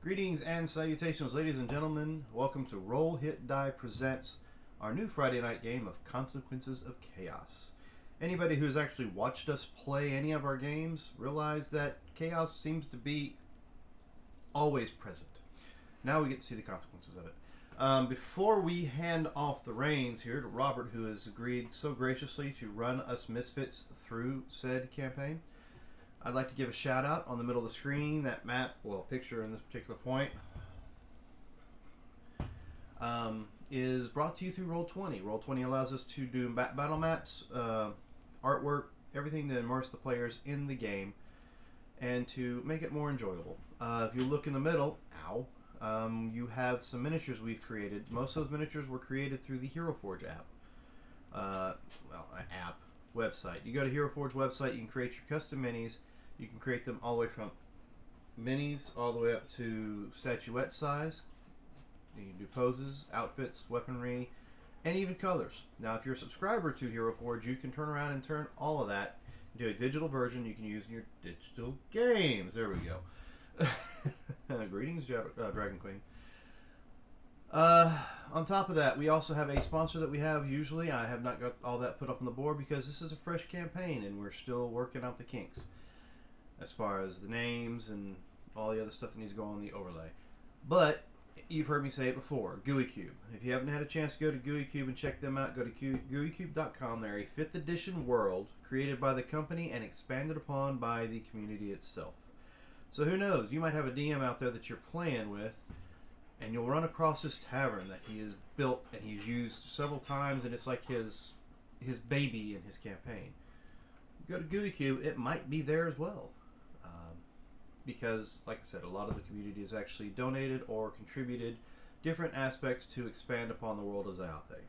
Greetings and salutations, ladies and gentlemen. Welcome to Roll Hit Die Presents our new Friday night game of Consequences of Chaos. Anybody who's actually watched us play any of our games realize that chaos seems to be always present. Now we get to see the consequences of it. Before we hand off the reins here to Robert, who has agreed so graciously to run us Misfits through said campaign, I'd like to give a shout out on the middle of the screen. That map, well, picture in this particular point, is brought to you through Roll20. Roll20 allows us to do battle maps, artwork, everything to immerse the players in the game and to make it more enjoyable. If you look in the middle, you have some miniatures we've created. Most of those miniatures were created through the Hero Forge app. Website. You go to Hero Forge website, you can create your custom minis. You can create them all the way from minis all the way up to statuette size. You can do poses, outfits, weaponry, and even colors. Now, if you're a subscriber to Hero Forge, you can turn around and turn all of that into a digital version you can use in your digital games. There we go. Greetings, Dragon Queen. On top of that, we also have a sponsor that we have usually. I have not got all that put up on the board because this is a fresh campaign and we're still working out the kinks as far as the names and all the other stuff that needs to go on the overlay. But you've heard me say it before, GUI Cube. If you haven't had a chance to go to GUI Cube and check them out, go to GUICube.com. They're a 5th edition world created by the company and expanded upon by the community itself. So who knows, you might have a DM out there that you're playing with and you'll run across this tavern that he has built and he's used several times, and it's like his baby in his campaign. Go to GUI Cube, it might be there as well. Because, like I said, a lot of the community has actually donated or contributed different aspects to expand upon the world of Zyathe.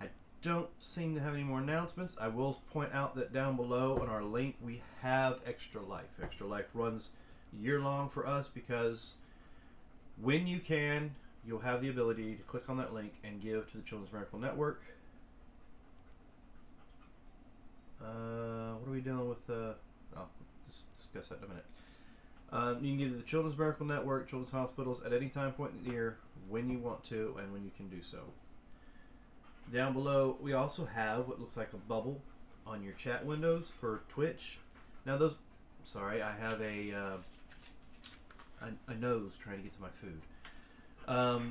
I don't seem to have any more announcements. I will point out that down below on our link we have Extra Life. Extra Life runs year-long for us because when you can, you'll have the ability to click on that link and give to the Children's Miracle Network. What are we doing with I'll discuss that in a minute. You can give to the Children's Miracle Network, Children's Hospitals at any time point in the year when you want to and when you can do so. Down below, we also have what looks like a bubble on your chat windows for Twitch. Now those, sorry, I have a nose trying to get to my food.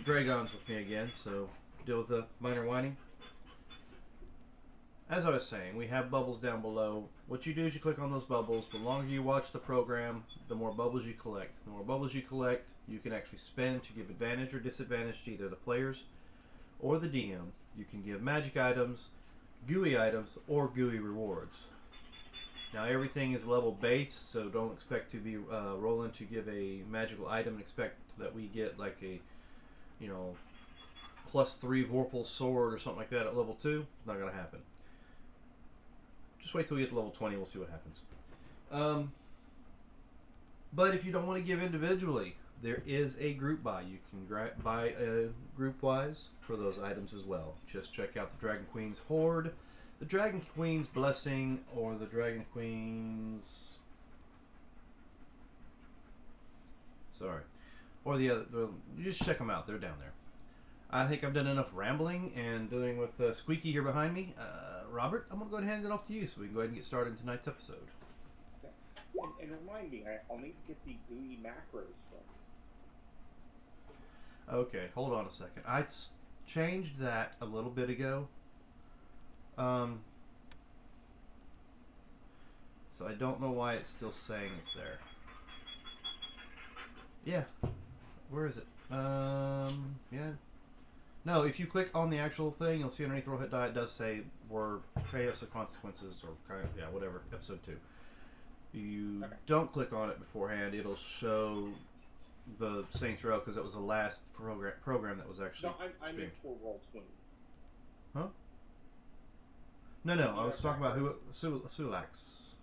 Dragon's with me again, so deal with the minor whining. As I was saying, we have bubbles down below. What you do is you click on those bubbles. The longer you watch the program, the more bubbles you collect. The more bubbles you collect, you can actually spend to give advantage or disadvantage to either the players or the DM. You can give magic items, GUI items, or GUI rewards. Now everything is level based, so don't expect to be rolling to give a magical item and expect that we get like a, +3 Vorpal sword or something like that at level 2. Not going to happen. Just wait till we get to level 20, we'll see what happens. But if you don't want to give individually, there is a group buy. You can buy group-wise for those items as well. Just check out the Dragon Queen's Horde, the Dragon Queen's Blessing, or the Dragon Queen's... Sorry. Or the other... You just check them out. They're down there. I think I've done enough rambling and doing with Squeaky here behind me. Robert, I'm going to go ahead and hand it off to you so we can go ahead and get started in tonight's episode. And remind me, I'll need to get the GUI macros from. Okay, hold on a second. I changed that a little bit ago. So I don't know why it's still saying it's there. Yeah. Where is it? Yeah. No, if you click on the actual thing, you'll see underneath Roll Hit Die, it does say we're Chaos of Consequences, or whatever, episode 2. You don't click on it beforehand, it'll show the Saints Row, because it was the last program that was actually I meant for Roll20. Huh? No, I was talking about who Sulax.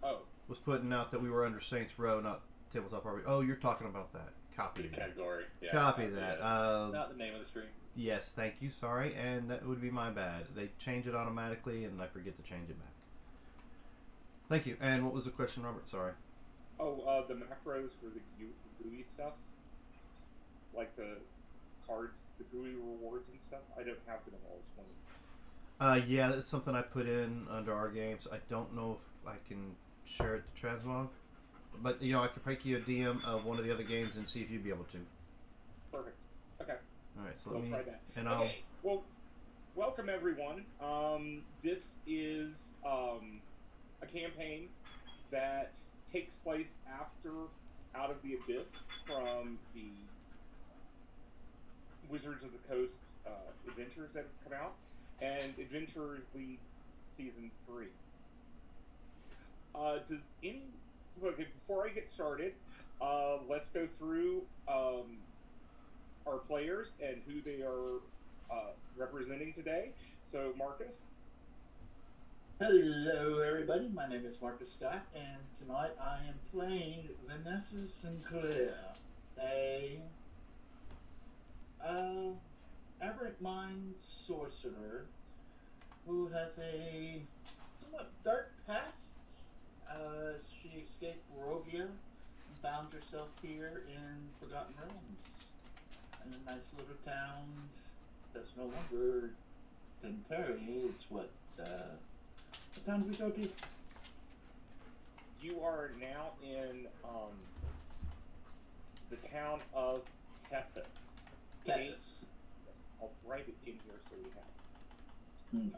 Oh. Was putting out that we were under Saints Row, not Tabletop RPG. Oh, you're talking about that. Copy the that. Category. Yeah, Copy that. not the name of the stream. Yes, thank you. Sorry, and that would be my bad. They change it automatically, and I forget to change it back. Thank you. And what was the question, Robert? Sorry. Oh, the macros for the GUI stuff, like the cards, the GUI rewards and stuff. I don't have them all 20. Yeah, that's something I put in under our games. I don't know if I can share it to Transmog, but I could break you a DM of one of the other games and see if you'd be able to. Perfect. Okay. All right, so We'll let me try that. and Okay. Well, welcome everyone. This is a campaign that takes place after Out of the Abyss from the Wizards of the Coast adventures that have come out, and Adventurers League Season 3. Does any... Okay, before I get started, let's go through our players and who they are representing today. So, Marcus? Hello, everybody. My name is Marcus Scott, and tonight I am playing Vanessa Sinclair, a aberrant mind sorcerer who has a somewhat dark past. She escaped Barovia and found herself here in Forgotten Realms, in a nice little town that's no longer Tenteri. It's what town we go to? You are now in the town of Tethys. Tethys. Yes, I'll write it in here so we have it.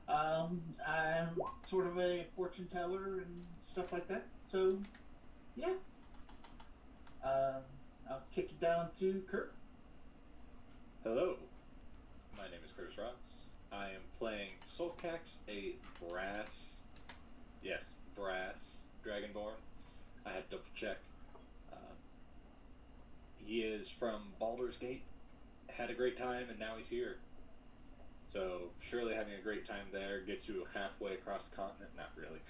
I'm sort of a fortune teller and stuff like that. So, yeah. I'll kick it down to Kurt. Hello, my name is Curtis Ross. I am playing Solcax, a brass Dragonborn. I had to double check. He is from Baldur's Gate, had a great time, and now he's here. So, surely having a great time there gets you halfway across the continent. Not really.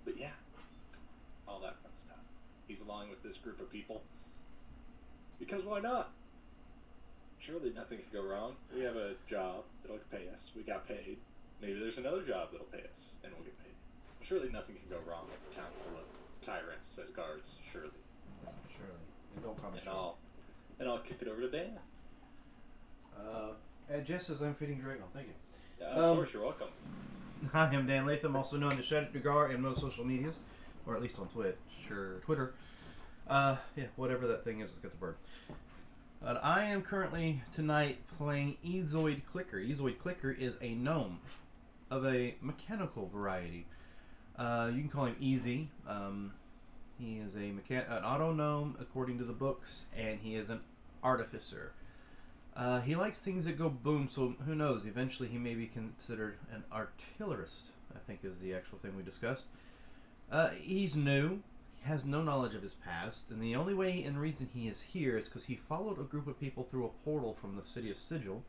But yeah, all that fun stuff. He's along with this group of people. Because why not? Surely nothing could go wrong. We have a job that'll pay us. We got paid. Maybe there's another job that'll pay us, and we'll get paid. Surely nothing can go wrong with a town full of tyrants as guards. Surely. and don't comment. And I'll kick it over to Dan. And just as I'm feeding Dragon, thank you. Yeah, of course, you're welcome. Hi, I'm Dan Latham, also known as Shadow Dugar in most social medias, or at least on Twitter. Yeah, whatever that thing is, it's got the bird. But I am currently tonight playing Ezoid Clicker. Ezoid Clicker is a gnome of a mechanical variety. You can call him Easy. He is an auto gnome according to the books, and he is an artificer. He likes things that go boom, so who knows? Eventually, he may be considered an artillerist, I think is the actual thing we discussed. He's new, has no knowledge of his past, and the only way and reason he is here is because he followed a group of people through a portal from the city of Sigil,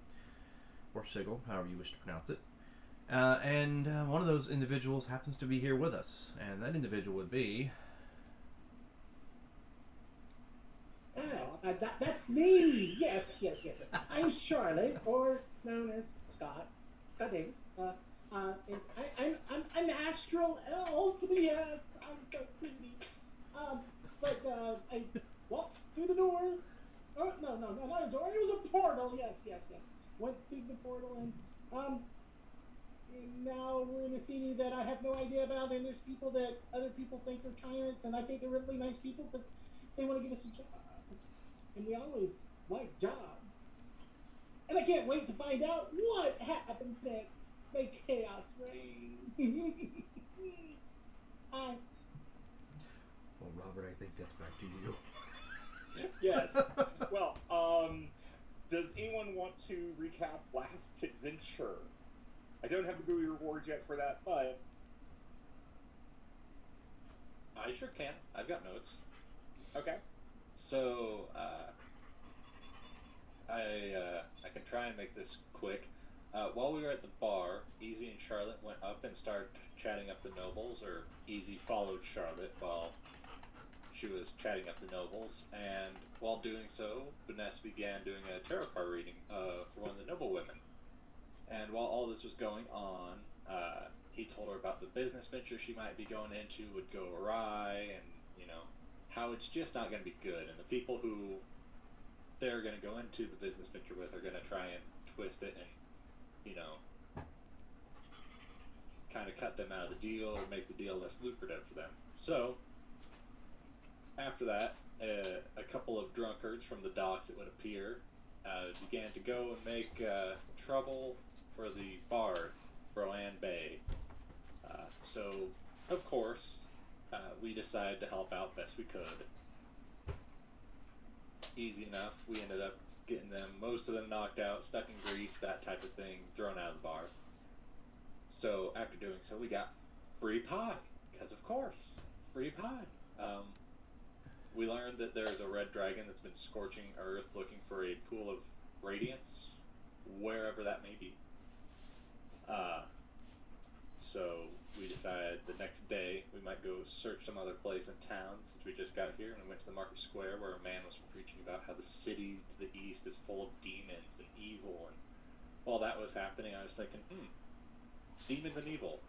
or Sigil, however you wish to pronounce it. And one of those individuals happens to be here with us, and that individual would be... That's me. Yes. I'm Charlotte, or known as Scott Davis. And I'm an astral elf. Yes, I'm so pretty. But I walked through the door. Oh no, not a door. It was a portal. Yes. Went through the portal and now we're in a city that I have no idea about, and there's people that other people think are tyrants, and I think they're really nice people because they want to give us a job. And we always like jobs. And I can't wait to find out what happens next. May chaos reign. Well, Robert, I think that's back to you. Yes. Well, does anyone want to recap last adventure? I don't have the GUI rewards yet for that, but... I sure can. I've got notes. Okay. So, I can try and make this quick. While we were at the bar, Easy and Charlotte went up and started chatting up the nobles, or Easy followed Charlotte while she was chatting up the nobles, and while doing so, Vanessa began doing a tarot card reading for one of the noble women. And while all this was going on, he told her about the business venture she might be going into would go awry, and how it's just not going to be good, and the people who they're going to go into the business venture with are going to try and twist it and kind of cut them out of the deal or make the deal less lucrative for them. So after that, a couple of drunkards from the docks, it would appear, began to go and make trouble for the bard, Rowan Bay. So, of course, we decided to help out best we could. Easy enough. We ended up getting them, most of them knocked out, stuck in grease, that type of thing, thrown out of the bar. So, after doing so, we got free pie. Because, of course, free pie. We learned that there's a red dragon that's been scorching Earth looking for a pool of radiance, wherever that may be. So we decided the next day we might go search some other place in town since we just got here, and we went to the market square where a man was preaching about how the city to the east is full of demons and evil, and while that was happening I was thinking, demons and evil.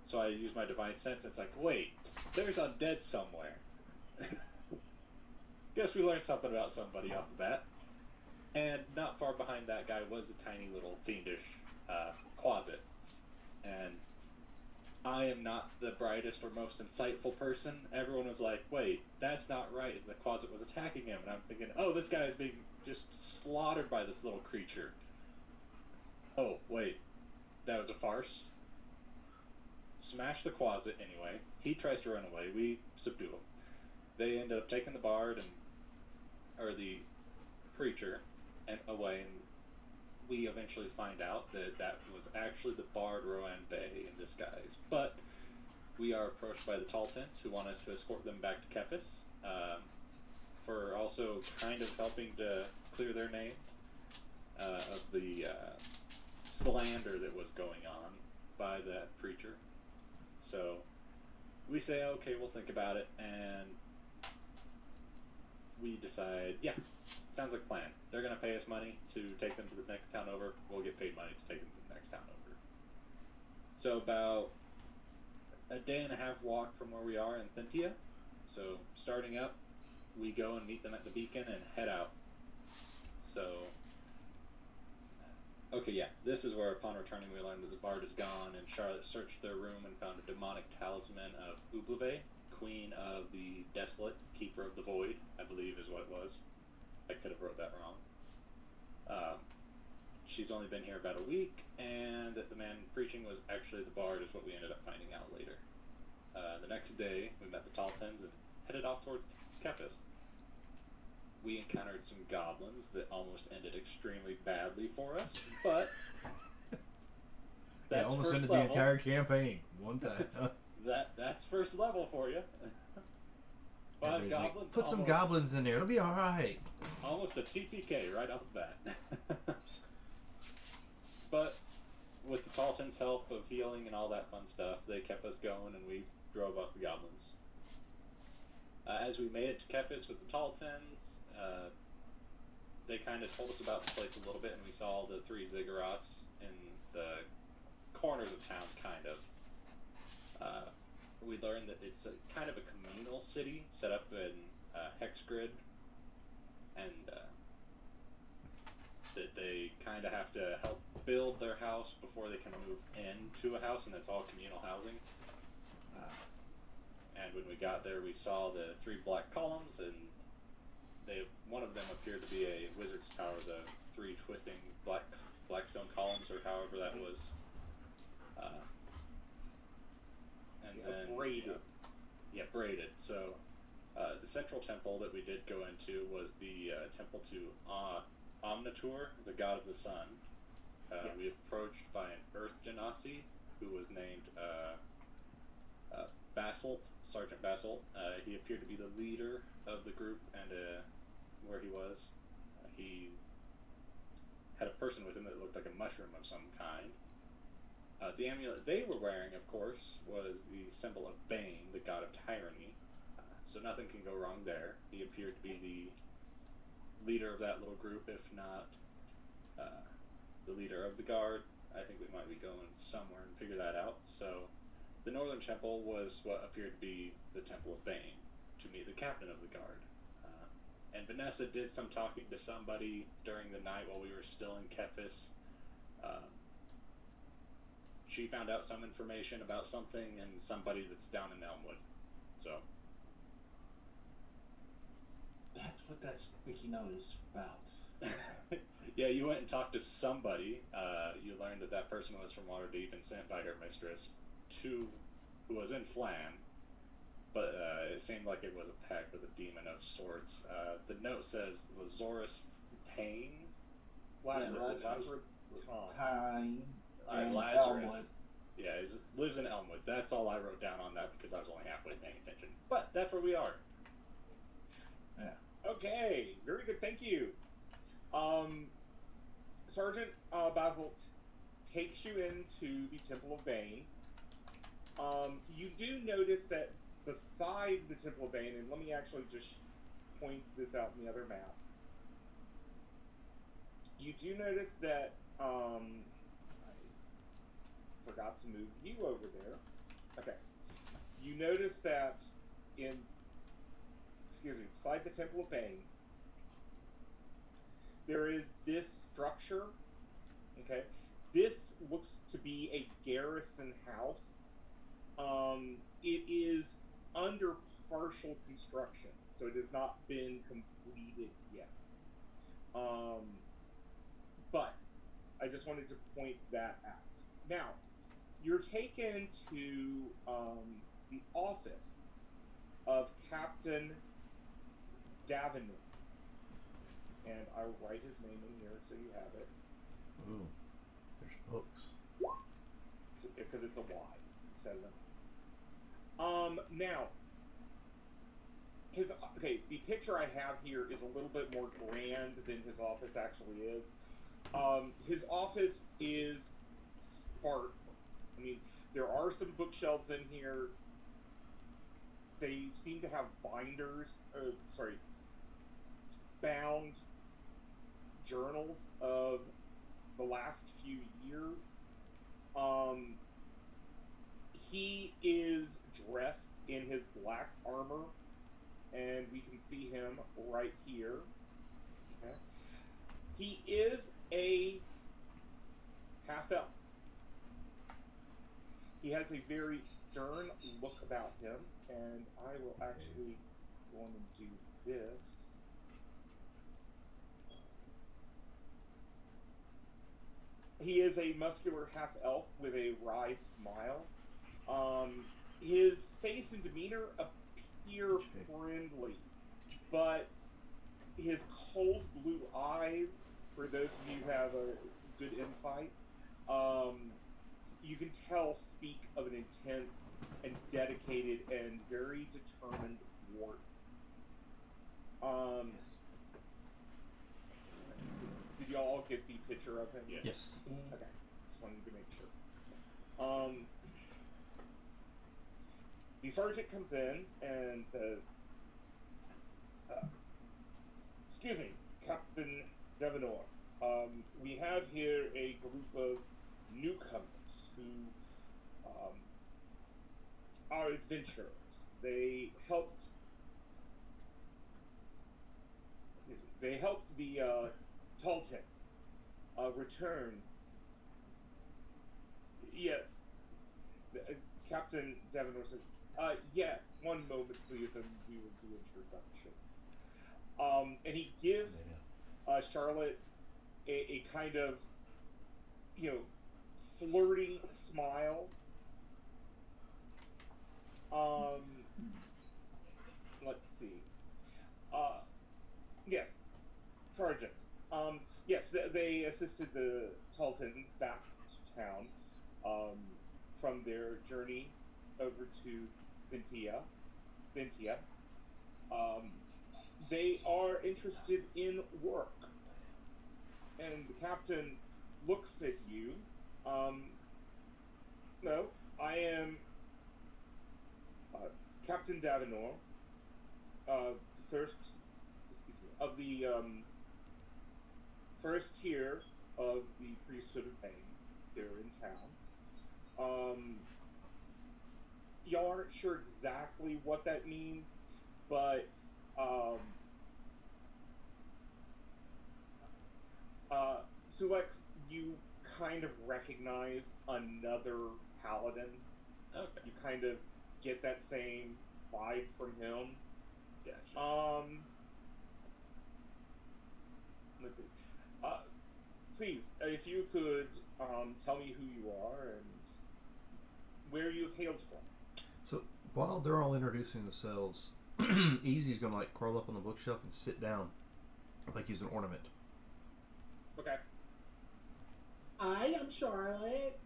So I used my divine sense, and it's like, wait, there's undead somewhere. Guess we learned something about somebody off the bat. And not far behind that guy was a tiny little fiendish closet. And I am not the brightest or most insightful person. Everyone was like, wait, that's not right, as the closet was attacking him. And I'm thinking, oh, this guy is being just slaughtered by this little creature. Oh, wait, that was a farce? Smash the closet anyway. He tries to run away. We subdue him. They ended up taking the bard or the preacher and away, and we eventually find out that that was actually the bard Rowan Bay in disguise. But we are approached by the Taltons, who want us to escort them back to Kefis, for also kind of helping to clear their name of the slander that was going on by that preacher. So we say, okay, we'll think about it, and we decide, yeah, sounds like a plan. They're going to pay us money to take them to the next town over. We'll get paid money to take them to the next town over. So about a day and a half walk from where we are in Thintia. So starting up, we go and meet them at the beacon and head out. So, okay, yeah, this is where upon returning we learned that the bard is gone, and Charlotte searched their room and found a demonic talisman of Ublave, Queen of the Desolate, Keeper of the Void, I believe is what it was. I could have wrote that wrong. She's only been here about a week, and that the man preaching was actually the bard is what we ended up finding out later. The next day, we met the Taltons and headed off towards Kefis. We encountered some goblins that almost ended extremely badly for us, but that's almost first ended level. the entire campaign one time. That's first level for you. But Everybody's like, goblins put some almost- goblins in there. It'll be all right. Almost a TPK right off the bat. But with the Taltons' help of healing and all that fun stuff, they kept us going, and we drove off the goblins. As we made it to Kefis with the Taltons, they kind of told us about the place a little bit, and we saw the 3 ziggurats in the corners of town, kind of. We learned that it's kind of a communal city set up in hex grid, and that they kind of have to help build their house before they can move into a house, and it's all communal housing. And when we got there, we saw the 3 black columns, and one of them appeared to be a wizard's tower, the 3 twisting blackstone columns, or however that was. And then braided. Yeah, braided. So the central temple that we did go into was the temple to Omnitor, the god of the sun. Yes. We approached by an Earth Genasi, who was named Basalt, Sergeant Basalt. He appeared to be the leader of the group, and where he was, he had a person with him that looked like a mushroom of some kind. The amulet they were wearing, of course, was the symbol of Bane, the god of tyranny. So nothing can go wrong there. He appeared to be the leader of that little group, if not the leader of the guard. I think we might be going somewhere and figure that out. So, the Northern Temple was what appeared to be the Temple of Bane, to meet the captain of the guard. And Vanessa did some talking to somebody during the night while we were still in Kefis. She found out some information about something and somebody that's down in Elmwood. So, That's what that sticky note is about. yeah, you went and talked to somebody. You learned that that person was from Waterdeep and sent by her mistress to, who was in Flan, but it seemed like it was a pact with a demon of sorts. The note says Lazarus Tane. Lazarus. Yeah, Lazarus Tom. Time and Lazarus. Elmwood. Yeah, lives in Elmwood. That's all I wrote down on that because I was only halfway paying attention. But that's where we are. Okay, very good. Thank you. Sergeant Basalt takes you into the Temple of Bane. You do notice that beside the Temple of Bane, and let me actually just point this out in the other map. You do notice that I forgot to move you over there. Okay. You notice that beside the Temple of Bane, there is this structure. Okay. This looks to be a garrison house. It is under partial construction, so it has not been completed yet. But I just wanted to point that out. Now, you're taken to the office of Captain Davenant. And I'll write his name in here so you have it. Ooh, there's books. Because it's a Y instead of an. Now, the picture I have here is a little bit more grand than his office actually is. His office is sparse. I mean, there are some bookshelves in here. They seem to have bound journals of the last few years. He is dressed in his black armor, and we can see him right here. Okay. He is a half-elf. He has a very stern look about him, and I will actually go on and do this. He is a muscular half-elf with a wry smile. His face and demeanor appear friendly, but his cold blue eyes, for those of you who have a good insight, you can tell speak of an intense and dedicated and very determined warrior. Yes. Did y'all get the picture of him? Yeah. Yes. Okay, just wanted to make sure. The sergeant comes in and says, excuse me, Captain Devenor. We have here a group of newcomers who are adventurers. They helped the Taltans return. Yes. Captain Devenor says, yes, one moment please, and we will do introduction. And he gives Charlotte a kind of, flirting smile. Let's see. Yes, Sergeant. Yes, they assisted the Taltans back to town from their journey over to Ventia. They are interested in work. And the captain looks at you. No, I am Captain Davenor, of the first tier of the priesthood of Bane. there in town. Y'all aren't sure exactly what that means, but Sulex, you kind of recognize another paladin. Okay. You kind of get that same vibe from him. Gotcha. Let's see. Please, if you could tell me who you are and where you've hailed from. So while they're all introducing themselves, Easy's gonna like crawl up on the bookshelf and sit down, like he's an ornament. Okay. I am Charlotte.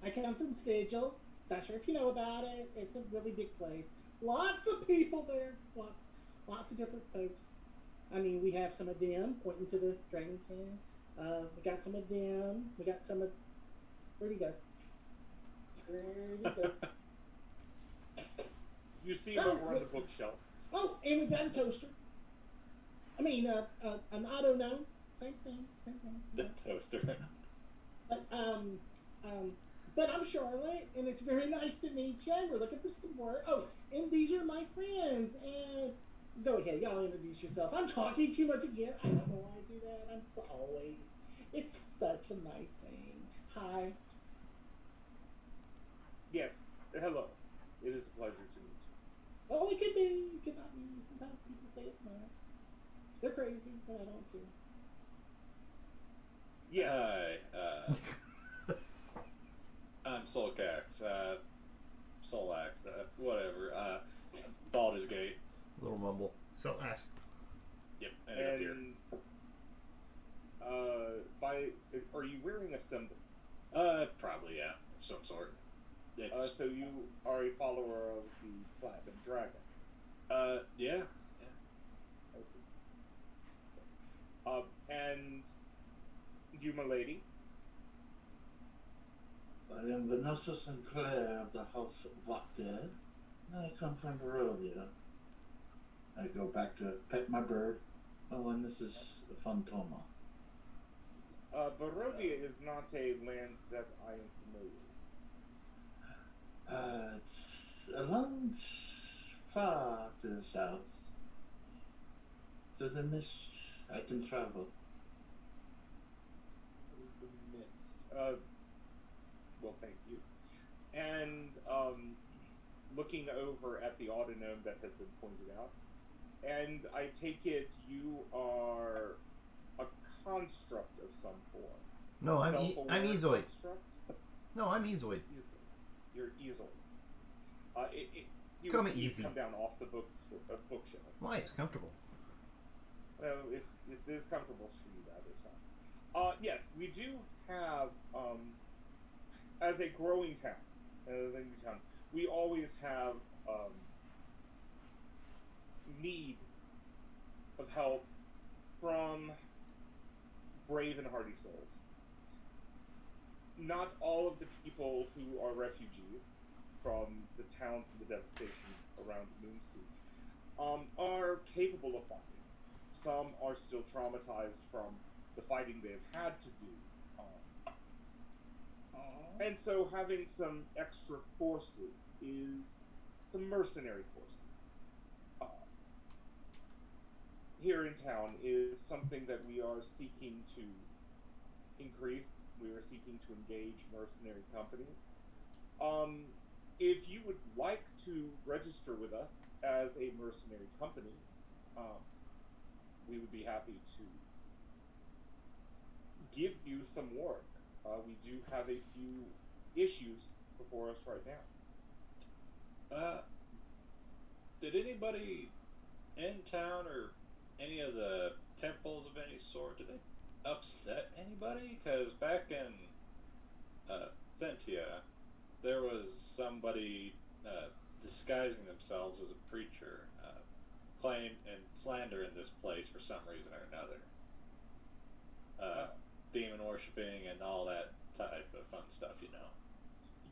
I come from Sigil. Not sure if you know about it. It's a really big place. Lots of people there. Lots of different folks. I mean, we have some of them pointing to the Dragon King. We got some of them. We got some of. Where'd he go? Where'd he go? You see him over on the bookshelf. Oh, and we've got a toaster. I mean, an auto gnome. Same thing. The toaster. But I'm Charlotte, and it's very nice to meet you. We're looking for some work. Oh, and these are my friends. And go ahead, y'all introduce yourself. I'm talking too much again. I don't know why I do that. I'm so always. It's such a nice thing. Hi. Yes. Hello. It is a pleasure to meet you. Oh, it could be. It could not be. Sometimes people say it's not. They're crazy, but I don't care. Yeah. Hi. I'm Solcax. Solax. Whatever. Baldur's Gate. Little mumble. So ask. Yep. Ended up here. And are you wearing a symbol? Probably, yeah. Of some sort. It's, So you are a follower of the Platinum Dragon. yeah. I see. Yes. And you, my lady? I am Vanessa Sinclair of the House of Lockdead. I come from Barovia. I go back to pet my bird. Oh, and this is Fantoma. Barovia is not a land that I am familiar with. It's a land far to the south. Through the mist, I can travel. The mist. Well, thank you. And looking over at the autognome that has been pointed out, and I take it you are a construct of some form. No, I'm Self-aware Ezoid. construct? No, I'm Ezoid. You're Ezoid. You Call me you Easy. come down off the bookshelf. Why? It's comfortable. Well, if it is comfortable for you, that is fine. Yes, we do have, as a growing town, as a new town, we always have need of help from brave and hardy souls. Not all of the people who are refugees from the towns and the devastations around Moonsea are capable of fighting. Some are still traumatized from the fighting they've had to do. And so having some extra forces is some mercenary forces here in town is something that we are seeking to increase. We are seeking to engage mercenary companies. If you would like to register with us as a mercenary company, we would be happy to give you some work. We do have a few issues before us right now. Did anybody in town or any of the temples of any sort, did they upset anybody? Because back in Thentia, there was somebody disguising themselves as a preacher, claim and slander in this place for some reason or another. Demon worshipping and all that type of fun stuff, you know.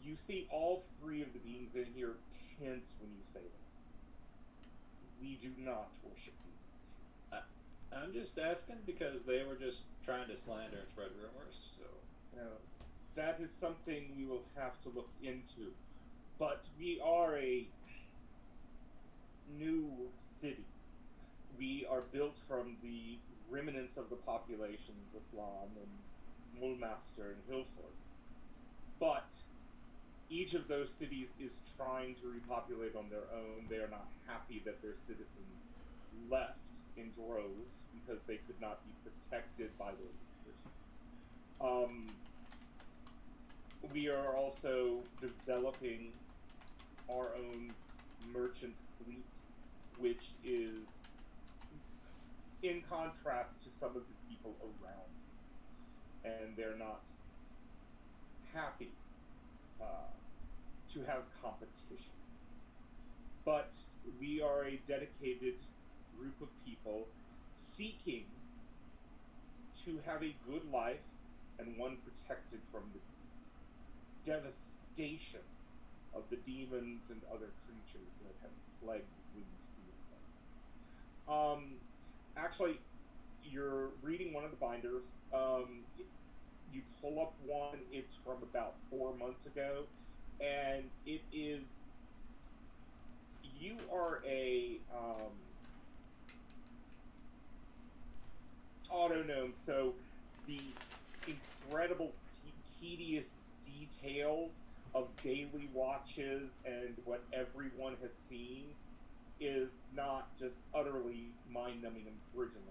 You see all three of the beings in here tense when you say that. We do not worship demons. I'm just asking because they were just trying to slander and spread rumors, so... That is something we will have to look into. But we are a new city. We are built from the remnants of the populations of Flan and Mulmaster and Hillford. But each of those cities is trying to repopulate on their own. They are not happy that their citizens left in droves because they could not be protected by their leaders. We are also developing our own merchant fleet, which is in contrast to some of the people around, and they're not happy to have competition. But we are a dedicated group of people seeking to have a good life and one protected from the devastations of the demons and other creatures that have plagued Wind Sea. Actually, you're reading one of the binders. You pull up one. It's from about 4 months ago, and it is. You are a autognome, so the incredible tedious details of daily watches and what everyone has seen is not just utterly mind-numbing and original.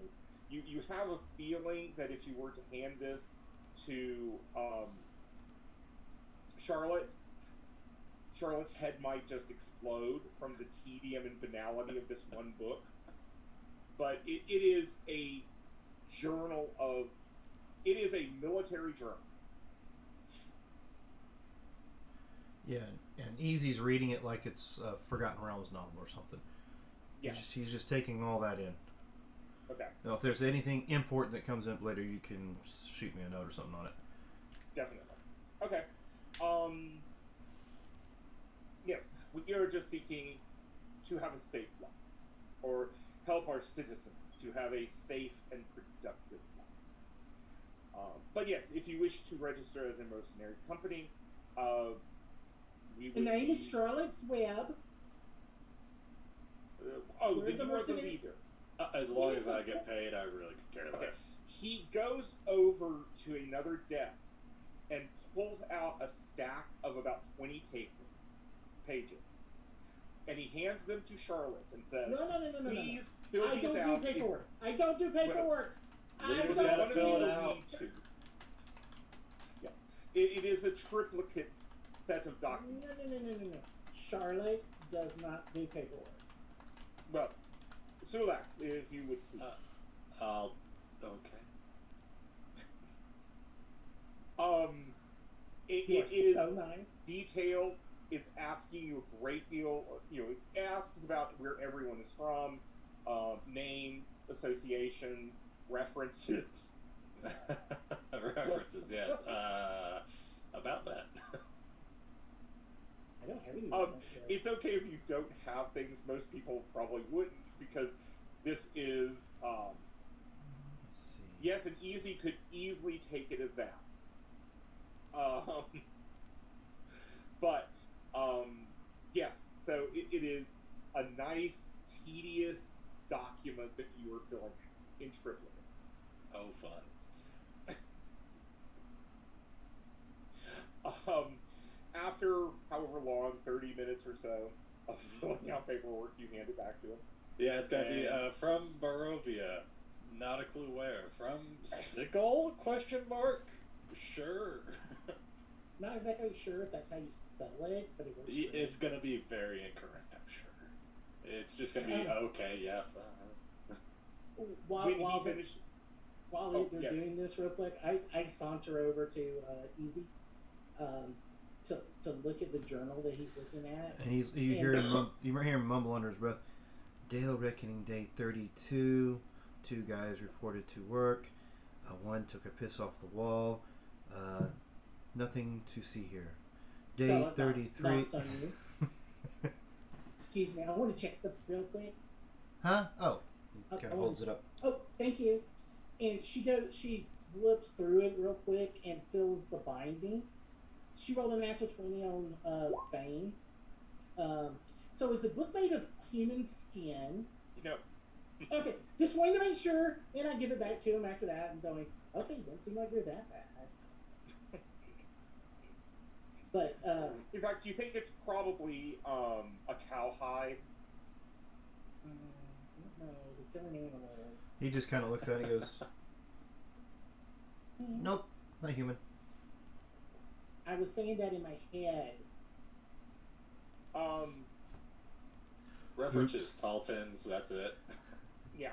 You have a feeling that if you were to hand this to Charlotte's head might just explode from the tedium and banality of this one book. But it is a journal of... It is a military journal. Yeah, and Easy's reading it like it's a Forgotten Realms novel or something. Yeah. He's just taking all that in. Okay. Now, if there's anything important that comes up later, you can shoot me a note or something on it. Definitely. Okay. Yes, we are just seeking to have a safe life, or help our citizens to have a safe and productive life. But yes, if you wish to register as a mercenary company, we The would name be, is Charlotte's Web. then you are the leader. As long as I get paid, I really could care Okay. less. He goes over to another desk and pulls out a stack of about 20 pages. And he hands them to Charlotte and says, No. please fill I these don't out. do paperwork. I don't do paperwork. Leaders I gotta don't fill it do. out. Need to. Yes. It is a triplicate set of documents. No. Charlotte does not do paperwork. Well, Sulax, if you would please. Okay. It You are is so nice. detailed. It's asking you a great deal. It asks about where everyone is from, names, association, references. References, yes. About that. I don't have any. It's okay if you don't have things. Most people probably wouldn't, because this is Let's see. yes, and Easy could easily take it as that. But yes, so it is a nice, tedious document that you are filling out in triplicate. Oh, fun. After however long, 30 minutes or so of filling out paperwork, you hand it back to him. Yeah, it's gotta be from Barovia. Not a clue where. From Sickle? Question mark? Sure. Not exactly sure if that's how you spell it, but it works. for me. It's gonna be very incorrect, I'm sure. It's just gonna be okay, yeah. While When while he they're, finishes, while Oh, they're yes. doing this real quick, I saunter over to Easy, to look at the journal that he's looking at. And you hear him mumble under his breath. Dale Reckoning Day 32. 2 guys reported to work. 1 took a piss off the wall. Nothing to see here. Day Fella, 33. That's on you. Excuse me, I want to check stuff real quick. Huh? Oh. He Oh, kind of holds it up. Oh, thank you. And she flips through it real quick and fills the binding. She rolled a natural 20 on Bane. So is the book made of human skin? No. Okay, just wanted to make sure, and I give it back to him after that, and going, okay, doesn't seem like you're that bad. But In fact, do you think it's probably a cowhide? no, the killing animals. He just kind of looks at it and goes, "Nope, not human." I was saying that in my head. References Taltons, that's it. Yeah.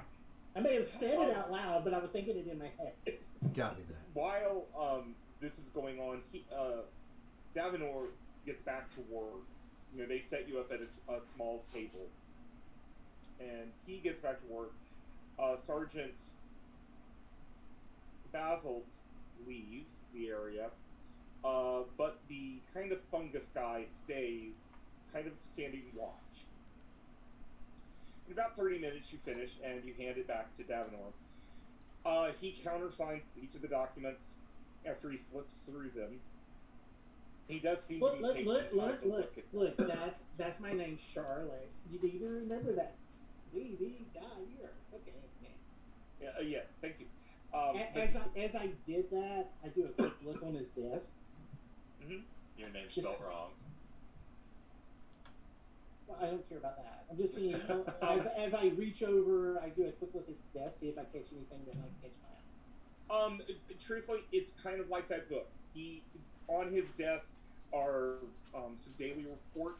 I may have said it out loud, but I was thinking it in my head. Got me that. While this is going on, Davenor gets back to work. You know, they set you up at a small table, and he gets back to work. Sergeant Basil leaves the area, but the kind of fungus guy stays, kind of standing watch. In about 30 minutes, you finish and you hand it back to Davenor. He countersigns each of the documents after he flips through them. He does seem to be taking time to look at them. Look, that's my name, Charlotte. You need to remember that. Sweetie, God, you are such a handsome man. Yes, thank you. As I did that, I do a quick look on his desk. Your name's Just- spelled wrong. Well, I don't care about that. I'm just seeing as I reach over, I do a quick look at his desk, see if I catch anything that might catch my eye. Truthfully, it's kind of like that book. On his desk are some daily reports.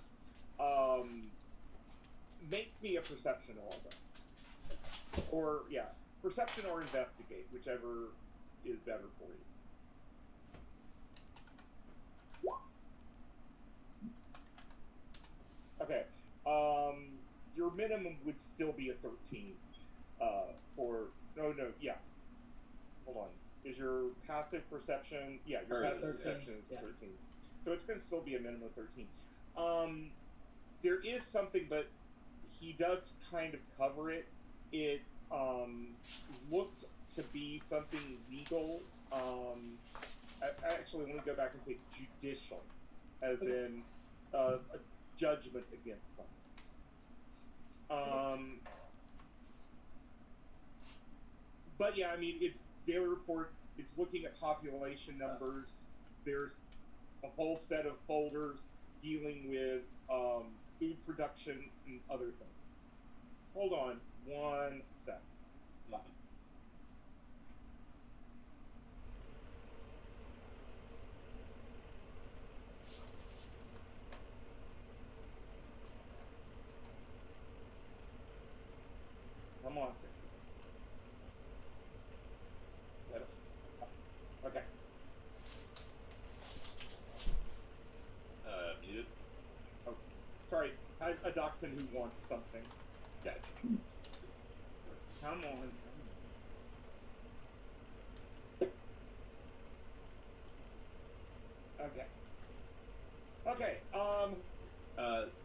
Make me a perception roll, though. Or, yeah, perception or investigate, whichever is better for you. Okay. Your minimum would still be a 13. Yeah. Hold on. Is your passive perception? Yeah, your Hers passive is perception is 13, 13. So it's going to still be a minimum of 13. There is something, but he does kind of cover it. It looked to be something legal. Actually, let me go back and say judicial, as in a judgment against someone. But yeah, I mean, it's daily report. It's looking at population numbers. There's a whole set of folders dealing with food production and other things. Hold on one sec. Come on, sir. Okay. Muted. Oh, sorry. A dachshund who wants something. Gotcha. Come on. Okay. Okay.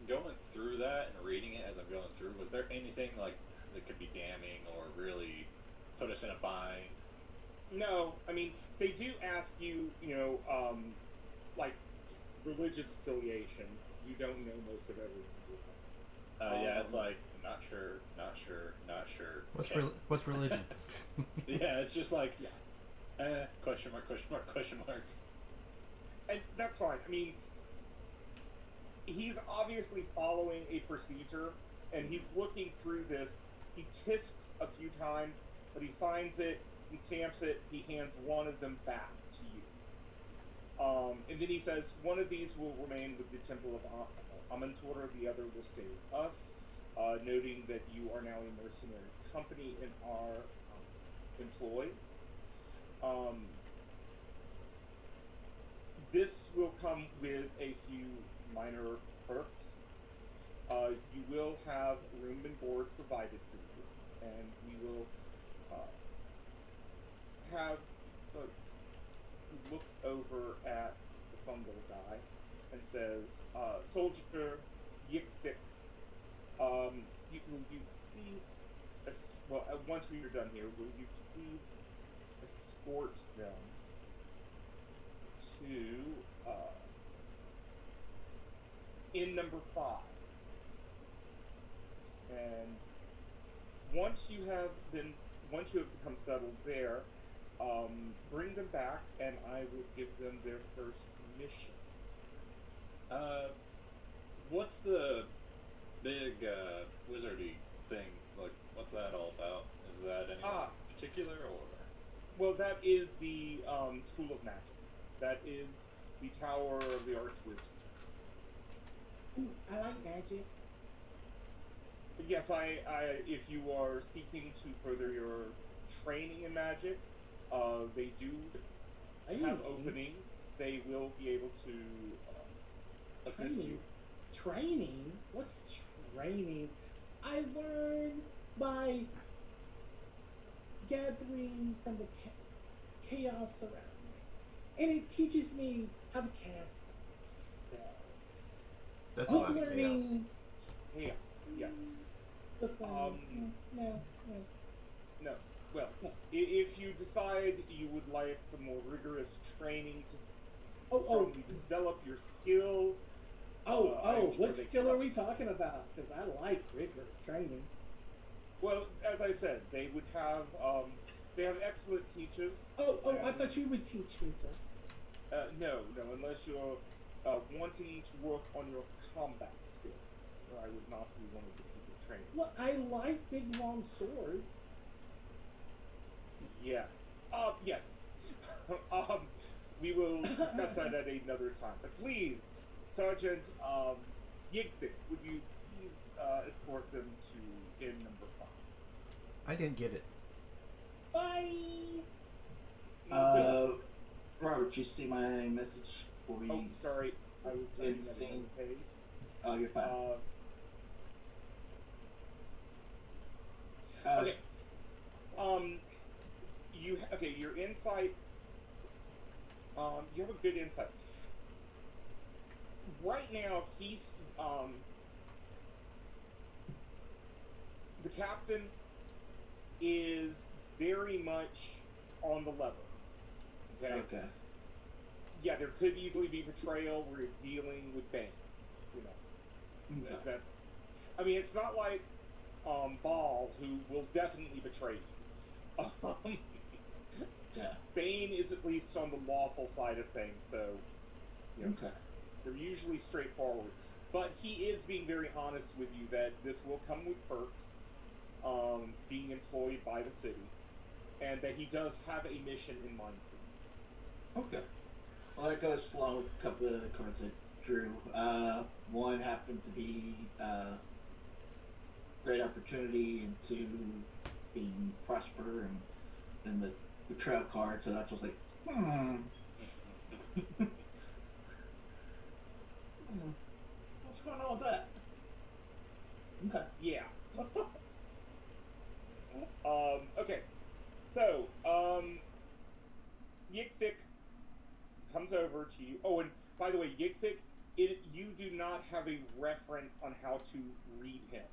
Going through that and reading it as I'm going through, was there anything like that could be damning or really put us in a bind? No, I mean, they do ask you, like, religious affiliation. You don't know most of everything. Yeah, it's like not sure. What's Okay. what's religion? Yeah, it's just like question mark. And that's fine. I mean, he's obviously following a procedure, and he's looking through this. He tisks a few times, but he signs it, he stamps it, he hands one of them back to you. And then he says, one of these will remain with the Temple of Amantor, the other will stay with us, noting that you are now a mercenary company in our employ. This will come with a few minor perks. You will have room and board provided for you, and we will have folks who looks over at the fungal guy and says, Soldier Yikvik, will you please, once we are done here, will you please escort them to inn number 5. And once you have become settled there, bring them back, and I will give them their first mission. What's the big wizardy thing? Like, what's that all about? Is that anything particular, or? Well, that is the School of Magic. That is the Tower of the Archwizard. Ooh, I like magic. Yes, if you are seeking to further your training in magic, they do have openings. They will be able to assist you. Training? What's training? I learn by gathering from the chaos around me, and it teaches me how to cast spells. That's Book about the chaos. learning. Chaos, yes. Book learning. No. No. Well, No. if you decide you would like some more rigorous training to Oh, strongly develop your skill, I'm sure what they skill can- are we talking about? Because I like rigorous training. Well, as I said, they would have they have excellent teachers. I thought you would teach me, sir. No, unless you're wanting to work on your combat skills. I would not be one of the people training. Well, I like big long swords. Yes. Yes. We will discuss that at another time. But please, Sergeant Yigfit, would you please escort them to inn number 5? I didn't get it. Bye. Robert, did you see my message for me? Oh, sorry. I was reading that Insane. other page. Oh, you're fine. Okay. Your insight. You have a good insight. Right now, he's the captain is very much on the lever. Okay. Yeah, there could easily be betrayal. We're dealing with Bane. You know. Okay. That's. I mean, it's not like Ball, who will definitely betray you. Yeah. Bane is at least on the lawful side of things, so you know, Okay. they're usually straightforward. But he is being very honest with you that this will come with perks, being employed by the city, and that he does have a mission in mind for you. Okay. Well, that goes along with a couple of the cards I drew. One happened to be great opportunity, and two being prosper, and then the betrayal card. So that's just like, what's going on with that? Okay. Yeah. Okay. So, Yigfik comes over to you. Oh, and by the way, Yigfik, you do not have a reference on how to read him.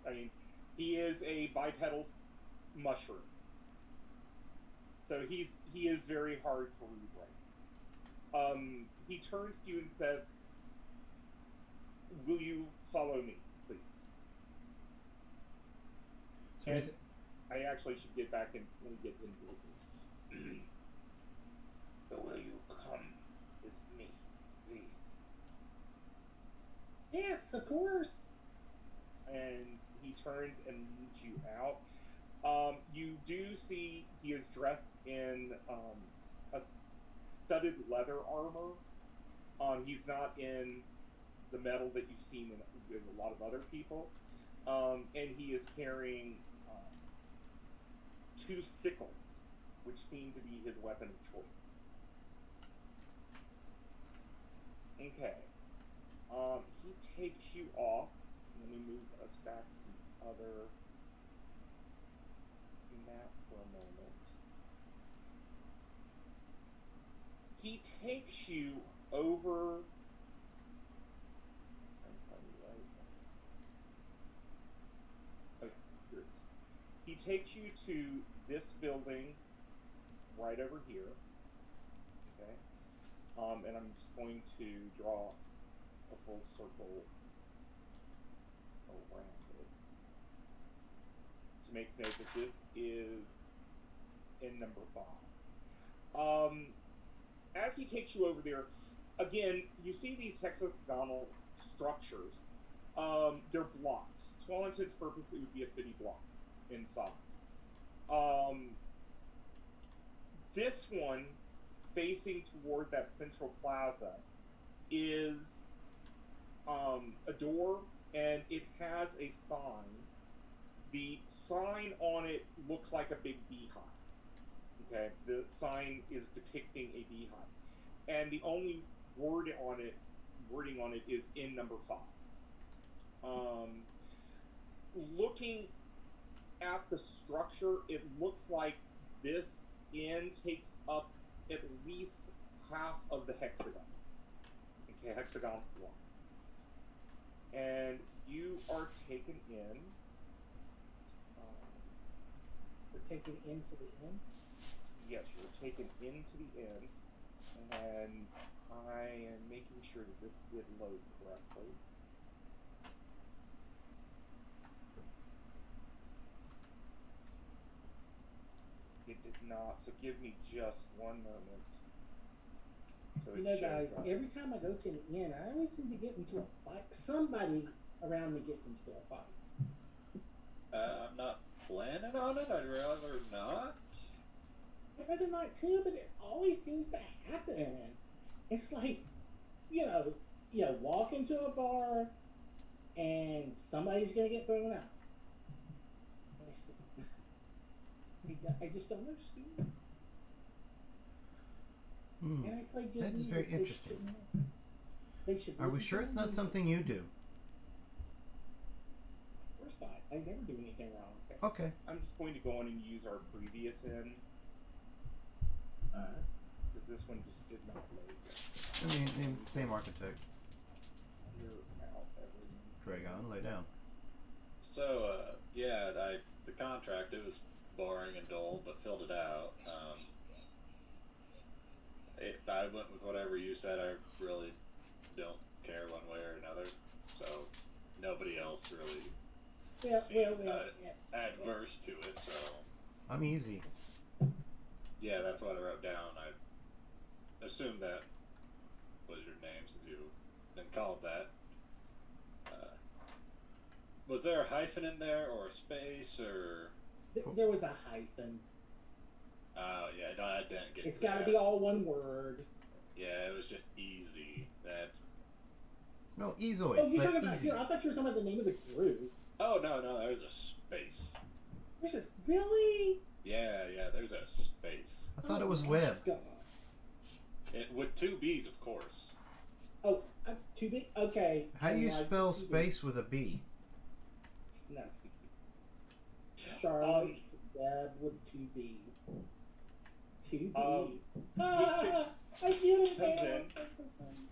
I mean, he is a bipedal mushroom. So he is very hard to read right. He turns to you and says, "Will you follow me, please?" So And I actually should get back and get into this. So will you come with me, please? Yes, of course. And he turns and leads you out. You do see he is dressed in a studded leather armor. He's not in the metal that you've seen in a lot of other people. And he is carrying 2 sickles, which seem to be his weapon of choice. Okay. He takes you off. Let me move us back to the other map for a moment. He takes you over. Okay, here it is. He takes you to this building right over here. Okay. And I'm just going to draw a full circle around it to make note that this is in number 5. As he takes you over there, again, you see these hexagonal structures. They're blocks. To all intents and purposes, it would be a city block in size. This one, facing toward that central plaza, is a door, and it has a sign. The sign on it looks like a big beehive. Okay, the sign is depicting a beehive, and the only wording on it is in number 5. Looking at the structure, it looks like this inn takes up at least half of the hexagon. Okay, hexagon block. And you are taken in. We're taken into the inn. Yes, you're taken into the inn, and I am making sure that this did load correctly. It did not, so give me just one moment. So You it know, shows guys, up. every time I go to an inn, I always seem to get into a fight. Somebody around me gets into a fight. I'm not planning on it. I'd rather not. I'd rather not too, but it always seems to happen. It's like, walk into a bar and somebody's gonna get thrown out. It's just, I just don't understand. Hmm. And I play good That is music. very They interesting. shouldn't- They should. Are we listen sure to it's my not music. something you do? Of course not. I never do anything wrong. Okay. I'm just going to go on and use our previous inn, Alright. because this one just did not load yet. I mean, same architect. Here, out, everything. Dragon, lay down. So, the contract, it was boring and dull, but filled it out. I went with whatever you said. I really don't care one way or another. So, nobody else really seemed adverse to it. So, I'm easy. yeah, that's what I wrote down. I assumed that was your name since you've been called that. Was there a hyphen in there or a space or? There was a hyphen. Oh yeah, no, I didn't get. It's to got to that. be all one word. Yeah, it was just easy. That. No, easily. Oh, you're but talking about easy. here. I thought you were talking about the name of the group. Oh no, there's a space. There's just really. Yeah, there's a space. I thought Oh it was my web. God. With 2 B's, of course. Oh, too big. Okay. How do you Like, spell too big. space with a B? No. Charlotte Web with 2 B's. 2 B's. I get it. Comes man. in. That's so funny.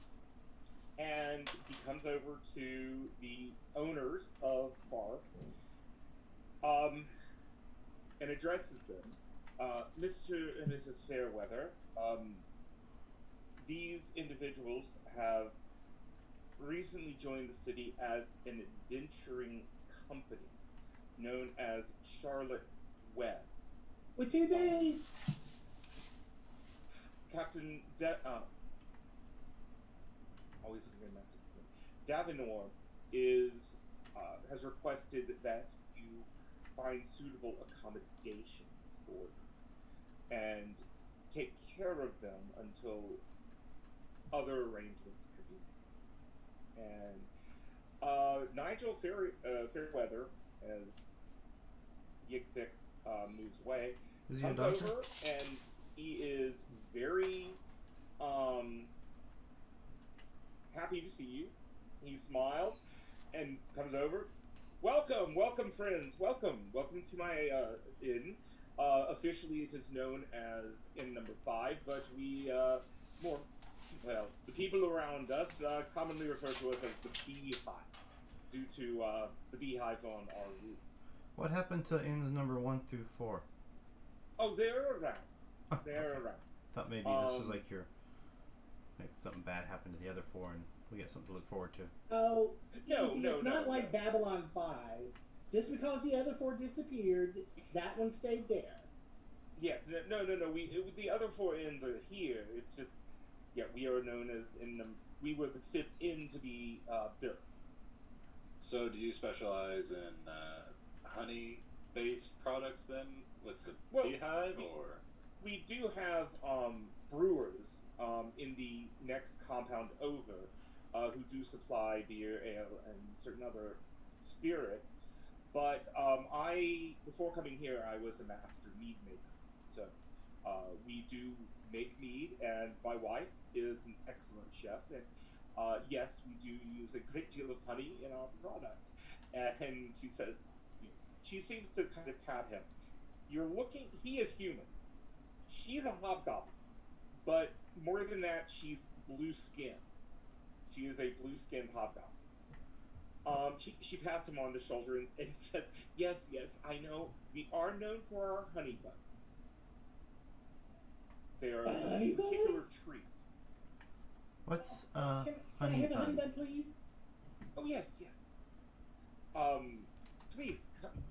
And he comes over to the owners of the bar, and addresses them. Mr. and Mrs. Fairweather, these individuals have recently joined the city as an adventuring company known as Charlotte's Web. With 2 B's. Captain always a good message. Davenor has requested that you find suitable accommodations for them and take care of them until other arrangements can be made. And Nigel Fairweather, as Yigvik moves away, Is he a comes doctor? over and he is very happy to see you. He smiles and comes over. Welcome, friends. Welcome to my inn. Officially, it is known as Inn Number 5, but the people around us commonly refer to us as the Beehive, due to the beehive on our roof. What happened to inns number 1 through 4? Oh, they're around. They're around. Thought maybe this is like like something bad happened to the other 4 and we got something to look forward to. Oh, No, easy. no, It's no, not like no. Babylon 5. Just because the other 4 disappeared, that one stayed there. Yes, no. The other 4 inns are here. It's just, yeah, we are known as we were the 5th inn to be built. So, do you specialize in honey-based products then, with the Well, beehive, or? We do have brewers in the next compound over who do supply beer, ale, and certain other spirits. But before coming here, I was a master mead maker. So we do make mead, and my wife is an excellent chef. And yes, we do use a great deal of honey in our products. And she says, she seems to kind of pat him. He is human. She's a hobgoblin. But more than that, she's blue skinned. She is a blue skinned hobgoblin. She pats him on the shoulder and says, yes, I know. We are known for our honey buns. They are a Honey particular buns? treat. What's Can I honey have a honey bun? bun, please? Oh, yes. Please,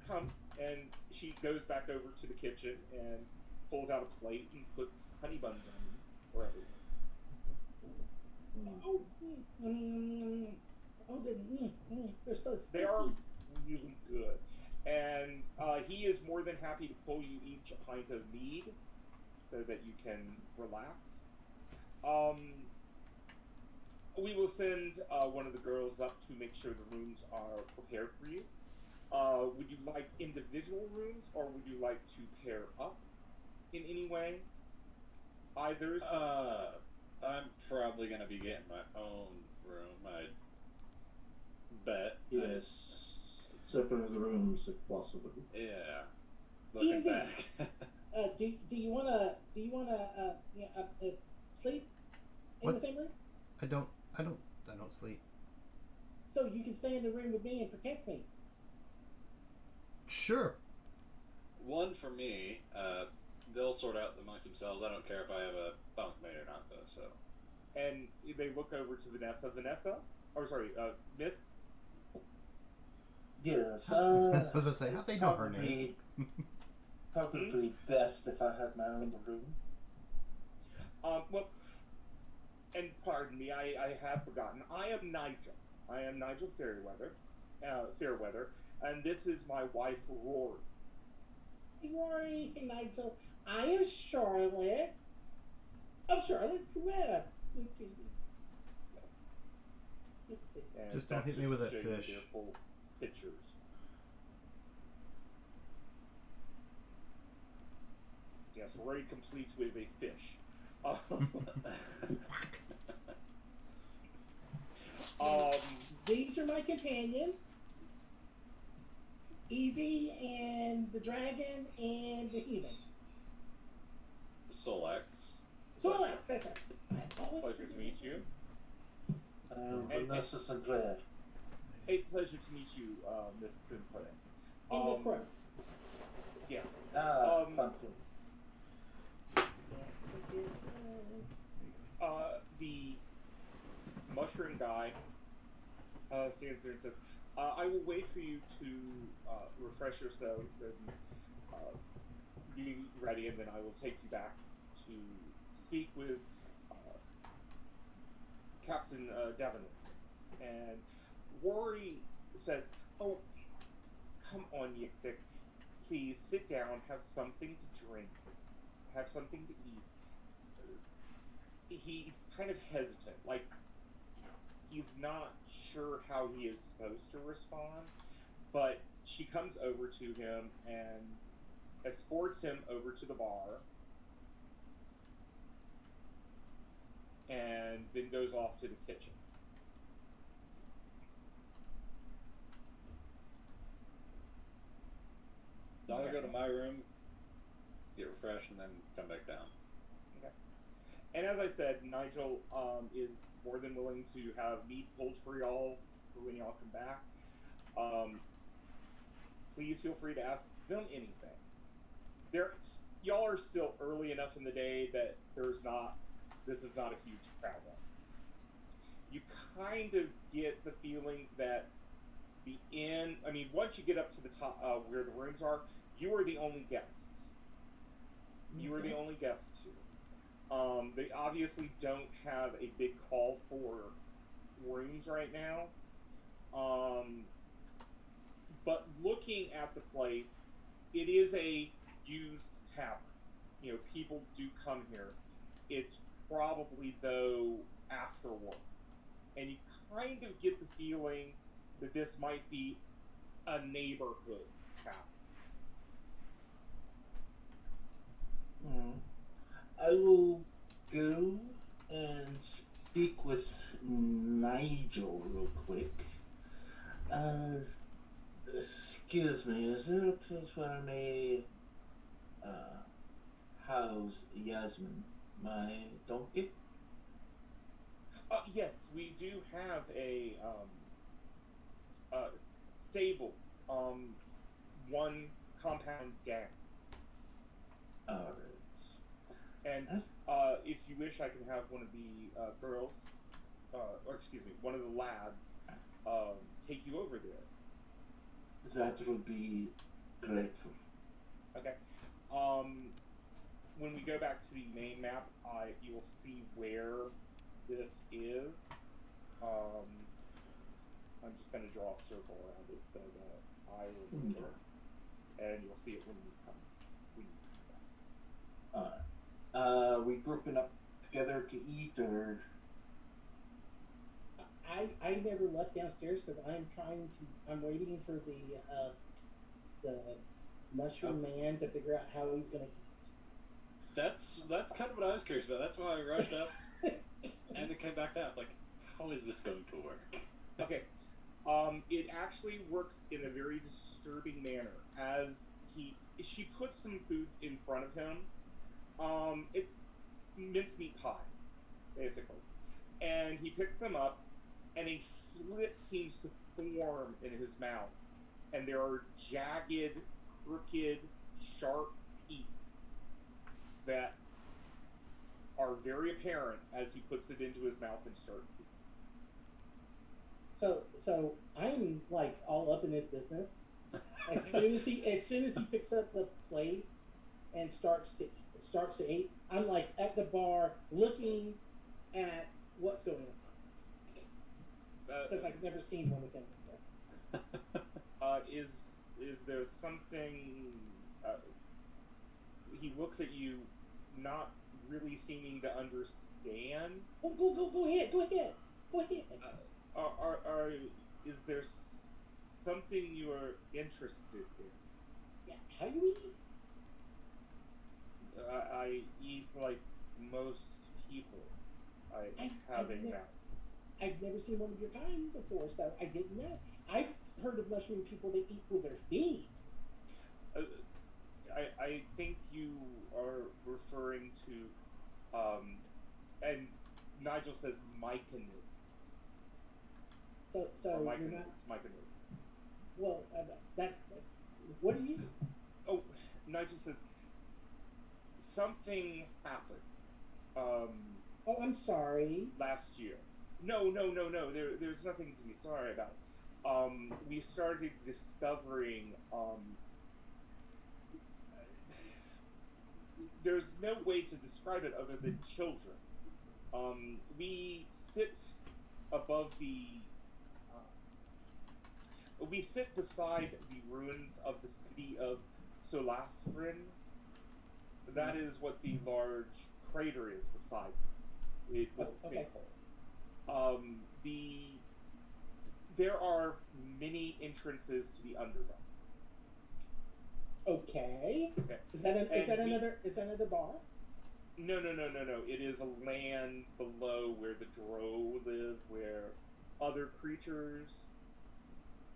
come. And she goes back over to the kitchen and pulls out a plate and puts honey buns on them for everyone. They're so sticky. They are really good. And he is more than happy to pull you each a pint of mead so that you can relax. We will send one of the girls up to make sure the rooms are prepared for you. Would you like individual rooms, or would you like to pair up in any way? Either. I'm probably gonna be getting my own room. I bet. Yes. Separate the rooms if possible. Yeah. Looking Easy. back. Do you wanna sleep in What? the same room? I don't sleep. So you can stay in the room with me and protect me. Sure. One for me. They'll sort out amongst themselves. I don't care if I have a bunkmate or not, though. So. And they look over to Vanessa. Miss? Yes, I was about to say, how'd they know her name? Probably best if I had my own room. Well, and pardon me, I have forgotten. I am Nigel. I am Nigel Fairweather, and this is my wife, Rory. Rory and Nigel. I am Charlotte. Of Charlotte's Web. And Just don't that's hit me with that showing you fish. their full pictures. Yes, Rory complete with a fish. These are my companions. Easy and the dragon and the human. Solex. Solex, that's right. I always Pleasure forget to meet his you. name. Vanessa Sinclair. A pleasure to meet you, Miss Sinclair. And the crow. Yes. Pumpkin. The mushroom guy stands there and says, I will wait for you to refresh yourselves and be ready, and then I will take you back to speak with Captain Davenant. And Rory says, oh, come on, Yick-Dick. Please sit down, have something to drink, have something to eat. He's kind of hesitant, like he's not sure how he is supposed to respond, but she comes over to him and escorts him over to the bar and then goes off to the kitchen. I'll go to my room, get refreshed, and then come back down. And as I said, Nigel is more than willing to have meat pulled for y'all for when y'all come back. please feel free to ask them anything. There, y'all are still early enough in the day that this is not a huge crowd. You kind of get the feeling that the inn. I mean, once you get up to the top where the rooms are, you are the only guests. You are the only guests here. They obviously don't have a big call for rooms right now. But looking at the place, it is a used tavern. You know, people do come here. It's probably, though, after work. And you kind of get the feeling that this might be a neighborhood tavern. I will go and speak with Nigel real quick. Excuse me, is there a place where I may house Yasmin, my donkey? Yes, we do have a stable, one compound down. Alright. And if you wish, I can have one of the girls, or excuse me, one of the lads, take you over there. That would be grateful. Okay. When we go back to the main map, you will see where this is. I'm just going to draw a circle around it so that I will remember. And you'll see it when we come. We grouping up together to eat, or I never left downstairs because I'm waiting for the mushroom man to figure out how he's gonna eat. That's kind of what I was curious about. That's why I rushed up and it came back down. It's like, how is this going to work? Okay. It actually works in a very disturbing manner. As she puts some food in front of him. It mincemeat pie, basically, and he picks them up, and a slit seems to form in his mouth, and there are jagged, crooked, sharp teeth that are very apparent as he puts it into his mouth and starts eating. So I'm like all up in his business. As soon as he picks up the plate and starts to eat, I'm like at the bar looking at what's going on because I've never seen one of them before. Is there something? He looks at you, not really seeming to understand. Oh, go ahead. Is there something you are interested in? Yeah, how do you eat? I eat like most people. I have a mouth. I've never seen one of your kind before, so I didn't know. I've heard of mushroom people that eat for their feet. I think you are referring to, and Nigel says myconids. So you're not. Myconids. Well, that's. What are you? Oh, Nigel says something happened. Oh, I'm sorry. Last year. No. There's nothing to be sorry about. We started discovering. There's no way to describe it other than children. We sit above the. We sit beside the ruins of the city of Solastrin. That is what the large crater is beside us. It was a sinkhole. There are many entrances to the Underdark. Okay. Is that another bar? No. It is a land below where the Drow live, where other creatures.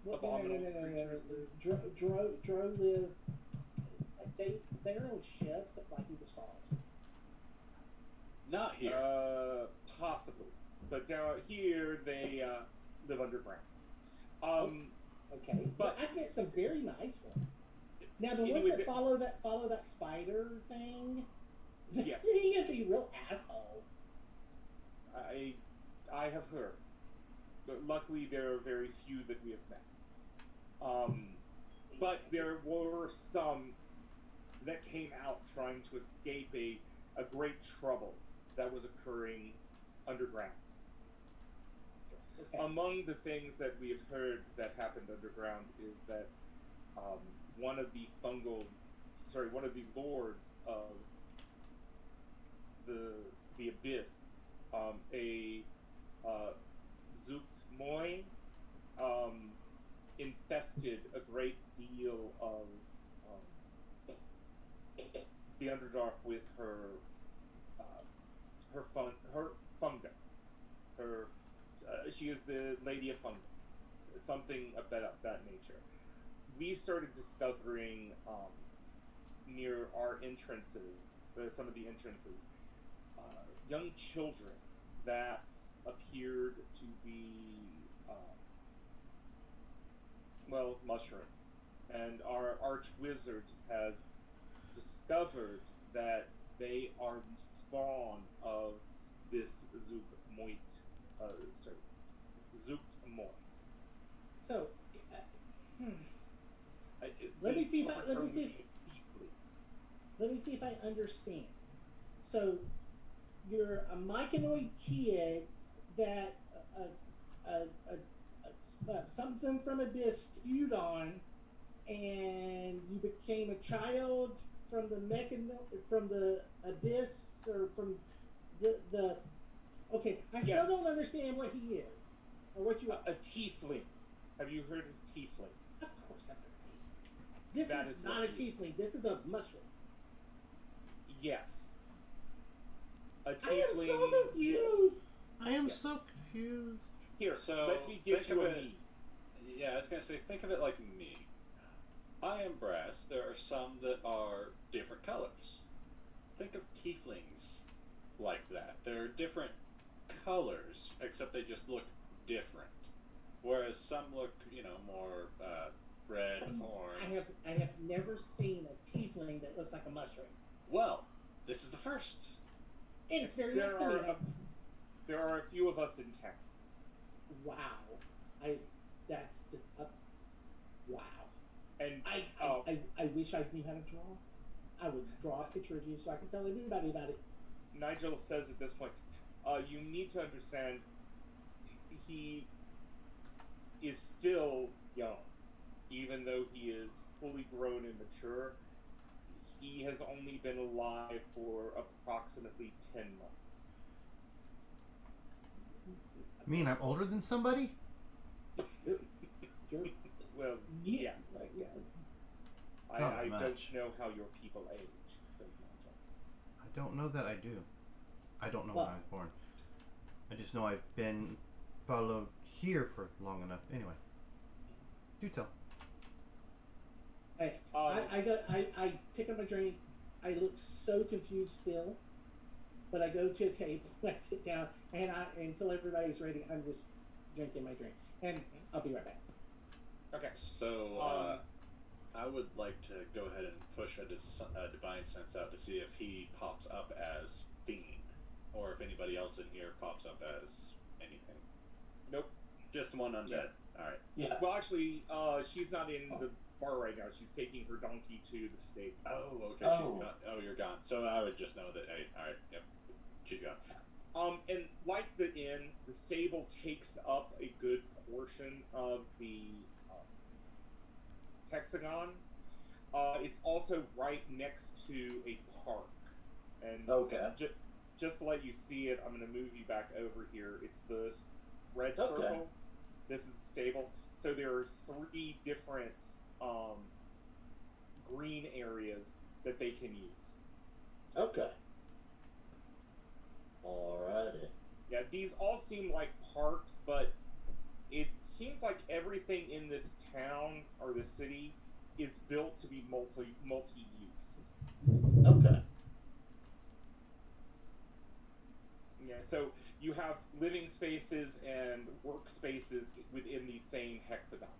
No. Creatures live. Drow live. They're on ships that fly through the stars. Not here. Possibly, but down here they live underground. Okay, But- but I've met some very nice ones. Now the It ones would that be- follow that spider thing, Yes. they can be real assholes. I have heard, but luckily there are very few that we have met. But there were some that came out trying to escape a great trouble that was occurring underground. Okay. Among the things that we have heard that happened underground is that one of the lords of the abyss, a Zukt Moy, infested a great deal of the Underdark with her fungus. She is the Lady of Fungus, something of that nature. We started discovering near our entrances, some of the entrances, young children that appeared to be mushrooms, and our arch wizard has discovered that they are the spawn of this Zukt Moy. So, hmm, Let me see if I understand. So, you're a myconoid kid that something from Abyss spewed on, and you became a child from the Abyss, or from the. Okay, I still Yes. don't understand what he is, or what you. A tiefling. Have you heard of tiefling? Of course, I've heard of tiefling. This That is is not a what he tiefling. This is a mushroom. Yes. A I am tiefling. so confused. I am Yeah. so confused. Here, So, let me give think you of a it- need. Yeah, I was gonna say, think of it like me. I am brass. There are some that are different colors. Think of tieflings like that. They're different colors, except they just look different. Whereas some look, more red with horns. I have never seen a tiefling that looks like a mushroom, Well, this is the first. and it's very nice to meet him. There are a few of us in town. Wow, that's just wow. And I wish I knew how to draw. I would draw a picture of you so I could tell everybody about it. Nigel says at this point, you need to understand he is still young. Even though he is fully grown and mature, he has only been alive for approximately 10 months. You mean I'm older than somebody? You're, Well, yeah, yes, I yeah. guess. Not I that don't much. know how your people age, says Nigel. I don't know that I do. I don't know Well- when I was born. I just know I've been followed here for long enough. Anyway, do tell. I pick up my drink. I look so confused still, but I go to a table. I sit down, and until everybody's ready, I'm just drinking my drink, and I'll be right back. Okay. So, I would like to go ahead and push a divine sense out to see if he pops up as Fiend, or if anybody else in here pops up as anything. Nope. Just one undead. Yeah. All right. Yeah. Well, actually, she's not in the bar right now. She's taking her donkey to the stable. Oh, okay. Oh. She's gone. Oh, you're gone. So I would just know that. Hey, all right. Yep. She's gone. And like the inn, the stable takes up a good portion of the hexagon. It's also right next to a park. And Okay. just to let you see it, I'm going to move you back over here. It's the red Okay. circle. This is the stable. So there are 3 different green areas that they can use. Okay. Alrighty. Yeah, these all seem like parks, but it seems like everything in this town or the city is built to be multi-use. Okay. Yeah, so you have living spaces and workspaces within these same hexagons.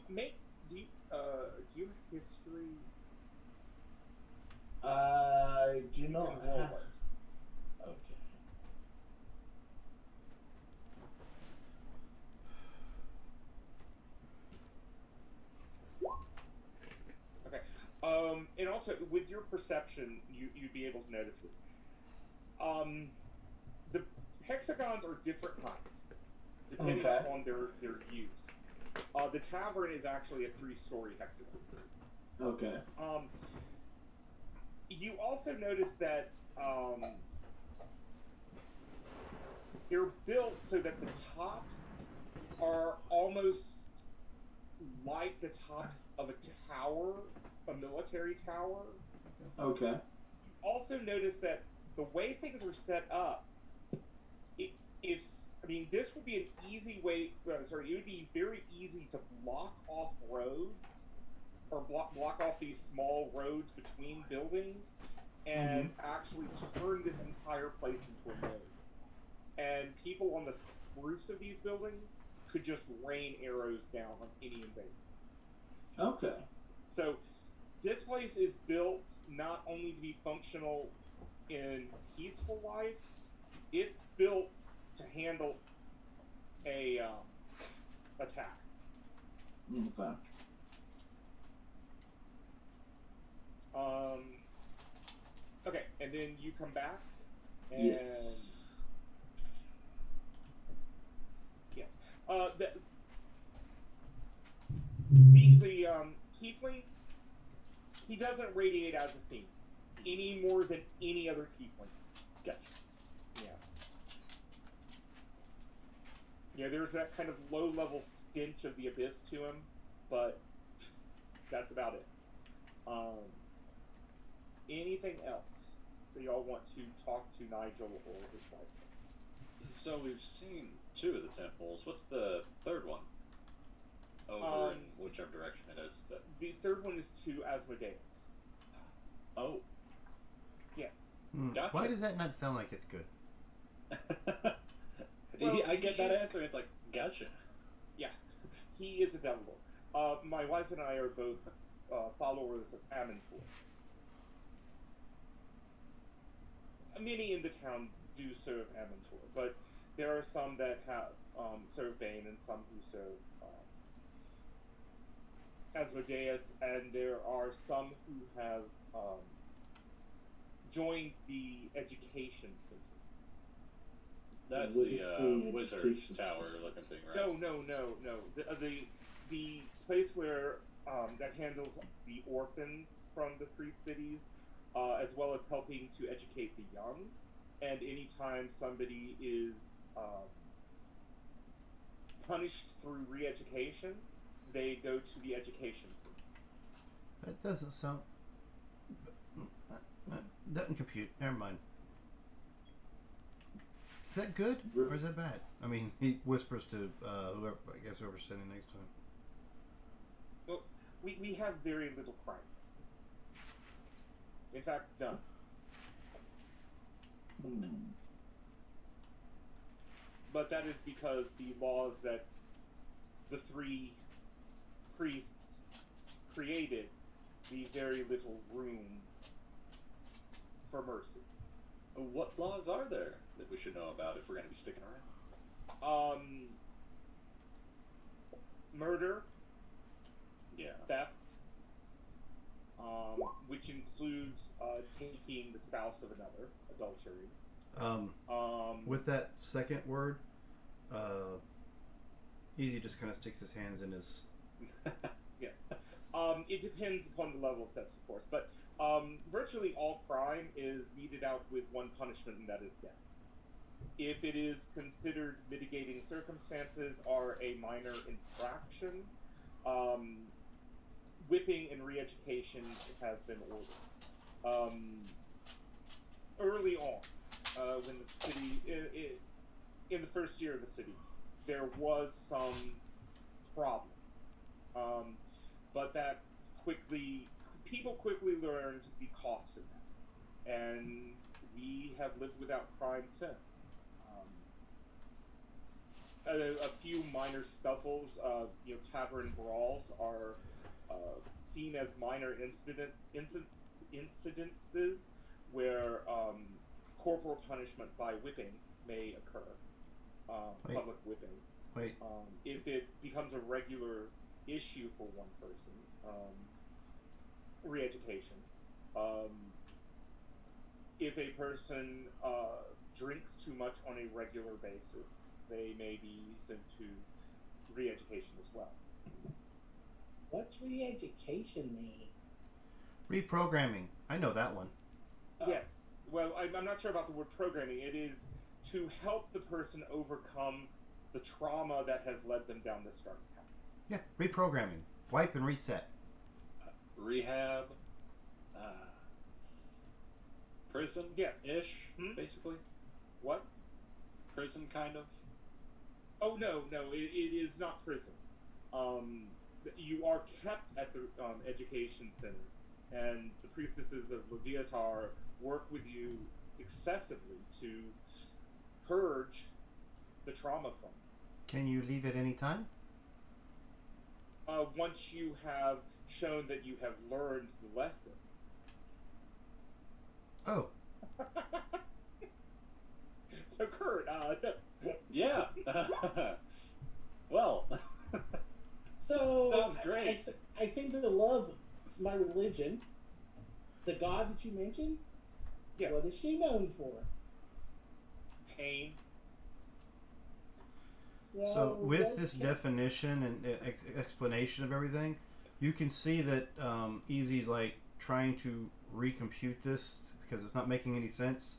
Make do you have history? I do You not can roll have. it. Okay. Okay. And also with your perception, you'd be able to notice this. The hexagons are different heights, depending Okay. upon their use. The tavern is actually a 3-story hexagon. Okay. You also notice that they're built so that the tops are almost like the tops of a tower, a military tower. Okay. Also notice that the way things are set up, it is. I mean, this would be an easy way. Sorry, it would be very easy to block off roads or block off these small roads between buildings and actually turn this entire place into a maze. And people on the roofs of these buildings could just rain arrows down on any invader. Okay. So this place is built not only to be functional in peaceful life, it's built to handle a attack. Okay. Okay, and then you come back, and Yes. yes, the tiefling, he doesn't radiate as a theme any more than any other tiefling. Gotcha. Yeah. Yeah, there's that kind of low-level stench of the abyss to him, but that's about it. Anything else that y'all want to talk to Nigel or his wife? So we've seen 2 of the temples. What's the third one? Over in whichever direction it is. But... The third one is to Asmodeus. Oh. Yes. Gotcha. Why does that not sound like it's good? Well, I get he that is- answer. It's like, gotcha. Yeah. He is a devil lord. My wife and I are both followers of Amantor. Many in the town do serve Amantor, but there are some that have serve Bane and some who serve Asmodeus, and there are some who have joined the education center. That's What the is the wizard education tower center? looking thing, right? No. The place where that handles the orphans from the 3 cities, as well as helping to educate the young. And anytime somebody is punished through re-education, they go to the education center. That doesn't sound. Doesn't compute. Never mind. Is that good or is that bad? I mean, he whispers to whoever, I guess, whoever's sitting next to him. Well, we have very little crime. In fact, none. But that is because the laws that the 3 priests created leave very little room for mercy. What laws are there that we should know about if we're going to be sticking around? Murder, Yeah. theft, which includes taking the spouse of another, adultery. With that second word, Easy just kind of sticks his hands in his. Yes. It depends upon the level of theft, of course, but virtually all crime is meted out with one punishment, and that is death. If it is considered mitigating circumstances or a minor infraction, whipping and re-education has been ordered. Early on, when the city, in the first year of the city, there was some problem. But that people quickly learned the cost of that. And we have lived without crime since. a few minor scuffles, tavern brawls are seen as minor incidences where corporal punishment by whipping may occur, Wait. public whipping. Wait. If it becomes a regular issue for one person, re-education. If a person drinks too much on a regular basis, they may be sent to re-education as well. What's re-education mean? Reprogramming. I know that one. Yes. Well, I'm not sure about the word programming. It is to help the person overcome the trauma that has led them down this dark path. Yeah, reprogramming. Wipe and reset. Rehab. Prison. Yes. Ish. Hmm? Basically. What? Prison, kind of. Oh, no, it is not prison. You are kept at the education center, and the priestesses of Leviatar work with you excessively to purge the trauma from it. Can you leave at any time? Once you have shown that you have learned the lesson. Oh, So, Kurt, Yeah. Well. So Sounds great. I seem to love my religion. The god that you mentioned. yes, What is she known for? pain. so with what this can- definition and explanation of everything, you can see that Easy's like trying to recompute this because it's not making any sense.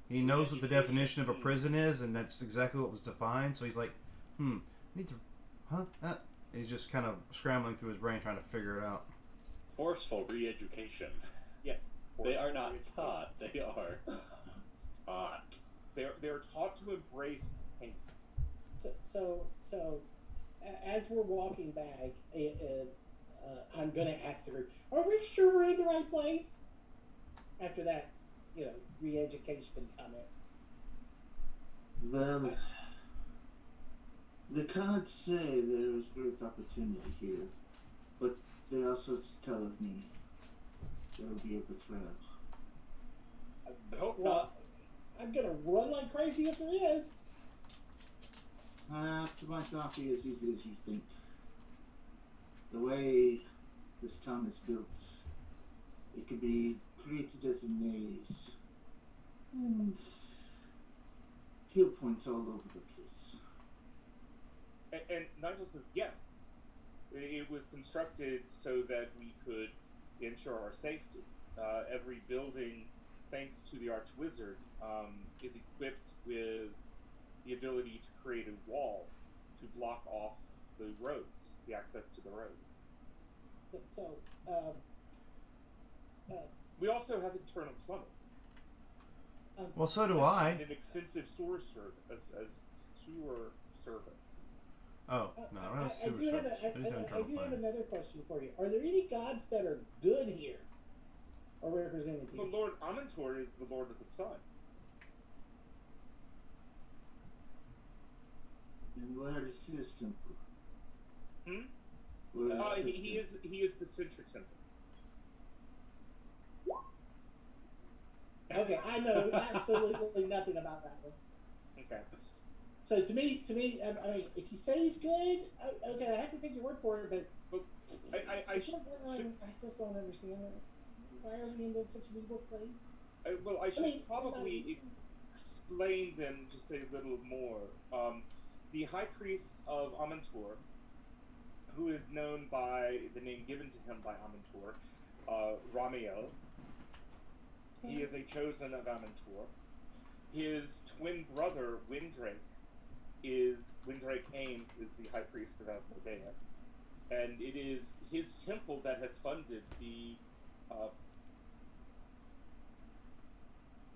He knows what the definition of a prison is, and that's exactly what was defined. So he's like, need to, and he's just kind of scrambling through his brain trying to figure it out. Forceful re-education. Yes. They are not taught. They are taught. They're taught to embrace pain. So as we're walking back, I'm gonna ask her, "Are we sure we're in the right place?" After that, re-education comment. Well, the cards say there is growth opportunity here, but they also tell me there will be a betrayal. I hope Well, not. I'm gonna run like crazy if there is. It might not be as easy as you think. The way this town is built, it can be created as a maze, and hill points all over the place. And Nigel says, yes, it was constructed so that we could ensure our safety. Every building, thanks to the Archwizard, is equipped with the ability to create a wall to block off the roads, the access to the roads. We also have internal plumbing. Well, so do I. And an extensive sewer service. Oh no, I don't have sewer service. I just have I internal do have planning. another question for you. Are there any gods that are good here, or represented The here? Lord Amantor is the Lord of the Sun. And where is his temple? Hmm? Where is his He temple? is the Central Temple. Okay, I know absolutely nothing about that one. Okay. So to me, I mean, if you say he's good, okay, I have to take your word for it. But I I just don't understand this. Why are we in such an evil place? I should mean, probably explain them just a little more. The High Priest of Amantor, who is known by the name given to him by Amantor, Ramiel. He is a chosen of Amantor. His twin brother, Windrake Ames, is the High Priest of Asmodeus. And it is his temple that has funded the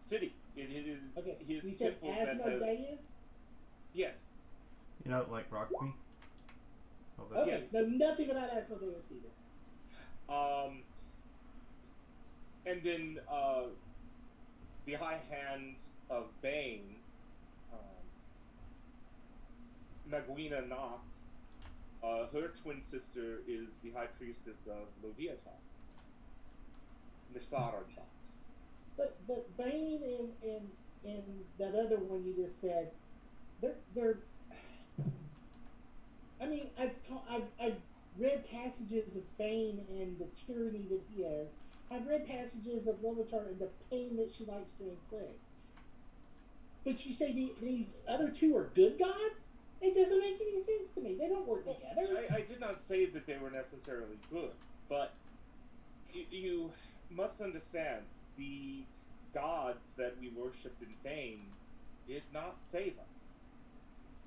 city. It is Okay, his you said temple that has... Asmodeus? Yes. You know, like Rock Me. Oh, that- Okay, Yes. know nothing about Asmodeus either. And then the High Hand of Bane Naguina Nox, her twin sister is the High Priestess of Leviathan, Nisara Nox. But Bane and that other one you just said, they're. I mean, I've read passages of Bane and the tyranny that he has. I've read passages of Lovitar and the pain that she likes to inflict. But you say these other two are good gods? It doesn't make any sense to me. They don't work Well, together. I did not say that they were necessarily good, but you must understand the gods that we worshipped in Bane did not save us.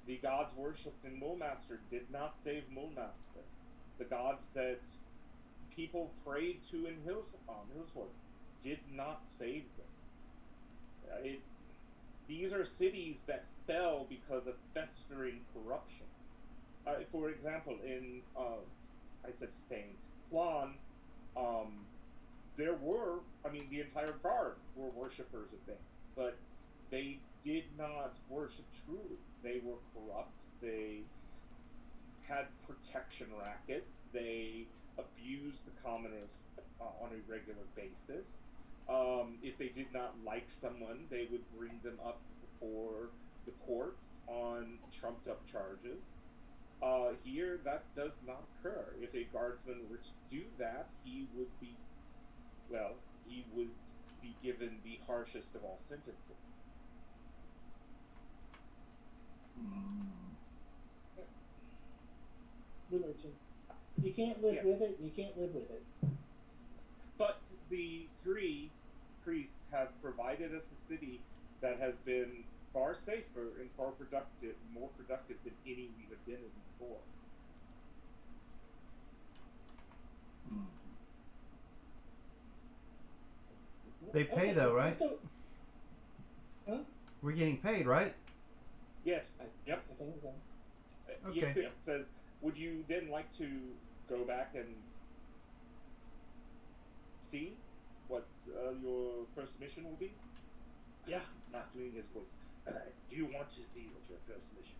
The gods worshipped in Mulmaster did not save Mulmaster. The gods that people prayed to in Hillsworth did not save them. These are cities that fell because of festering corruption. For example, in I said Spain, Flan, there were, the entire guard were worshippers of Bane, but they did not worship truly. They were corrupt. They had protection rackets. They abused the commoners on a regular basis. If they did not like someone, they would bring them up before the courts on trumped up charges. Here, that does not occur. If a guardsman were to do that, he would be given the harshest of all sentences. Religion. You can't live Yes. with it. You can't live with it. But the three priests have provided us a city that has been far safer and far productive, more productive than any we have been in before. They pay though, right? let's go- Huh? We're getting paid, right? Yes. Yep. I think so. Okay. Yiptip says, would you then like to go back and see what your first mission will be? Yeah. Not doing his voice. Do you want to see what your first mission?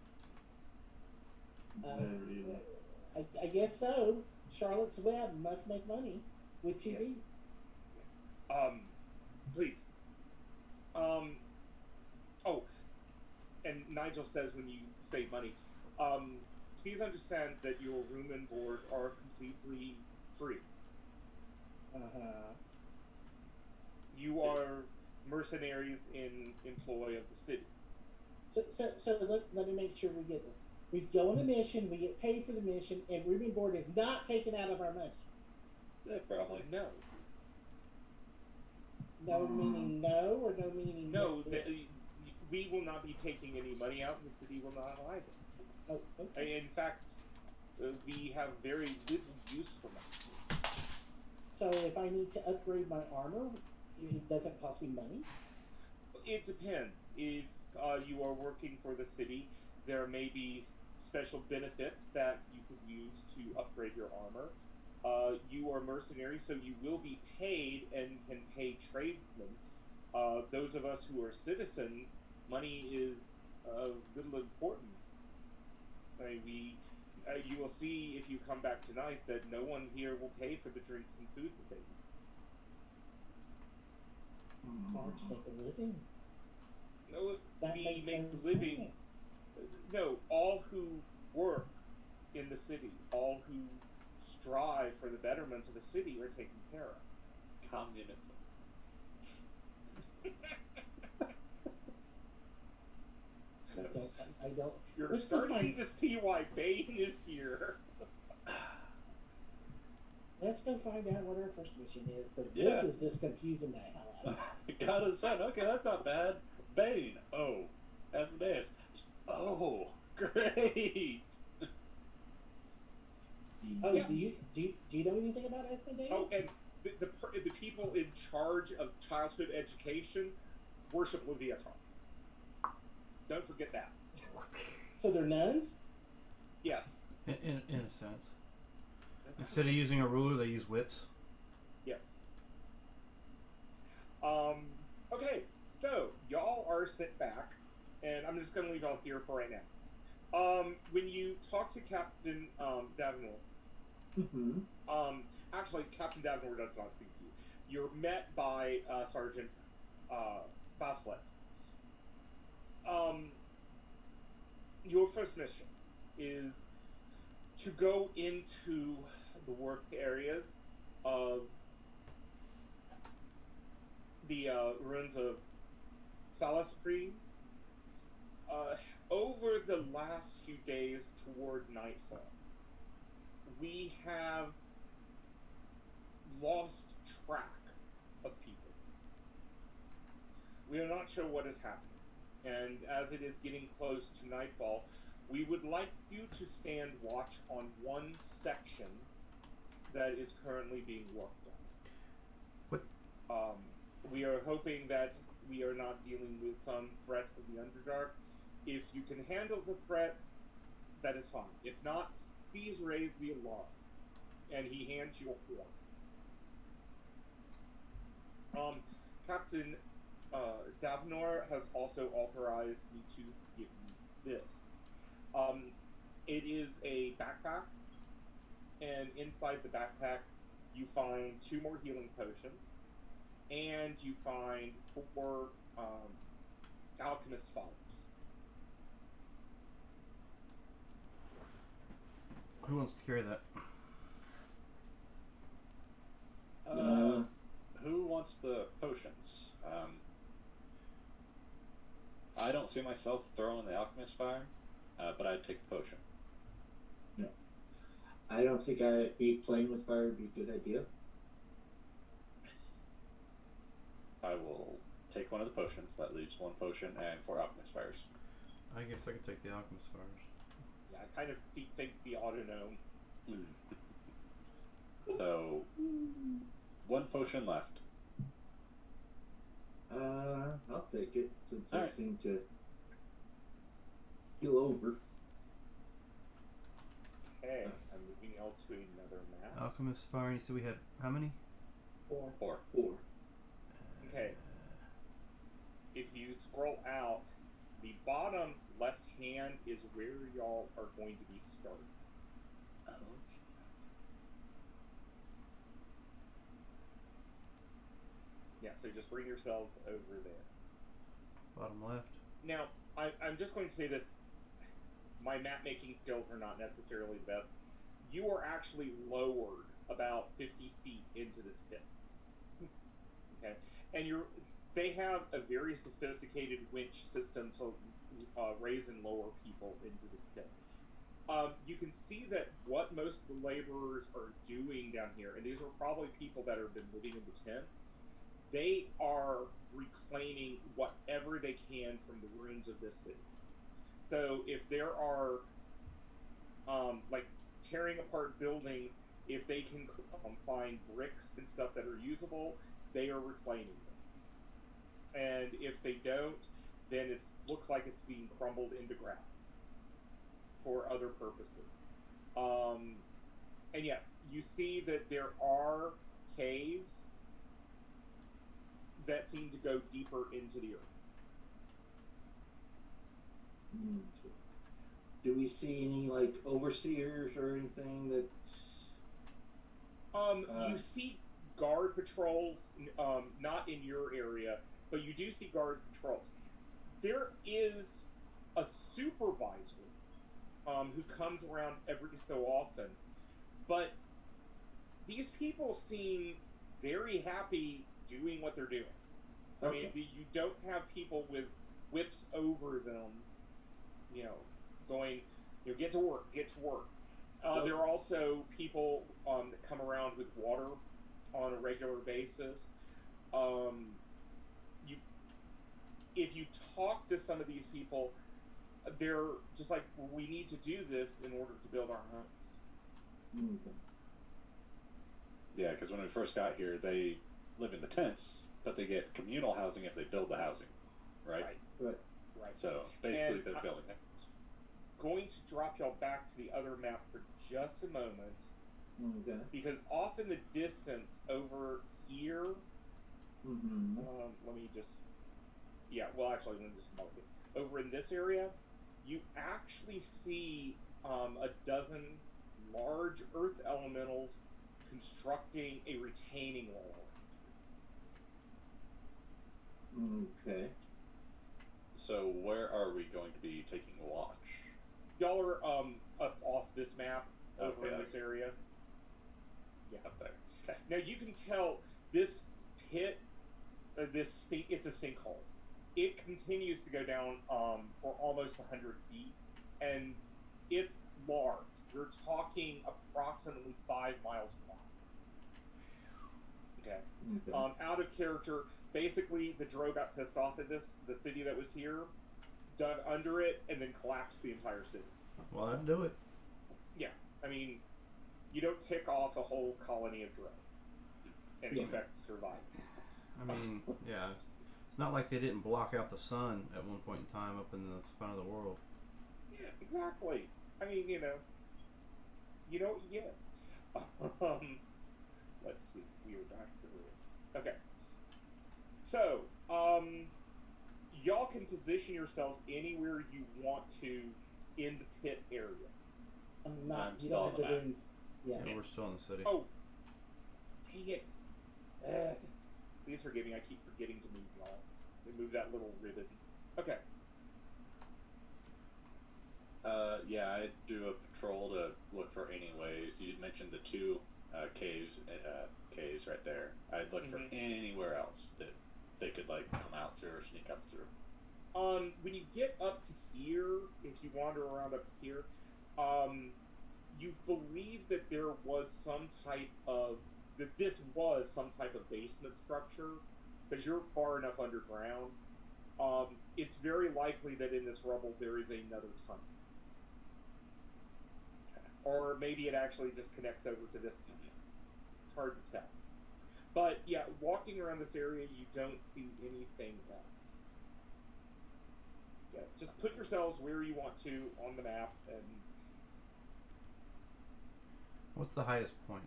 I guess so. Charlotte's Web must make money with two Yes. B's. Please. Oh, and Nigel says when you say money, please understand that your room and board are completely free. You are mercenaries in employ of the city. So let me make sure we get this. We go on a mission, we get paid for the mission, and room and board is not taken out of our money. Yeah, probably. No. No meaning no, or no meaning No, yes. we will not be taking any money out, and the city will not either. Oh, okay. In fact, we have very little use for money. So if I need to upgrade my armor, it doesn't cost me money? It depends. If you are working for the city, there may be special benefits that you could use to upgrade your armor. You are mercenaries, so you will be paid and can pay tradesmen. Those of us who are citizens, money is of little importance. You will see if you come back tonight that no one here will pay for the drinks and food that they eat. Hard to make a living. No, That we makes make no living. sense. No, all who work in the city, all who strive for the betterment of the city are taken care of. Communism. I don't. You're Let's go starting find- to see why Bane is here. Let's go find out what our first mission is, because Yeah. this is just confusing the hell out of me. Got it said. Okay, that's not bad. Bane. Oh. Asmodeus. Oh. Great. Oh, Yeah. do you know anything about Asmodeus? Oh, and the people in charge of childhood education worship Leviathan. Don't forget that. So they're nuns? Yes. In a sense. Instead of using a ruler, they use whips. Yes. Okay, so y'all are sent back, and I'm just gonna leave y'all here for right now. When you talk to Captain Davenport, Mm-hmm. actually, Captain Davenport does not speak to you. You're met by Sergeant Baslet. Um, your first mission is to go into the work areas of the ruins of Salaspre. Over the last few days toward nightfall, we have lost track of people. We are not sure what is happening, and as it is getting close to nightfall, we would like you to stand watch on one section that is currently being worked What? on. We are hoping that we are not dealing with some threat of the Underdark. If you can handle the threat, that is fine. If not, please raise the alarm. And he hands you a horn. Captain Davnor has also authorized me to give you this. It is a backpack, and inside the backpack you find 2 more healing potions, and you find 4 alchemist fires. Who wants to carry that? Who wants the potions? I don't see myself throwing the alchemist fire, but I'd take the potion. No. I don't think me playing with fire would be a good idea. I will take one of the potions. That leaves 1 potion and 4 alchemist fires. I guess I could take the alchemist fires. Yeah, I kind of think the autonome. So, 1 potion left. I'll take it since I Alright. seem to heal over. Okay, I'm moving L to another map. Alchemist fire. You said we had how many? 4. 4. 4. Okay. If you scroll out, the bottom left hand is where y'all are going to be starting. Yeah, so just bring yourselves over there. Bottom left. Now, I'm just going to say this. My map making skills are not necessarily the best. You are actually lowered about 50 feet into this pit. Okay? And they have a very sophisticated winch system to raise and lower people into this pit. You can see that what most of the laborers are doing down here, and these are probably people that have been living in the tents, they are reclaiming whatever they can from the ruins of this city. So if there are like tearing apart buildings, if they can find bricks and stuff that are usable, they are reclaiming them. And if they don't, then it looks like it's being crumbled into ground for other purposes. And yes, you see that there are caves that seem to go deeper into the earth. Do we see any like overseers or anything that? You see guard patrols, not in your area, but you do see guard patrols. There is a supervisor who comes around every so often, but these people seem very happy doing what they're doing. I mean, you don't have people with whips over them, going, get to work, get to work. There are also people that come around with water on a regular basis. If you talk to some of these people, they're just like, we need to do this in order to build our homes. Yeah, because when we first got here, they live in the tents, but they get communal housing if they build the housing, right? Right. So basically, And they're building it. Going to drop y'all back to the other map for just a moment, Okay. because off in the distance over here, Mm-hmm. let me just mark it. Over in this area, you actually see a dozen large earth elementals constructing a retaining wall. Okay. So where are we going to be taking watch? Y'all are up off this map over Okay, in this area. Yeah. Up there. Okay. Now you can tell this pit, it's a sinkhole. It continues to go down for almost 100 feet, and it's large. You're talking approximately 5 miles wide. Okay. Okay. Out of character. Basically, the Drow got pissed off at this, the city that was here, dug under it, and then collapsed the entire city. Well, that'd do it. Yeah, I mean, you don't tick off a whole colony of Drow and Yeah. expect to survive. I mean, yeah, it's not like they didn't block out the sun at one point in time up in the spine of the world. Yeah, exactly. I mean, yeah. Let's see. We are back to the okay. So, y'all can position yourselves anywhere you want to in the pit area. I'm not. I'm You still don't have on to the map. do. Yeah. Yeah, we're still in the city. Oh, dang it! Please forgive me. I keep forgetting to move y'all. They move that little ribbon. Okay. Yeah, I do a patrol to look for any ways. You mentioned the two caves right there. I'd look for Mhm. anywhere else that they could like come out through or sneak up through. When you get up to here, if you wander around up here, you believe that there was some type of this was some type of basement structure because you're far enough underground. It's very likely that in this rubble there is another tunnel, or maybe it actually just connects over to this tunnel. It's hard to tell. But yeah, walking around this area, you don't see anything else. Yeah, just put yourselves where you want to on the map, and What's the highest point?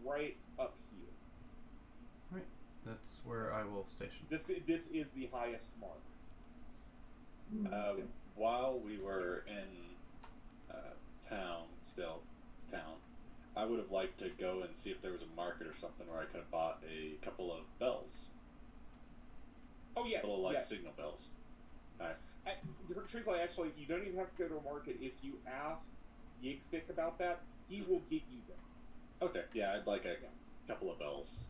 right up here. Right. That's where I will station. This is the highest mark. While we were in town, I would have liked to go and see if there was a market or something where I could have bought a couple of bells, Oh yeah, little like yes. signal bells. Truthfully, actually, you don't even have to go to a market. If you ask Yigfik about that, he will get you them. Okay, yeah, I'd like a couple of bells.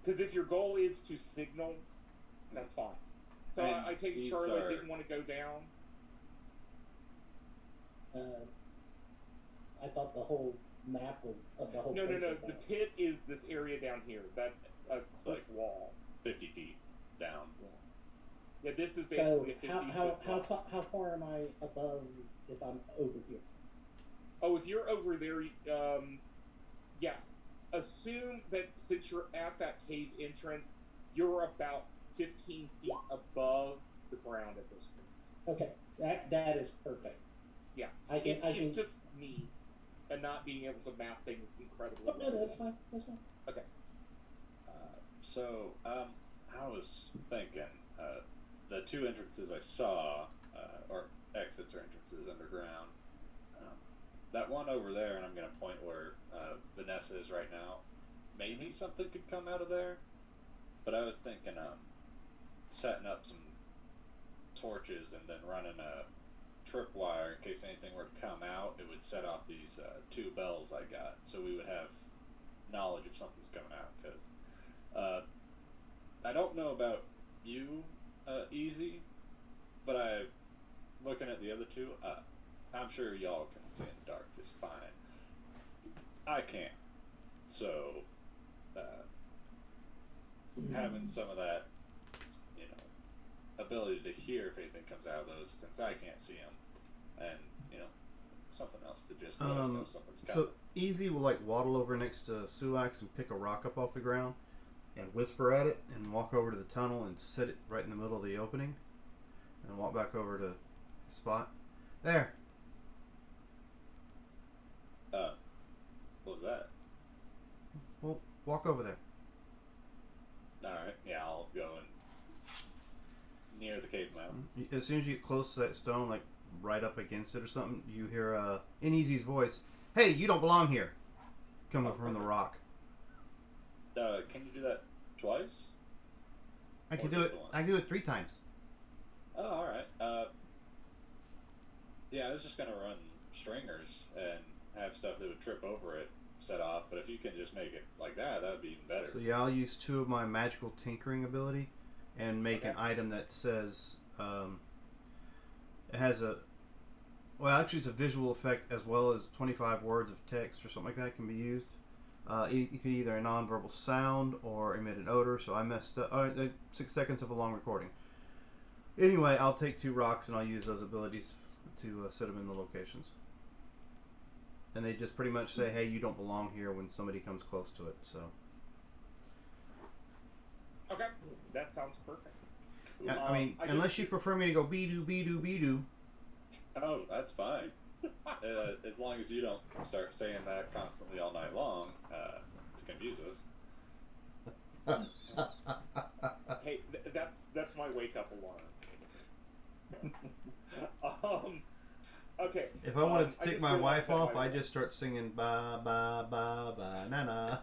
Because if your goal is to signal, that's fine. So And I take it these Charlotte are- didn't want to go down. I thought the whole map was the whole. No. place was The that. pit is this area down here. That's a cliff wall. 50 feet down. Yeah, this is So basically a 50 foot wall. how far am I above if I'm over here? Oh, if you're over there, yeah. Assume that since you're at that cave entrance, you're about 15 feet above the ground at this point. Okay, that is perfect. Yeah. I can. It's just me and not being able to map things incredibly Oh, no, well. that's fine. That's fine. Okay. So, I was thinking, the two entrances I saw, or exits or entrances underground, that one over there, and I'm going to point where Vanessa is right now, maybe something could come out of there, but I was thinking setting up some torches and then running a tripwire in case anything were to come out. It would set off these two bells I got, so we would have knowledge if something's coming out, because I don't know about you, Easy, but looking at the other two, I'm sure y'all can see in the dark just fine. I can't. So, having some of that, ability to hear if anything comes out of those, since I can't see them, and, something else to just let us know something's coming. So Easy will like waddle over next to Sulax and pick a rock up off the ground and whisper at it and walk over to the tunnel and sit it right in the middle of the opening and walk back over to the spot. There. What was that? Well, walk over there. Alright, yeah, I'll go and near the cave mouth. As soon as you get close to that stone, like right up against it or something, you hear in Easy's voice, "Hey, you don't belong here," coming from the rock. Can you do that twice? I can Or do just it. the once? I can do it 3 times. Oh, all right. Yeah, I was just gonna run stringers and have stuff that would trip over it set off, but if you can just make it like that, that would be even better. So yeah, I'll use 2 of my magical tinkering ability and make an item that says it has a. Well, actually, it's a visual effect as well as 25 words of text or something like that can be used. You can either a non-verbal sound or emit an odor. So I messed up. 6 seconds of a long recording. Anyway, I'll take 2 rocks and I'll use those abilities to set them in the locations. And they just pretty much say, "Hey, you don't belong here" when somebody comes close to it. So. Okay, that sounds perfect. Yeah, I mean, unless you prefer me to go be-do, be-do, be-do. Oh, that's fine. As long as you don't start saying that constantly all night long to confuse us. Hey, that's my wake up alarm. Okay. If I wanted to I take just my realized wife that off, my- I'd just start singing ba ba ba ba na na.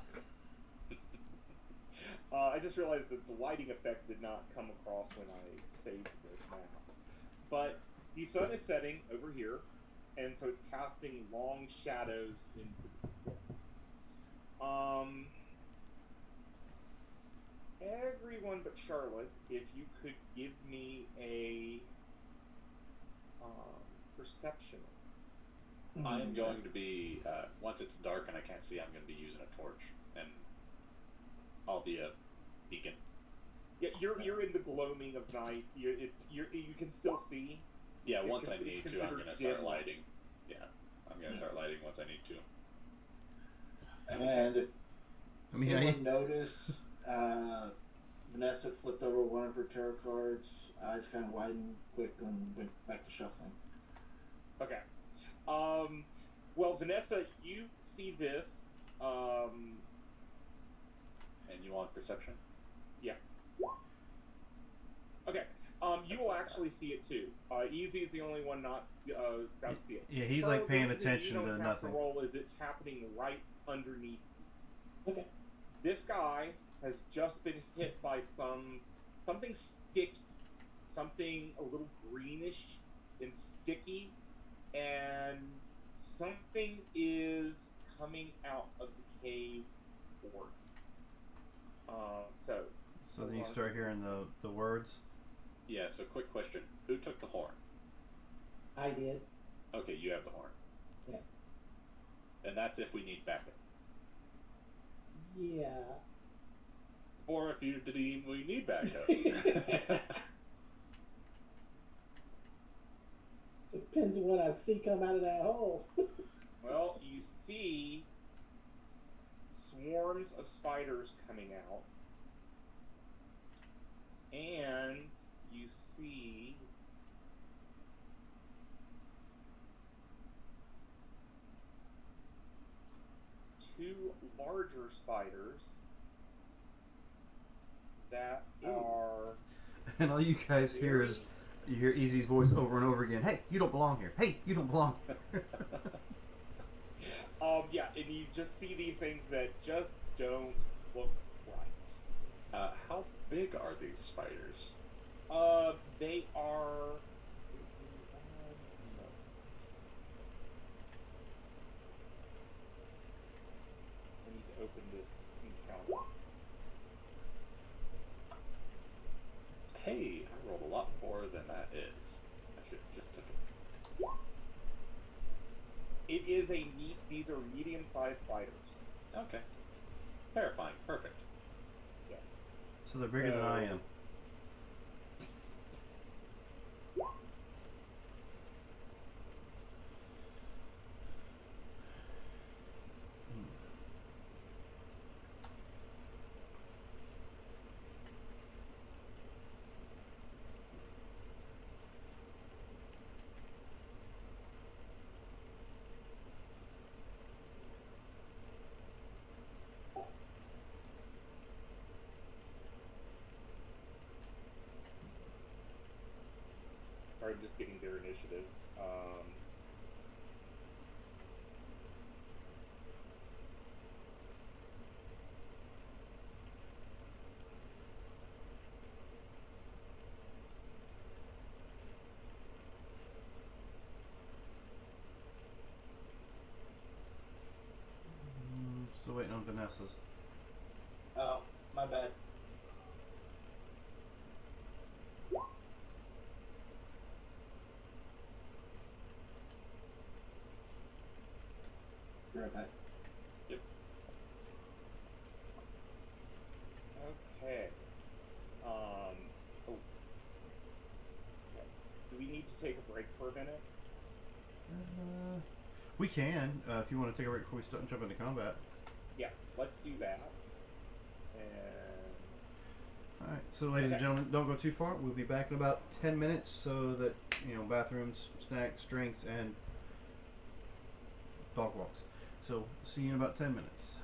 I just realized that the lighting effect did not come across when I saved this map. But the sun is setting over here, and so it's casting long shadows into the floor. Everyone but Charlotte, if you could give me a perception. I am going to be, once it's dark and I can't see, I'm going to be using a torch, and I'll be a beacon. Yeah, you're in the gloaming of night. You can still see. Yeah, It's once I it's need to, I'm considered going to start dim. lighting. Yeah, I'm going to start lighting once I need to. And if I mean, anyone noticed, Vanessa flipped over one of her tarot cards, eyes kind of widened quick and went back to shuffling. Okay. Well, Vanessa, you see this. And you want perception? Yeah. Okay. You will actually see it too. Easy is the only one not got to see it. yeah, he's Charlotte, like paying the reason attention you to don't have nothing. To roll is it's happening right underneath you. Okay. This guy has just been hit by something sticky, something a little greenish and sticky, and something is coming out of the cave board. So then you start hearing the words. Yeah, so quick question. Who took the horn? I did. Okay, you have the horn. Yeah. And that's if we need backup. Yeah. Or if you deem we need backup. Depends on what I see come out of that hole. Well, you see swarms of spiders coming out, and you see two larger spiders that are And all you guys hear is, you hear Easy's voice over and over again. "Hey, you don't belong here. Hey, you don't belong here." yeah, and you just see these things that just don't look right. How big are these spiders? They are. I need to open this encounter. Hey, I rolled a lot more than that is. I should have just took it. It is these are medium-sized spiders. Okay. Terrifying. Perfect. Yes. So they're bigger than I am. I'm just getting their initiatives. Still waiting on Vanessa's. Oh, my bad. Be right back. Okay. Oh. Okay. Do we need to take a break for a minute? We can, if you want to take a break before we start jump into combat. Yeah, let's do that. And All right. So, ladies and gentlemen, don't go too far. We'll be back in about 10 minutes, so that bathrooms, snacks, drinks, and dog walks. So, see you in about 10 minutes.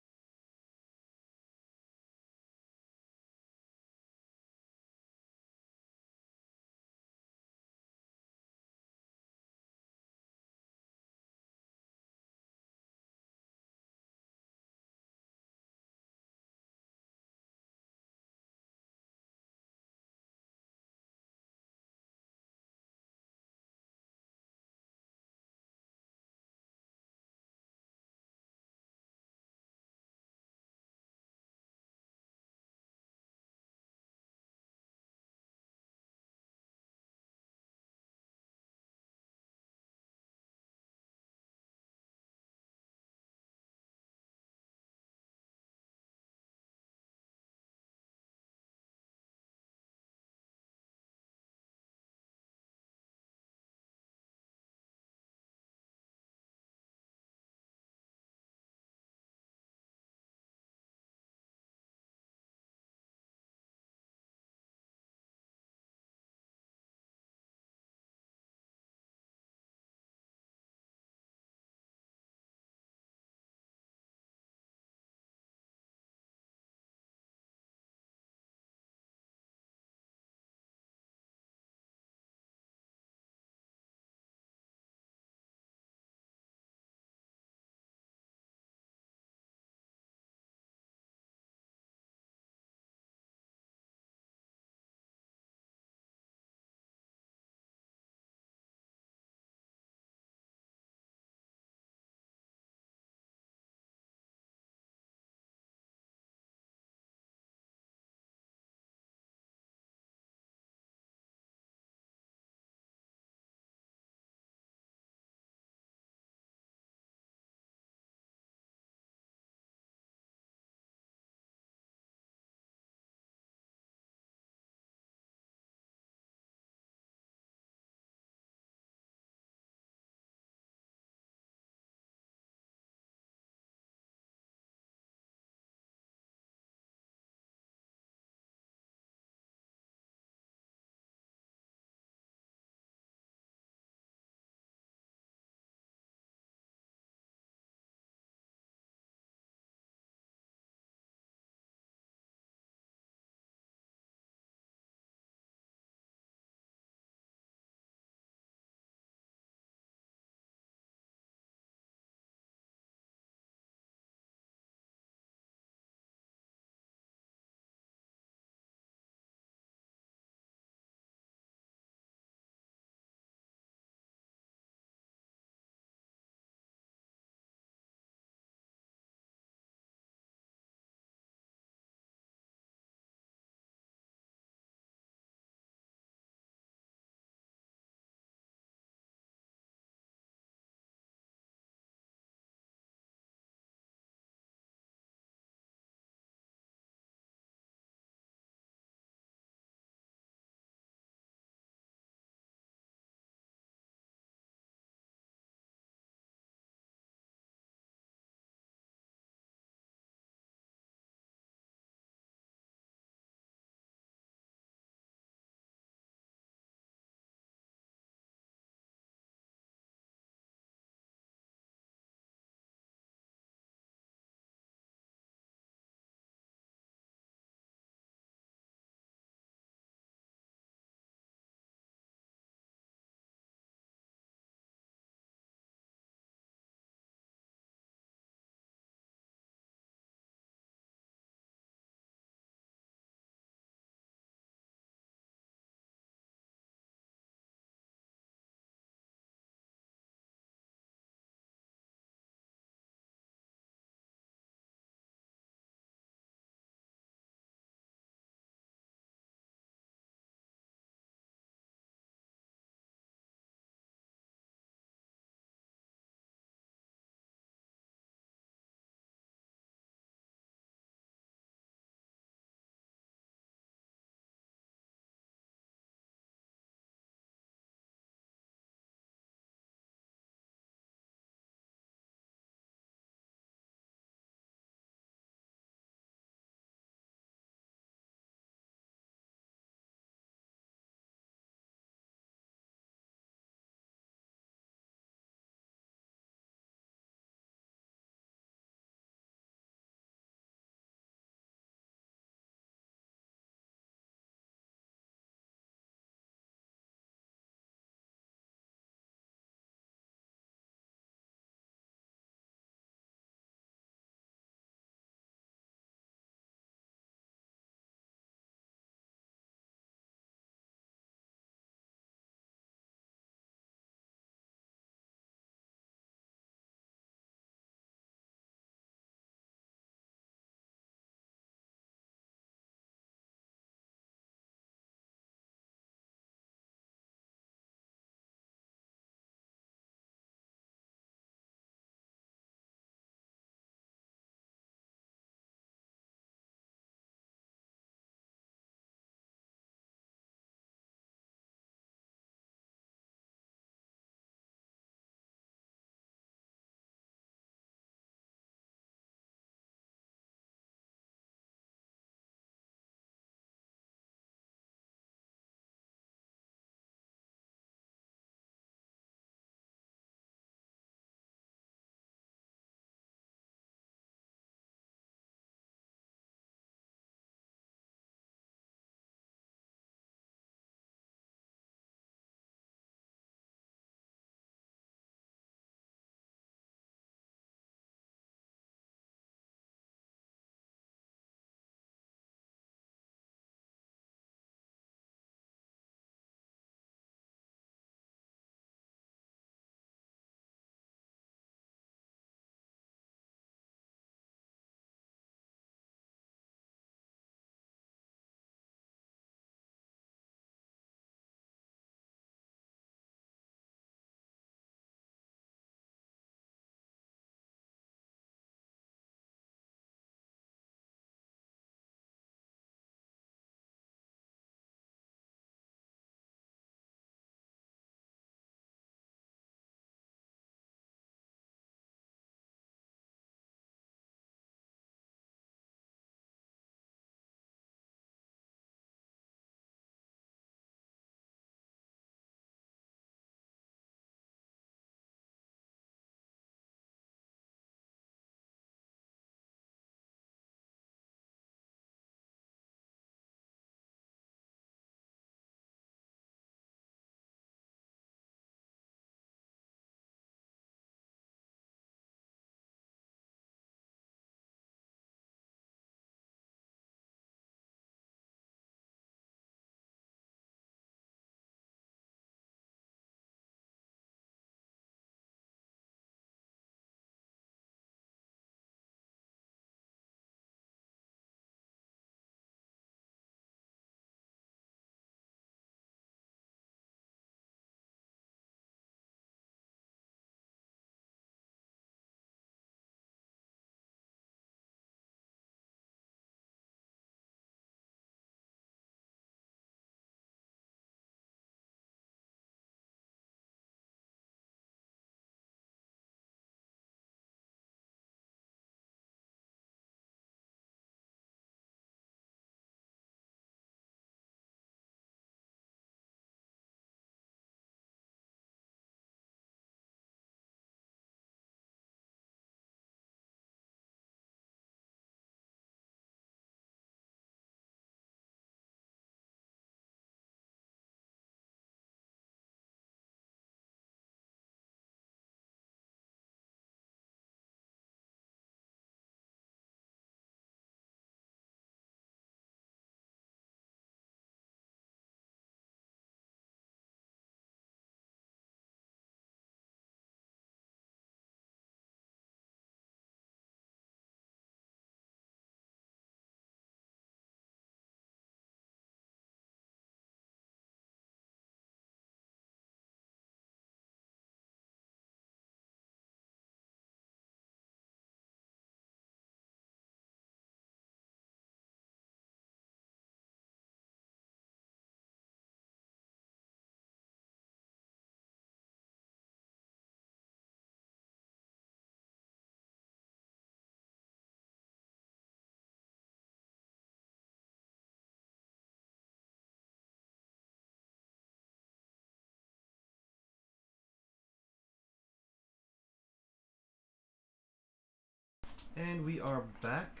And we are back.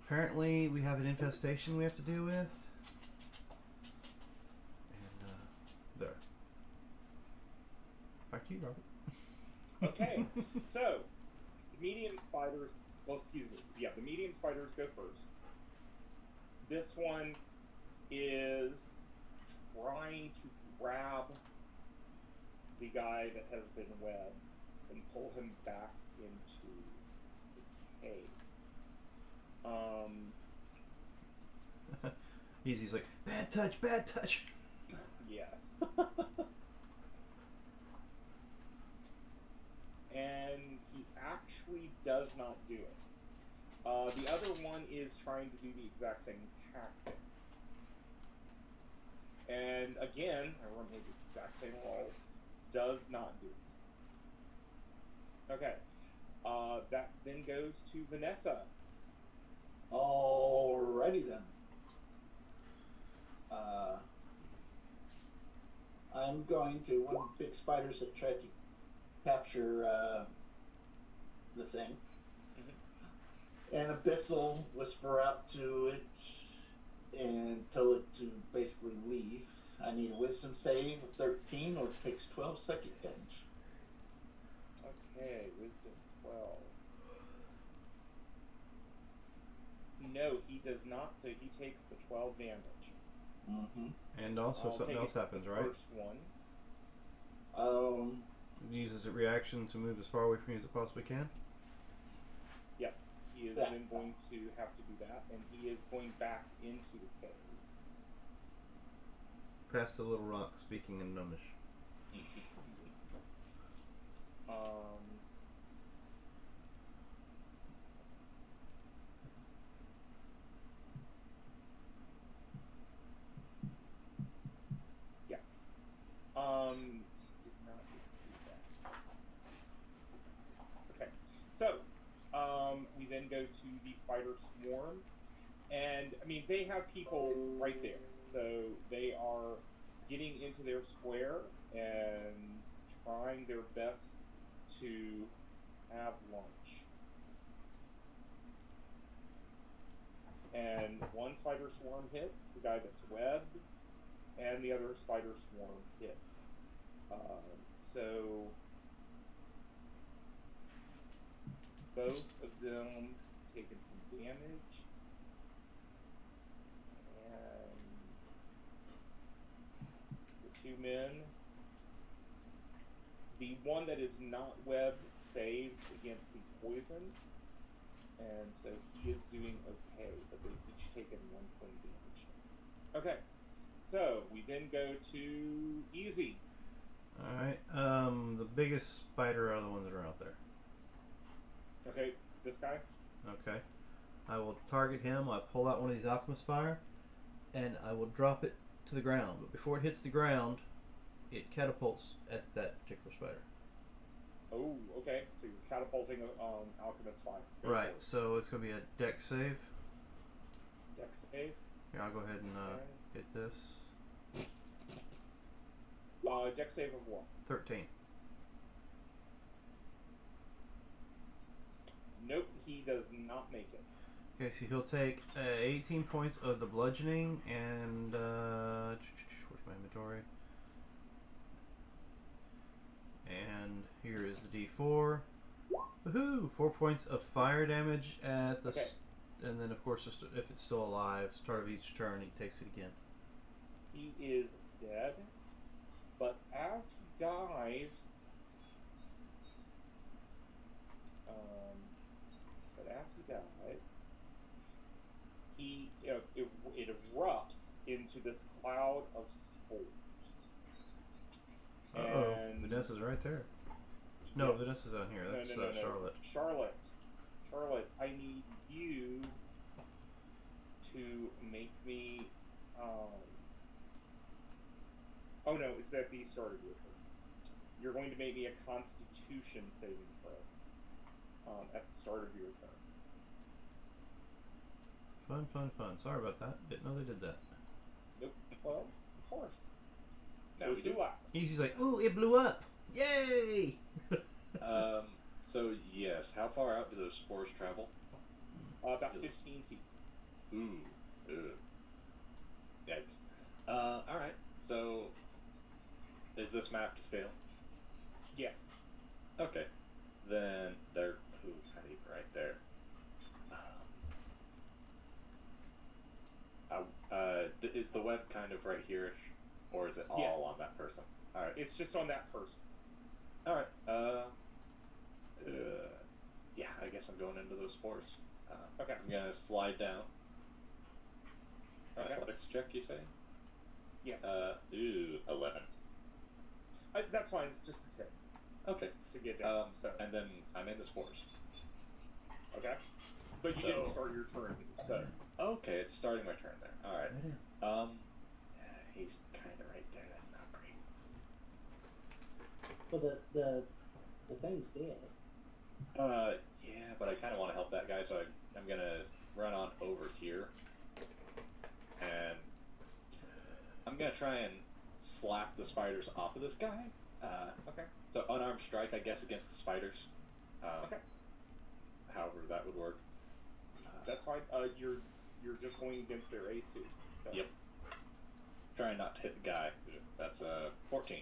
Apparently, we have an infestation we have to deal with. And there. Back to you, Robert. Okay, so the medium spiders. Well, excuse me. Yeah, the medium spiders go first. This one is trying to grab the guy that has been webbed and pull him back into the cave. Easy's like, bad touch, bad touch. Yes. And he actually does not do it. The other one is trying to do the exact same tactic. And again, everyone made the exact same roll. Does not do it. Okay. That then goes to Vanessa. Alrighty then. I'm going to one of the big spiders that tried to capture the thing. And Abyssal whisper out to it and tell it to basically leave. I need a wisdom save of 13 or it takes 12 second damage. Okay, wisdom 12. No, he does not, so he takes the 12 damage. Mm-hmm. And also something else happens, right? First one. It uses a reaction to move as far away from you as it possibly can. Yes, he is Yeah. then going to have to do that, and he is going back into the cave. Past the little rock, speaking in Gnomish. Yeah. Did not get to do that. Okay. So, we then go to the spider swarms, and I mean they have people right there, so they are getting into their square and trying their best to have lunch. And one spider swarm hits the guy that's webbed, and the other spider swarm hits. So both of them taken some damage, and the two men. The one that is not webbed saved against the poison, and so he is doing okay, but they've each taken 1 point of damage. Okay, so we then go to Easy. Alright, the biggest spider are the ones that are out there. Okay, this guy? Okay. I will target him. I pull out one of these alchemist fire, and I will drop it to the ground. But before it hits the ground, it catapults at that particular spider. Oh, okay, so you're catapulting Alchemist Fire. Go Right, for it. so it's going to be a dex save. Dex save. Here, I'll go ahead and Okay. hit this. Dex save of what? 13. Nope, he does not make it. Okay, so he'll take 18 points of the bludgeoning and where's my inventory? And here is the D4. Woohoo! 4 points of fire damage at the, Okay. And then of course, just if it's still alive, start of each turn, he takes it again. He is dead, but as he dies, it erupts into this cloud of spores. Uh-oh, And Vanessa's right there. No, yes. Vanessa's on here. That's no. Charlotte. Charlotte, I need you to make me. Oh no, it's at the start of your turn. You're going to make me a Constitution saving throw at the start of your turn. Fun. Sorry about that. Didn't know they did that. Nope. Well, of course. Now First we to do. last. Easy's like, ooh, it blew up! Yay! So So yes, how far out do those spores travel? About 15 feet. Ooh. Ugh. Yikes. All right. So, is this map to scale? Yes. Okay. Then they're kind of right there. Is the web kind of right here, or is it all Yes. on that person? All right. It's just on that person. All right. Yeah, I guess I'm going into those spores. Okay. I'm gonna slide down. Okay. Athletics check, you say? Yes. 11. That's fine. It's just a tip Okay. to get down. So And then I'm in the spores. okay. But you So- didn't start your turn. So Okay, it's starting my turn there. All right. Right in. He's kind of right there. That's not great. Well, the thing's dead. Yeah, but I kind of want to help that guy, so I'm gonna run on over here, and I'm gonna try and slap the spiders off of this guy. okay. So unarmed strike, I guess, against the spiders. Okay. However, that would work. That's fine. You're just going against their AC. So. Yep. Trying not to hit the guy. That's 14.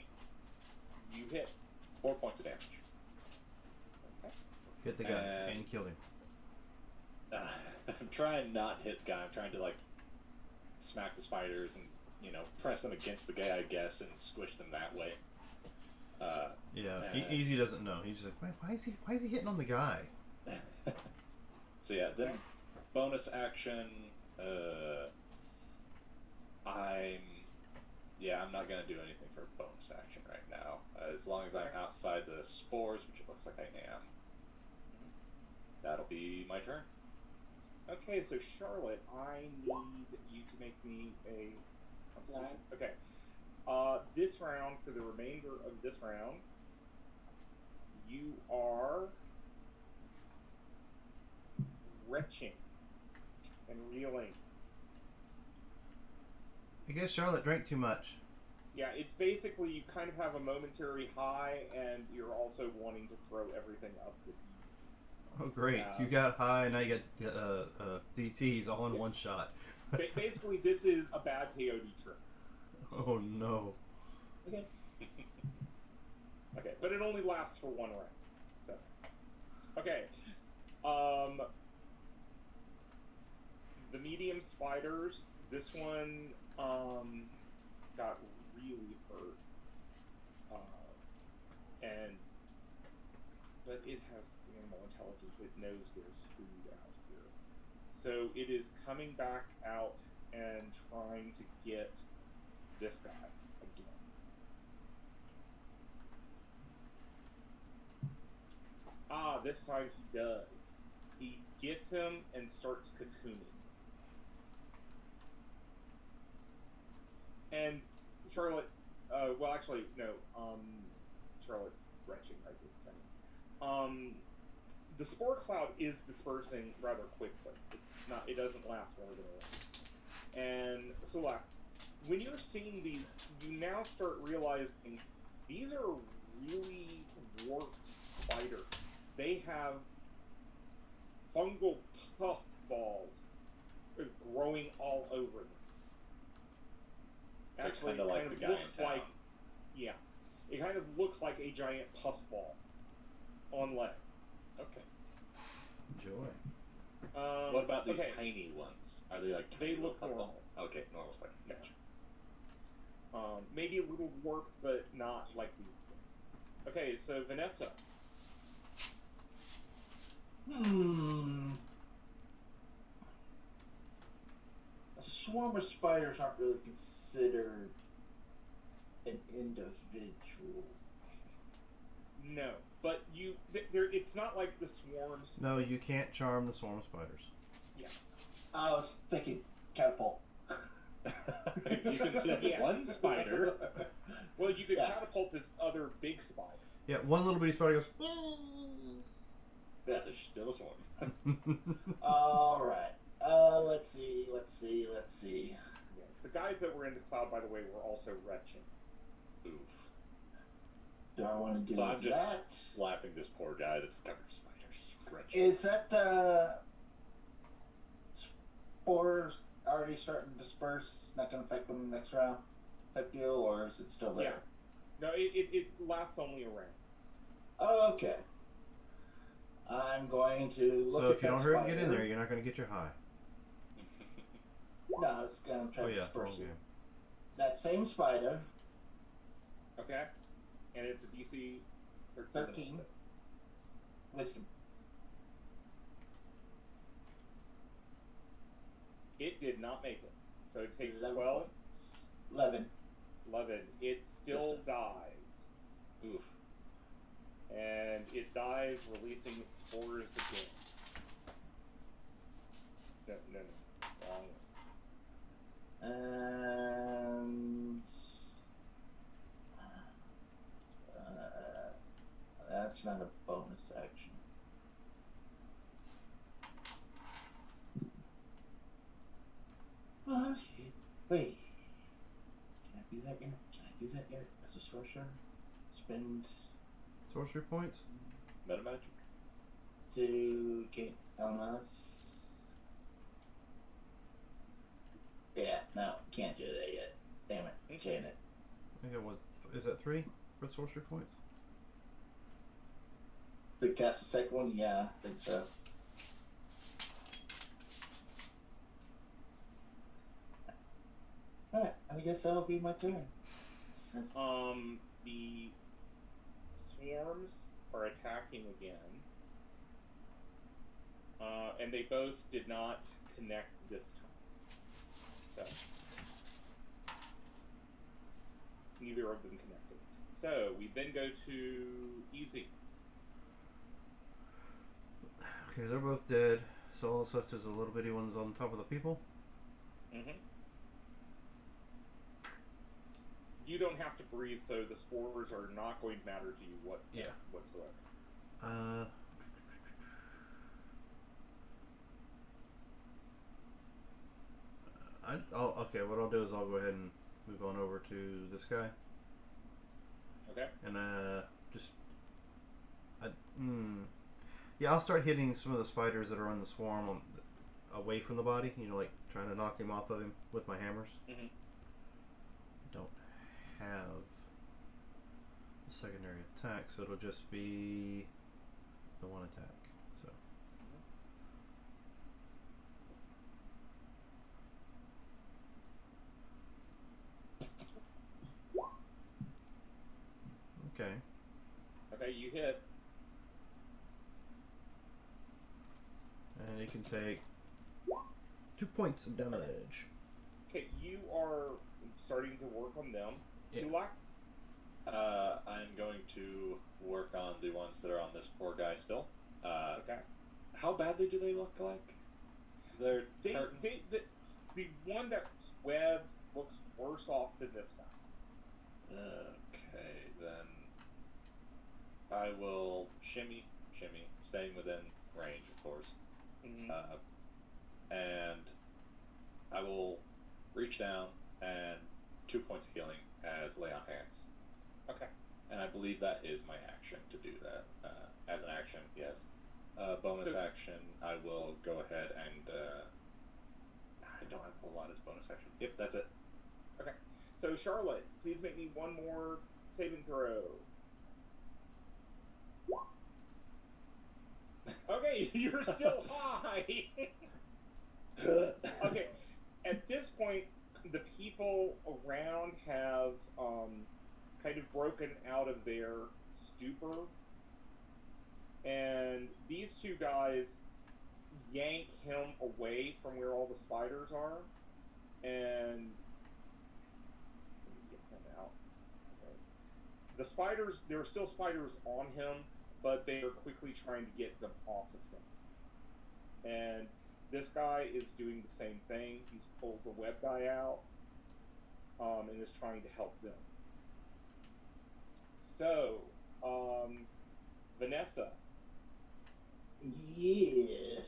You hit. 4 points of damage. Okay. Hit the guy and kill him. I'm trying not to hit the guy. I'm trying to like smack the spiders and press them against the guy, I guess, and squish them that way. Easy doesn't know. He's just like, why is he hitting on the guy? So yeah, then bonus action. I'm not gonna do anything for bonus action right now. As long as I'm outside the spores, which it looks like I am. That'll be my turn. Okay, so Charlotte, I need you to make me a constitution. Okay. This round, for the remainder of this round, you are retching and reeling. I guess Charlotte drank too much. Yeah, it's basically you kind of have a momentary high, and you're also wanting to throw everything up with you. Oh, great. Yeah. You got high, and now you got DTs all in one shot. Basically, this is a bad peyote trip. Oh, no. Okay. Okay, but it only lasts for one round. So, okay. The medium spiders. This one got really hurt, but it has the animal intelligence. It knows there's food out here, so it is coming back out and trying to get this guy again. This time he does. He gets him and starts cocooning. And Charlotte, well, actually, no. Charlotte's retching right this second. The spore cloud is dispersing rather quickly. It's not. It doesn't last more than a while. And Select, when you're seeing these, you now start realizing these are really warped spiders. They have fungal puff balls growing all over them. So Actually, kinda it like kind the of guy looks in town. like, yeah, it kind of looks like a giant puffball on legs. Okay. Joy. What about these okay. tiny ones? Are they like They tiny look little normal. puffball? Okay, normal spider. Yeah. Gotcha. Maybe a little warped, but not like these things. Okay, so Vanessa. A swarm of spiders aren't really considered an individual. No, but it's not like the swarms. No, you can't charm the swarm of spiders. Yeah. I was thinking catapult. You can send Yeah. one spider. Well, you could Yeah. catapult this other big spider. Yeah, one little bitty spider goes. Yeah. There's still a swarm. All right. Let's see. Yeah. The guys that were in the cloud, by the way, were also retching. Oof. Do I want to do So I'm just that? slapping this poor guy that's covered in spiders. Wretched. Is that the spores already starting to disperse? Not going to affect them next round type deal, or is it still there? Yeah. No, it lasts only a round. Oh, okay. I'm going to look So at if you that don't hurry and spider. get in there, you're not going to get your high. No, it's going to try Oh to yeah. disperse Okay. it. That same spider, Okay. And it's a DC 13. Wisdom. It did not make it. So it takes 11 12, points. 11. 11. It still dies. Oof. And it dies, releasing its spores again. No. Wrong one. And that's not a bonus action. Okay. Wait. Can I do that yet? As a sorcerer? Spend Sorcery points. Meta magic? to gain elements. Yeah, no, can't do that yet. Damn it. Can it? I think it was. Is that 3 for sorcery points? To cast the second one? Yeah, I think so. Alright, I guess that'll be my turn. That's- The swarms are attacking again. And they both did not connect this time. So neither of them connected. So we then go to easy. Okay, they're both dead. So all that's left is the little bitty ones on top of the people. Mm-hmm. You don't have to breathe, so the spores are not going to matter to you whatsoever. Okay. What I'll do is I'll go ahead and move on over to this guy, Okay. and yeah, I'll start hitting some of the spiders that are on the swarm away from the body. You know, like trying to knock him off of him with my hammers. Mm-hmm. Don't have a secondary attack, so it'll just be the one attack. So okay, Okay, you hit. and he can take 2 points of damage. Okay, you are starting to work on them. Yeah. Tulax? I'm going to work on the ones that are on this poor guy still. Okay. How badly do they look like? They're hurting? The one that's webbed looks worse off than this guy. Okay, then I will shimmy, staying within range, of course. Mm-hmm. And I will reach down and 2 points of healing as lay on hands. Okay. And I believe that is my action to do that. As an action, yes. Bonus action, I will go ahead and I don't have a whole lot as bonus action. Yep, that's it. Okay. So Charlotte, please make me one more saving throw. Okay, you're still high. Okay. At this point, the people around have kind of broken out of their stupor, and these two guys yank him away from where all the spiders are, and let me get him out. Okay. The spiders, there are still spiders on him, but they are quickly trying to get them off of him. And this guy is doing the same thing. He's pulled the web guy out, and is trying to help them. So, Vanessa. Yes.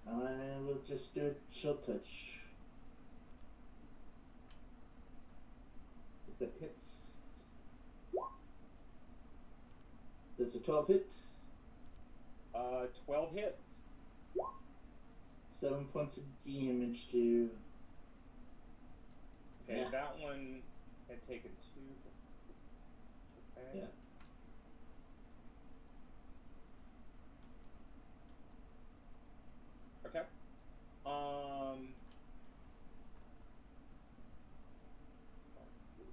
I will just do a chill touch. If that hits. Does a 12 hit? 12 hits. 7 points of damage to. Okay, Yeah. that one had taken 2. Okay. Yeah. Okay. Let's see.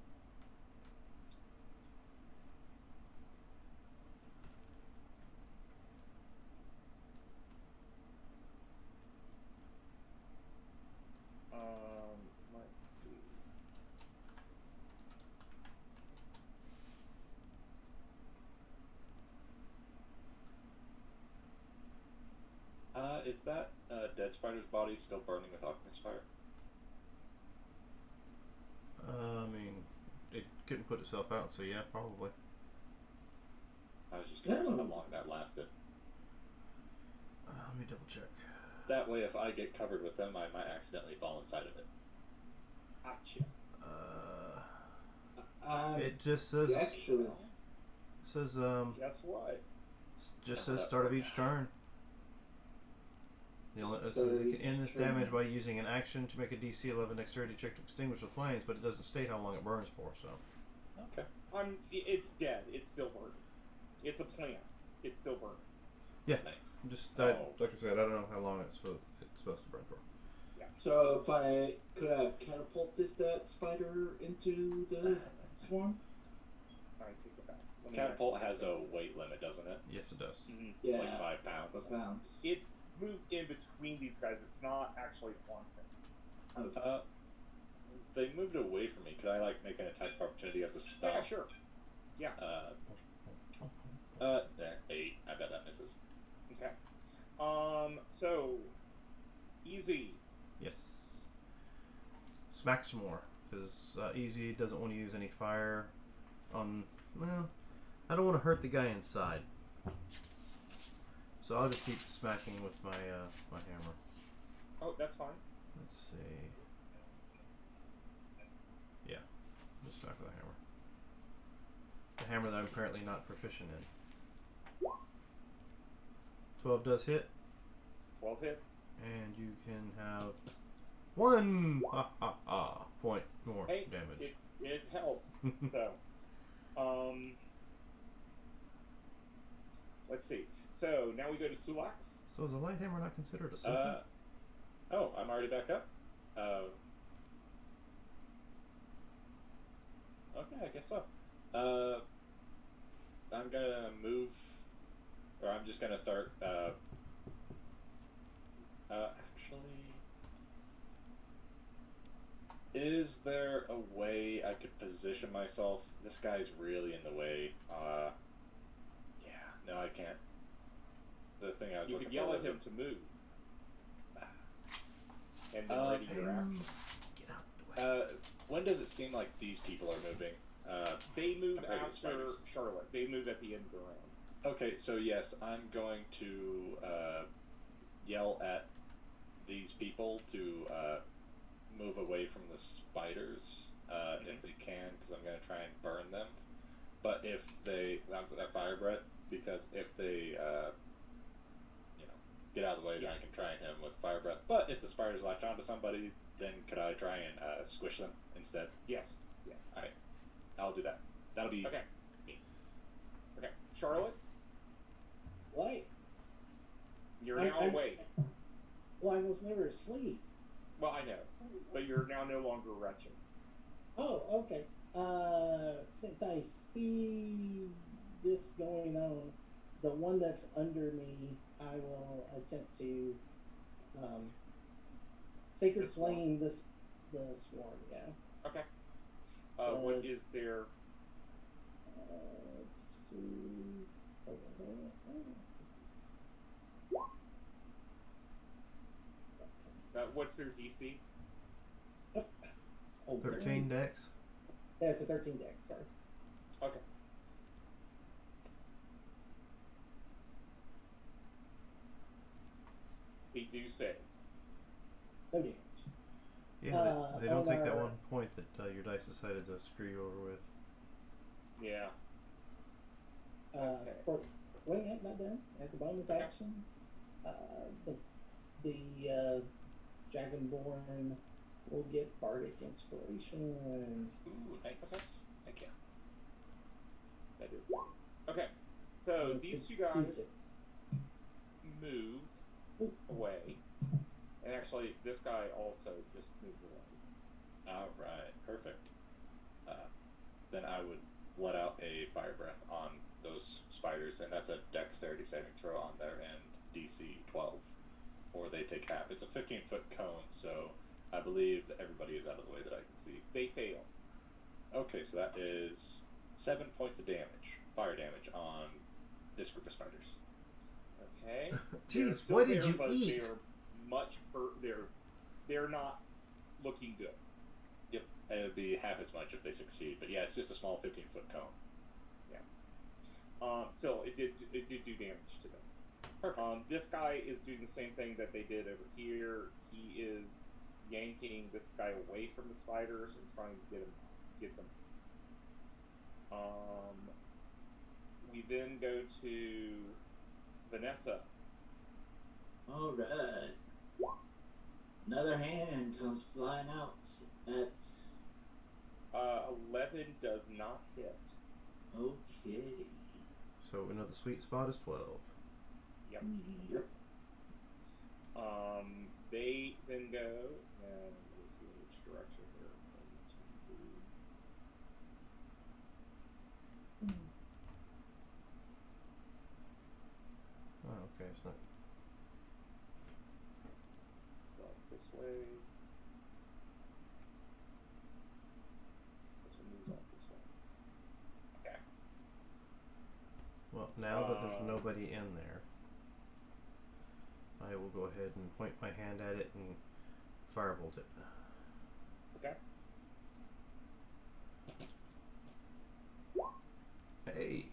Let's see. Is that dead spider's body still burning with alchemist fire? I mean, it couldn't put itself out, so yeah, probably. I was just curious No. how long that lasted. Let me double check. That way, if I get covered with them, I might accidentally fall inside of it. Gotcha. It just says Actually, Guess what? just says start of each turn. The only, it says you can end this damage by using an action to make a DC 11 dexterity check to extinguish the flames, but it doesn't state how long it burns for. So Okay. It's dead. It's still burning. It's a plant. It's still burning. yeah, Nice. just Oh. like I said, I don't know how long it's supposed to burn for. so if I could have catapulted that spider into the swarm? I take it back. Let me Catapult actually- has a weight limit, doesn't it? Yes, it does. Mhm. Yeah. It's like 5 pounds. A pound. It's moved in between these guys. It's not actually on them. Okay. They moved away from me. Could I like make an attack of opportunity as a stop? Yeah, sure. There, 8. I bet that misses. Okay. So easy. Yes. Smack some more, because Easy doesn't want to use any fire on. Well, I don't want to hurt the guy inside, so I'll just keep smacking with my my hammer. Oh, that's fine. Let's see. Yeah, just smack with a hammer. The hammer that I'm apparently not proficient in. 12 does hit, 12 hits. and you can have 1 point more Hey, damage. It helps. So, let's see. So now we go to Sulax. So is a light hammer not considered a simple? Oh, I'm already back up. Okay, I guess so. I'm gonna move, or I'm just gonna start. Actually, is there a way I could position myself? This guy's really in the way. Yeah, no, I can't. The thing I was You looking could yell for at was him to move. And then Uh, ready your action. Get out the way. when does it seem like these people are moving? They move compared to the after spiders. Charlotte. They move at the end of the round. Okay, so yes, I'm going to yell at these people to move away from the spiders if they can, because I'm going to try and burn them. But if they, that fire breath, because if they, get out of the way, then I can try and hit them with fire breath. But if the spiders latch onto somebody, then could I try and squish them instead? Yes. Yes. All right, I'll do that. That'll be Okay. me. Okay. Charlotte, What? you're I- now I- awake. Well, I was never asleep. Well, I know, but you're now no longer wretched. Oh, okay. Since I see this going on, the one that's under me, I will attempt to sacred The swarm. flame the swarm. Yeah. Okay. So- What is their? Hold on a second. What's their DC? Oh, 13 dex. Yeah, it's a 13 dex. Sorry. Okay. They do save. No damage. Yeah, they don't on take that our- 1 point that your dice decided to screw you over with. Yeah. Okay. For wait, yeah, not done. As a bonus Okay. action, the Dragonborn will get bardic inspiration. Ooh, nice. Okay. Heck yeah. That is. Okay. So It's these a two guys D6. move Ooh. away, and actually, this guy also just moved away. All right, perfect. Then I would let out a fire breath on those spiders, and that's a dexterity saving throw on their end, DC 12, or they take half. It's a 15-foot cone, so I believe that everybody is out of the way that I can see. They fail. Okay, so that is 7 points of damage, fire damage, on this group of spiders. Okay. Jeez, They're still what did there, you but eat? They're much hurt. They're not looking good. Yep, it would be half as much if they succeed, but yeah, it's just a small 15-foot cone. Still, it did do damage to them. Perfect. This guy is doing the same thing that they did over here. He is yanking this guy away from the spiders and trying to get them. We then go to Vanessa. All right. Another hand comes flying out at 11 does not hit. okay. So we know the sweet spot is 12. Yep. Yep. They then go and let's see which direction they're going to move. Oh, okay, it's not. Go this way. This one moves off this way. Okay. Well, now that there's nobody in there, I will go ahead and point my hand at it and firebolt it. Okay. Hey,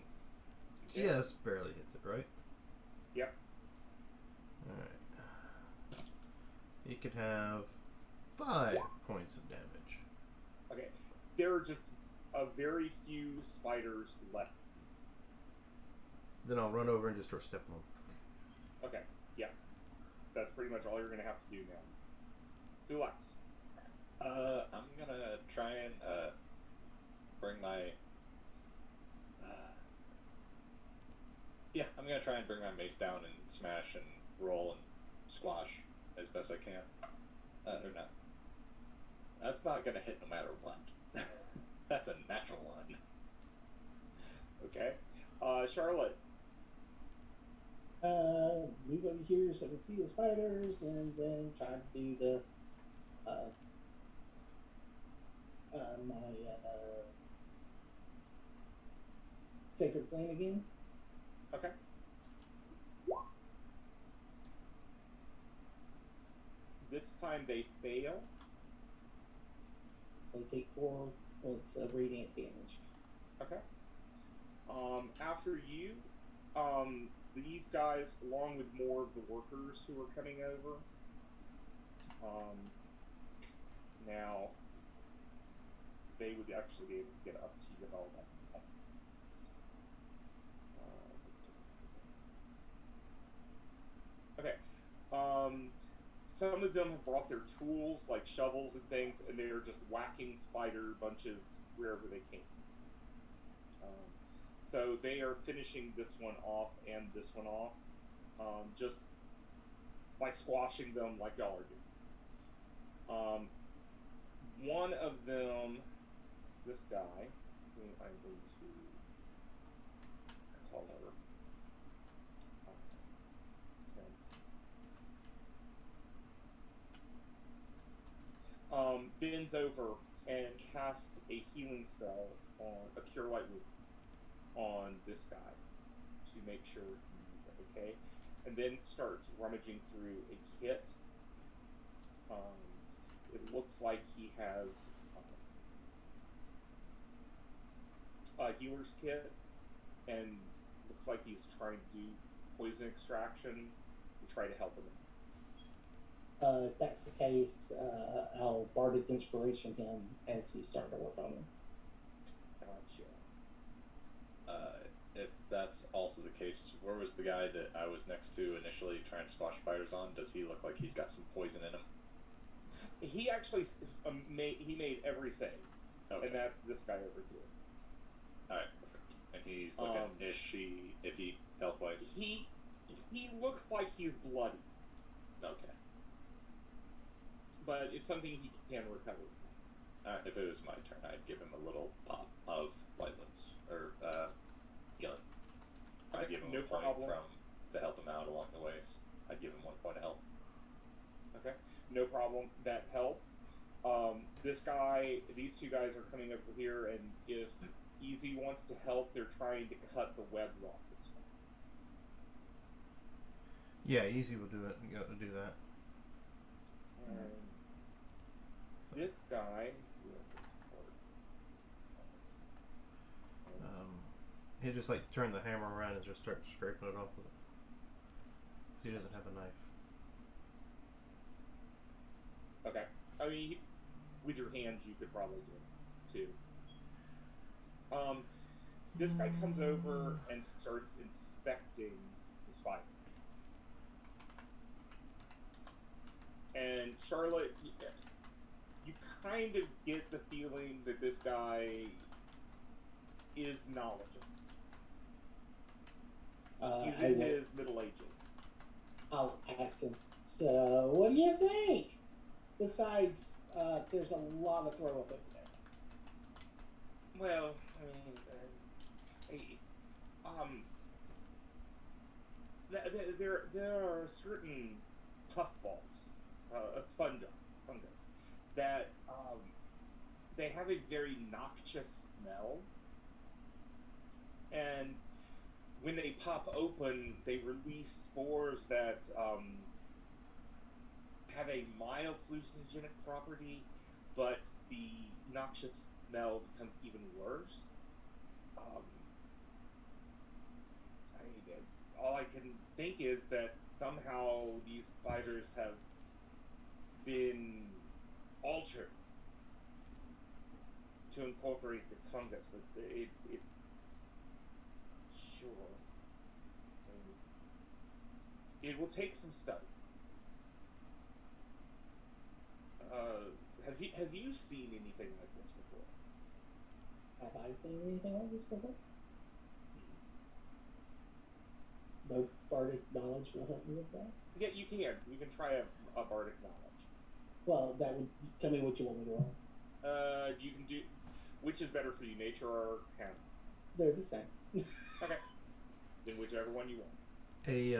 Yeah. just barely hits it, right? Yep. Alright. You can have 5 points of damage. Okay. There are just a very few spiders left. Then I'll run over and just start stepping on them. Okay. Yeah. That's pretty much all you're going to have to do now. Sulax. I'm gonna try and bring my. Yeah, I'm gonna try and bring my mace down and smash and roll and squash as best I can. Or not. That's not gonna hit no matter what. That's a natural one. Okay. Charlotte. Move over here so I can see the spiders, and then try to do the my sacred flame again. Okay. This time they fail. They take 4 points of radiant damage. Okay. After you, these guys, along with more of the workers who are coming over, now they would actually be able to get up to you with all that. Okay. Some of them have brought their tools, like shovels and things, and they're just whacking spider bunches wherever they can. So they are finishing this one off and this one off, just by squashing them like y'all are doing. One of them, this guy, who I'm going to color. Bends over and casts a healing spell on a Cure Light Wounds on this guy to make sure he's okay, and then starts rummaging through a kit. It looks like he has a healer's kit, and looks like he's trying to do poison extraction to try to help him. If that's the case, I'll bardic inspiration him as he's starting to work on him. Gotcha. If that's also the case, where was the guy that I was next to initially trying to squash spiders on? Does he look like he's got some poison in him? He actually made every save, Okay. and that's this guy over here. Alright, perfect. And he's looking iffy health wise? He looks like he's bloody, Okay. but it's something he can recover. Alright, if it was my turn, I'd give him a little pop of light limbs. Or, healing. I'd give him No a point problem. to help him out along the way. I'd give him 1 point of health. Okay, no problem. That helps. These two guys are coming over here, and if Easy wants to help, they're trying to cut the webs off this one. Yeah, Easy will do it. Go to do that. This guy. He'll just like turn the hammer around and just start scraping it off with it. Because he doesn't have a knife. Okay. I mean, with your hands, you could probably do it too. This guy comes over and starts inspecting the spider. And Charlotte, you kind of get the feeling that this guy is knowledgeable. He's in his middle ages. I'll ask him. So, what do you think? Besides, there's a lot of throw up over there. Well, there are certain puffballs, fungus, that they have a very noxious smell, and when they pop open, they release spores that have a mild hallucinogenic property, but the noxious smell becomes even worse. All I can think is that somehow these spiders have been altered to incorporate this fungus, but it's sure. It will take some study. Have you seen anything like this before? Have I seen anything like this before? No bardic knowledge will help me with that. Yeah, you can. You can try a bardic knowledge. Well, that would tell me what you want me to roll. You can do. Which is better for you, nature or Arcana? They're the same. Okay. Then whichever one you want. Hey,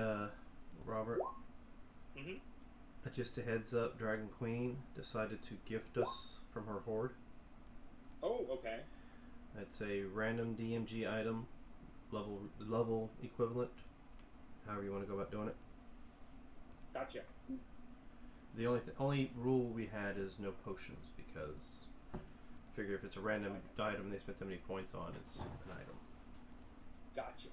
Robert. Mm-hmm. Just a heads up, Dragon Queen decided to gift us from her hoard. Oh, okay. It's a random DMG item, level equivalent, however you want to go about doing it. Gotcha. The only rule we had is no potions, because I figure if it's a random item they spent that many points on, it's an item. Gotcha.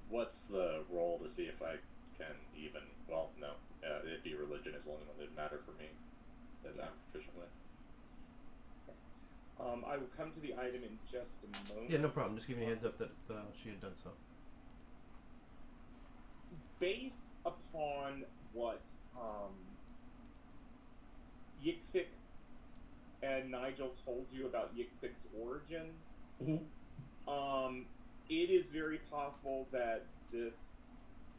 What's the roll to see if I can even? Well, no, it'd be religion is the only one that'd matter for me that I'm proficient with. I will come to the item in just a moment. Yeah, no problem. Just giving you a heads up that she had done so. Based upon what Yikfik and Nigel told you about Yikfik's origin, it is very possible that this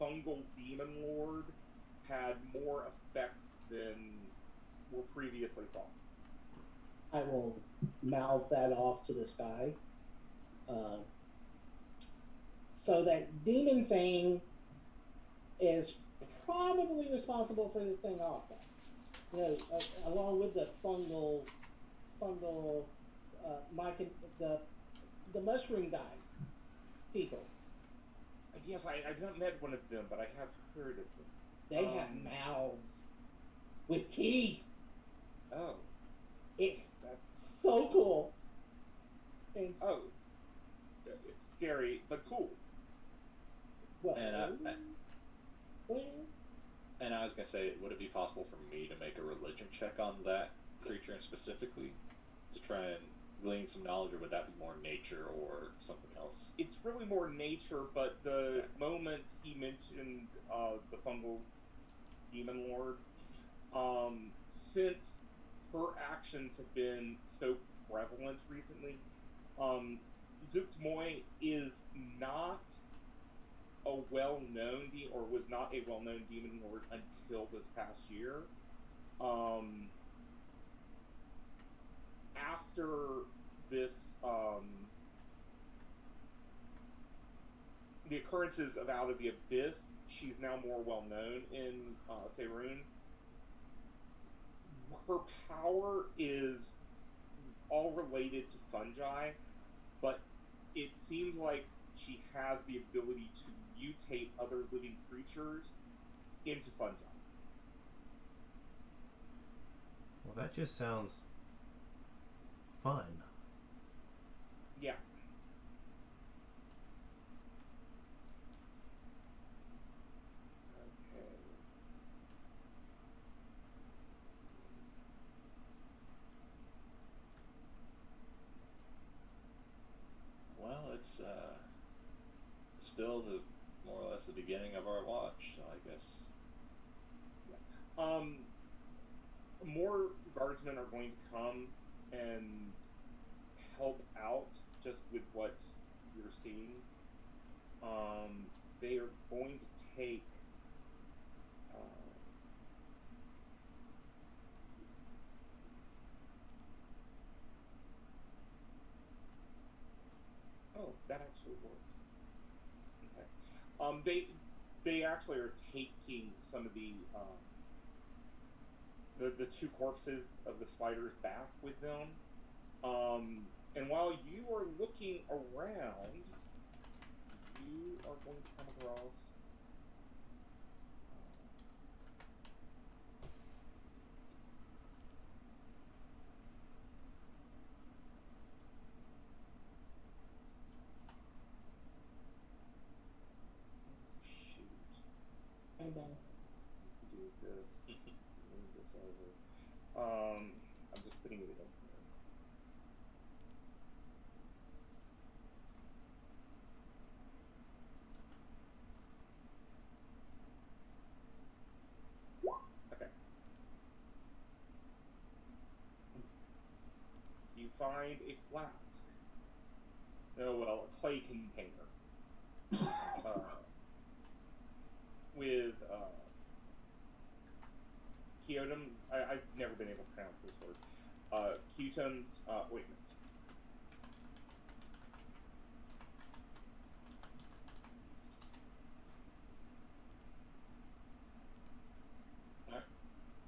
fungal demon lord had more effects than were previously thought. I will mouth that off to this guy. So that demon thing is probably responsible for this thing also. You know, along with the fungal, the mushroom guys, people. Yes, I've not met one of them, but I have heard of them. They have mouths with teeth. Oh. It's so cool. It's, Oh. It's scary, but cool. well, And well, was gonna say, would it be possible for me to make a religion check on that creature specifically to try and glean some knowledge, or would that be more nature or something else? It's really more nature, but the moment he mentioned the fungal demon lord, since her actions have been so prevalent recently, Zukt is not a well-known or was not a well-known demon lord until this past year. After this, the occurrences of Out of the Abyss, she's now more well-known in Faerun. Her power is all related to fungi, but it seems like she has the ability to mutate other living creatures into fungi. Well, that just sounds fun. Yeah. Okay. Well, it's still the more or less the beginning of our watch, so I guess. More guardsmen are going to come and help out just with what you're seeing. They are going to take oh, that actually works. Okay. They actually are taking some of the two corpses of the spiders back with them. And while you are looking around, you are going to come across shoot. And Do this. Move this over. I'm just putting it in here. Okay. You find a flask. Oh well, a clay container. With Kyotum, I've never been able to pronounce this word. Kyotum's ointment.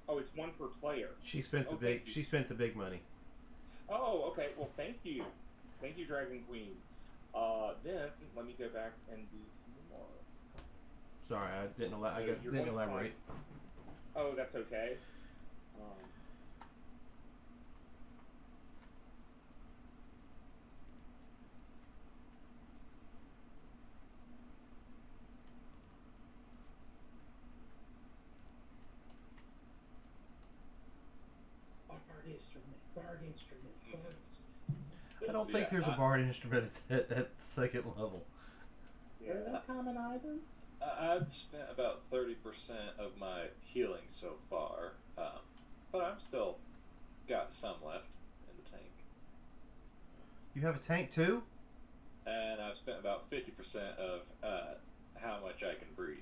Oh, it's one per player. She spent the Okay. big. She spent the big money. Oh, okay. Well, thank you, Dragon Queen. Then let me go back and do some more. Sorry, I didn't. I You're didn't going to elaborate. Oh, that's okay. Bard instrument. I don't So, think yeah, there's a bard instrument at second level. Yeah. Are they common items? I've spent about 30% of my healing so far, but I'm still got some left in the tank. You have a tank too? And I've spent about 50% of how much I can breathe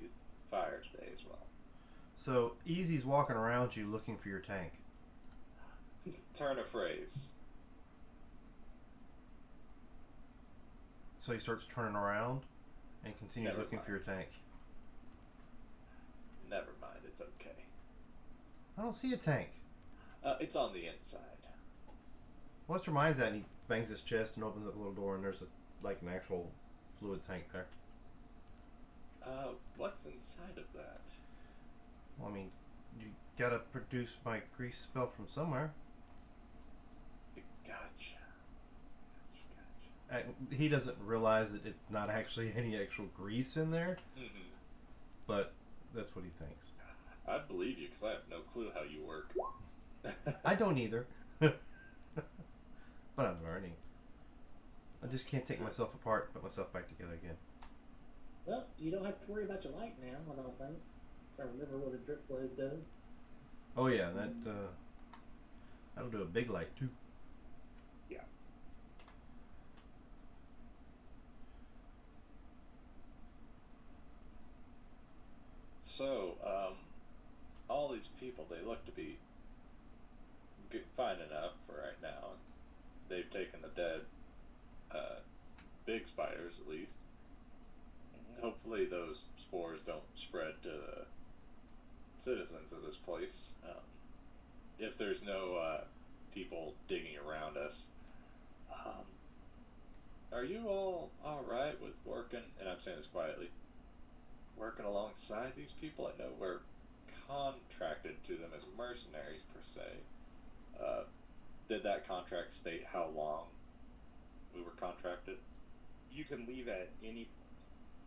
fire today as well. So Easy's walking around you looking for your tank. Turn a phrase. So he starts turning around and continues Never looking for your tank. Never mind, it's okay. I don't see a tank. It's on the inside. Lester Mind's at, and he bangs his chest and opens up a little door, and there's like an actual fluid tank there. What's inside of that? Well, I mean, you gotta produce my grease spell from somewhere. Gotcha. He doesn't realize that it's not actually any actual grease in there, Mm-hmm. but that's what he thinks. I believe you because I have no clue how you work. I don't either. But I'm learning. I just can't take myself apart and put myself back together again. Well, you don't have to worry about your light now, I don't think. If I remember what a drift globe does. Oh yeah, that'll do a big light too. Yeah. So, all these people, they look to be fine enough for right now. They've taken the dead big spiders, at least. Hopefully those spores don't spread to the citizens of this place. If there's no people digging around us, are you all alright with working, and I'm saying this quietly, working alongside these people? I know we're contracted to them as mercenaries, per se. Did that contract state how long we were contracted? You can leave at any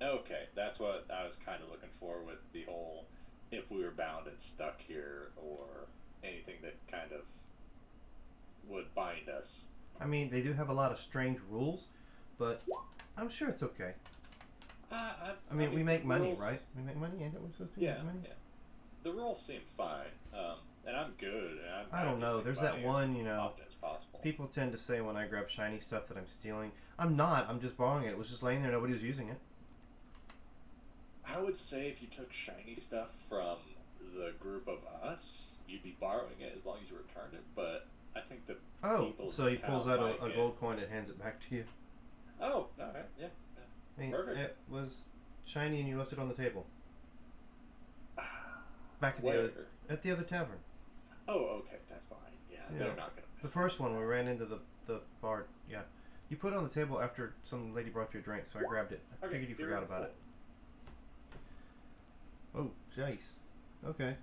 Okay, that's what I was kind of looking for with the whole if we were bound and stuck here or anything that kind of would bind us. I mean, they do have a lot of strange rules, but I'm sure it's okay. I mean, we make money, rules, right? We make money, ain't that what we're supposed to Yeah, make money? yeah. The rules seem fine, and I'm good. And I don't know. There's that one, you know, often as possible. people tend to say when I grab shiny stuff that I'm stealing. I'm not. I'm just borrowing it. It was just laying there. Nobody was using it. I would say if you took shiny stuff from the group of us, you'd be borrowing it as long as you returned it. But I think the Oh, people so in he this pulls town out might a get- gold coin and hands it back to you. Oh, all right, yeah. I mean, Perfect. it was shiny and you left it on the table. Back at Where? the other tavern. Oh, okay, that's fine. Yeah, Yeah. they're not gonna. The first one we ran into the bar. Yeah, you put it on the table after some lady brought you a drink, so I grabbed it. I figured you very forgot about cool. it. Oh, jeez. Okay.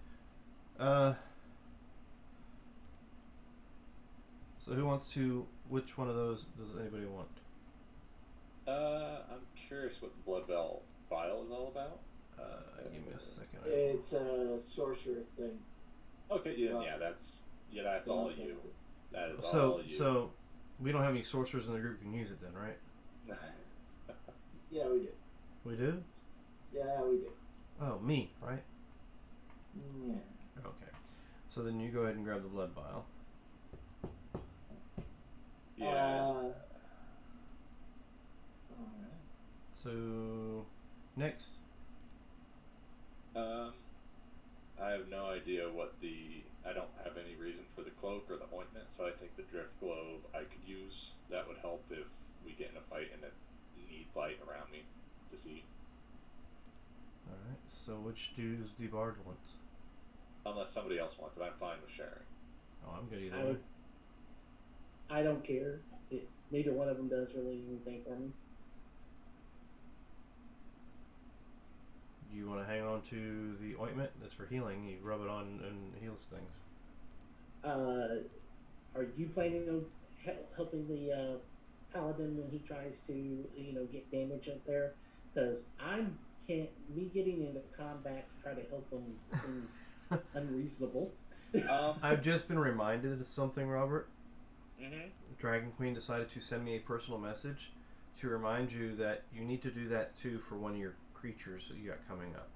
So who wants to? Which one of those does anybody want? I'm curious what the Blood Bell vial is all about. Give me a second. It's a sorcerer thing. Okay, yeah, Well, that's all you. That is So all you. so we don't have any sorcerers in the group who can use it then, right? Yeah, we do. We do. Yeah, we do. Oh, me, right? Yeah. Okay. So then you go ahead and grab the blood vial. yeah. Alright. So next. I have no idea what I don't have any reason for the cloak or the ointment, so I think the drift globe I could use. That would help if we get in a fight and it need light around me to see. All right. So which does the bard want? Unless somebody else wants it, I'm fine with sharing. Oh, I'm good either I way. would- I don't care. Neither one of them does really anything for me. Do you want to hang on to the ointment? That's for healing. You rub it on and it heals things. Are you planning on helping the paladin when he tries to, get damage up there? Because me getting into combat to try to help him seems unreasonable. I've just been reminded of something, Robert. Mm-hmm. The Dragon Queen decided to send me a personal message to remind you that you need to do that too for one of your creatures that you got coming up.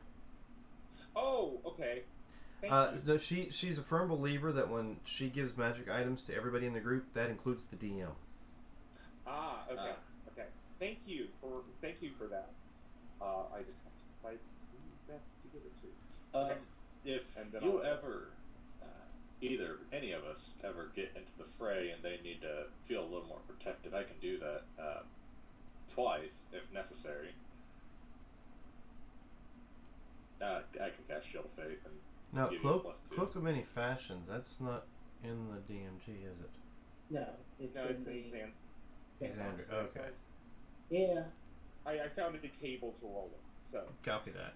Oh, okay. Thank you. No, she's a firm believer that when she gives magic items to everybody in the group, that includes the DM. Okay. Okay. Thank you for that. I just have to decide who best to give it to. Okay. If And then you I'll- ever, either any of us ever get into the fray and they need to feel a little more protected, I can do that twice if necessary. I can cast Shield of Faith and Now, give you a cloak +2. cloak of many fashions. That's not in the DMG, is it? No, it's No, in it's the Xan. Xander. Okay, Yeah, I found a table to roll it. So copy that.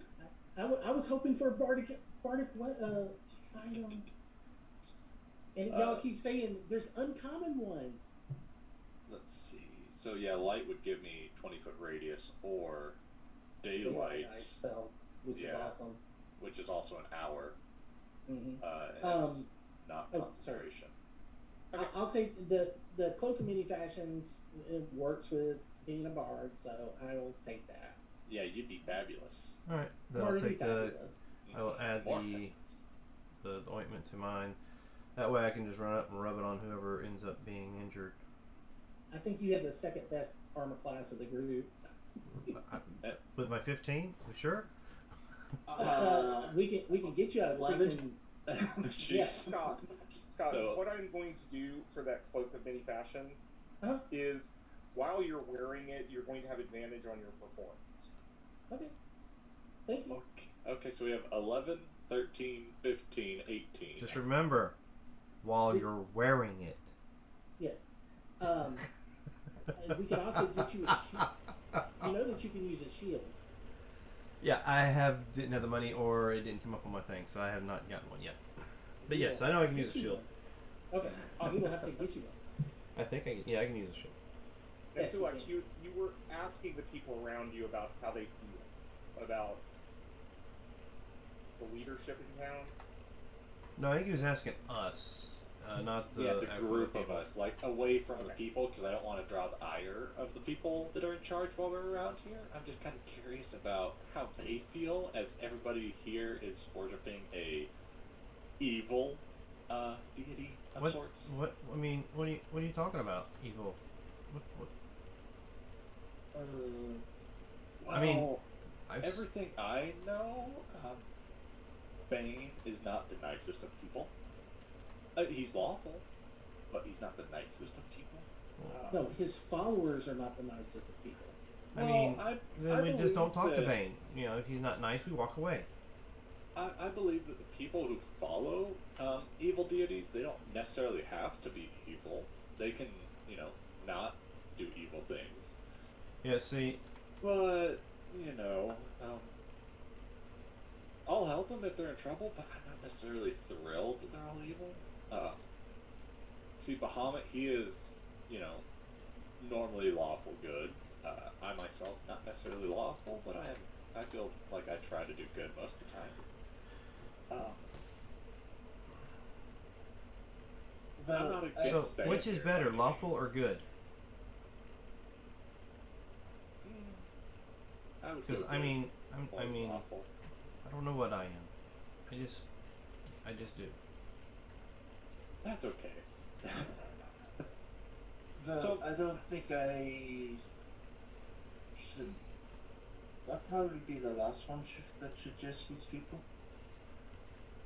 I was hoping for a bardic item, and y'all keep saying there's uncommon ones. Let's see. So yeah, light would give me 20-foot radius or daylight, I spell, which is Yeah. awesome. which is also an hour. Mm-hmm. And it's not oh, concentration. I'll take the Cloak of Many Fashions. It works with being a bard, so I will take that. Yeah, you'd be fabulous. All right, then Bard I'll would be take the. fabulous. I will add More the ointment to mine. That way, I can just run up and rub it on whoever ends up being injured. I think you have the second best armor class of the group. With my 15, you sure? We can get you a 11. Jeez. Yes. Scott, So- what I'm going to do for that cloak of many fashions Uh-huh. is, while you're wearing it, you're going to have advantage on your performance. Okay. Thank you. Okay, so we have 11, 13, 15, 18. Just remember, while you're wearing it. Yes. And we can also get you a shield. You know that you can use a shield. Yeah, didn't have the money, or it didn't come up on my thing, so I have not gotten one yet. But yes, Yeah. I know I can use Just a do shield. one. Okay. We will have to get you one. I think I can use a shield. And Yes, so, you like, can. you were asking the people around you about how they feel about the leadership in town. No, I think he was asking us, not the the actual group of people. us, like away from the Okay. people, because I don't want to draw the ire of the people that are in charge while we're around here. I'm just kind of curious about how they feel, as everybody here is worshiping a evil deity of What? sorts. What? I mean, what are you talking about? Evil? What? I mean, Well, I've s- everything I know, Bane is not the nicest of people. He's lawful, but he's not the nicest of people. No, his followers are not the nicest of people. I mean, I then we just don't talk to believe that- Bane. You know, if he's not nice, we walk away. I believe that the people who follow evil deities, they don't necessarily have to be evil. They can, not do evil things. Yeah, see, But, I'll help them if they're in trouble, but I'm not necessarily thrilled that they're all evil. See, Bahamut, he is, normally lawful good. I myself, not necessarily lawful, but I feel like I try to do good most of the time. I'm not against so that which is here, better, by any lawful means. or good? I would Because feel I good mean, or lawful. I don't know what I am. I just do. That's okay. Well, So- I don't think I should. I'll probably be the last one that should judge these people.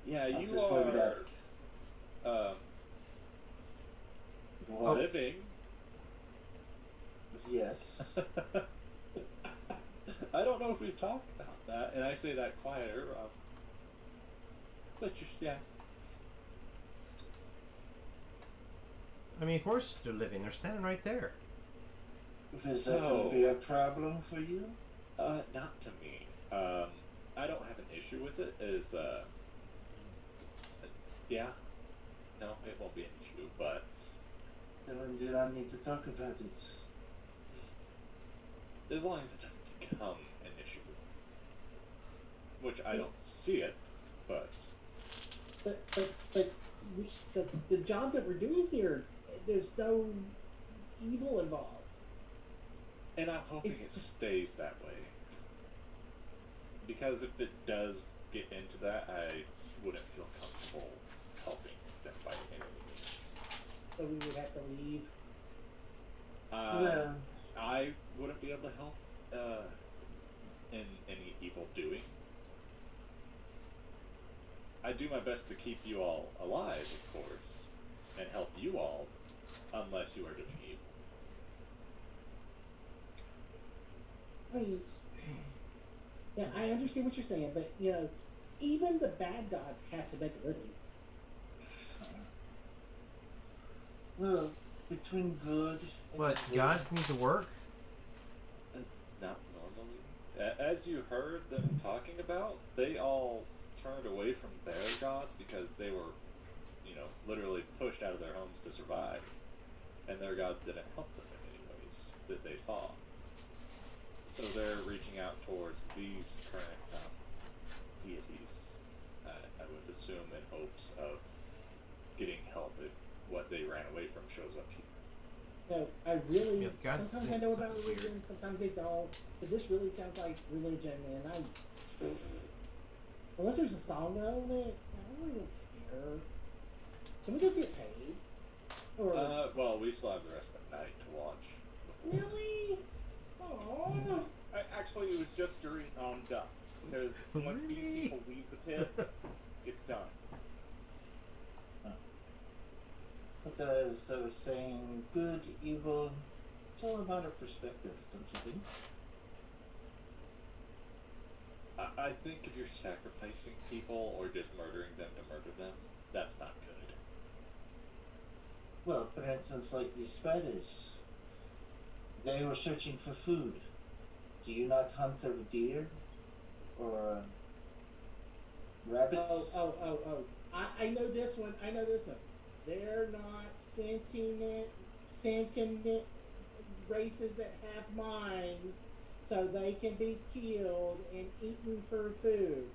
Yeah, I'll you just leave it are What? living. Yes. I don't know if we've talked about that, and I say that quieter, but yeah. I mean, of course they're living. They're standing right there. Is that going So- to be a problem for you? Not to me. I don't have an issue with it. Yeah, no, it won't be an issue, but Then we do not need to talk about it. as long as it doesn't become an issue, which I don't see it, but But the job that we're doing here, there's no evil involved. and I'm hoping It's- it stays that way. Because if it does get into that, I wouldn't feel comfortable helping them by any means. So we would have to leave. Well, I wouldn't be able to help in any evil doing. I do my best to keep you all alive, of course, and help you all, unless you are doing evil. I mean, yeah, I understand what you're saying, but even the bad gods have to make a living. well, between good and What, good, gods need to work? Not normally. As you heard them talking about, they all turned away from their gods because they were, literally pushed out of their homes to survive. And their gods didn't help them in any ways that they saw. So they're reaching out towards these current deities, I would assume, in hopes of getting help if what they ran away from shows up here. No, I really. Yeah, God sometimes I thinks know about something's weird. religion, sometimes I don't. But this really sounds like religion, and unless there's a song on it, I really don't care. Can we go get paid? Or Well, we still have the rest of the night to watch. Before. really? Oh. Actually, it was just during dusk, because once these Really? people leave the pit, it's done. But as I was saying, good, evil, it's all about our perspective, don't you think? I think if you're sacrificing people or just murdering them to murder them, that's not good. Well, for instance, like these spiders. They were searching for food. Do you not hunt a deer? Or rabbits? Oh. I know this one. They're not sentient races that have minds, so they can be killed and eaten for food.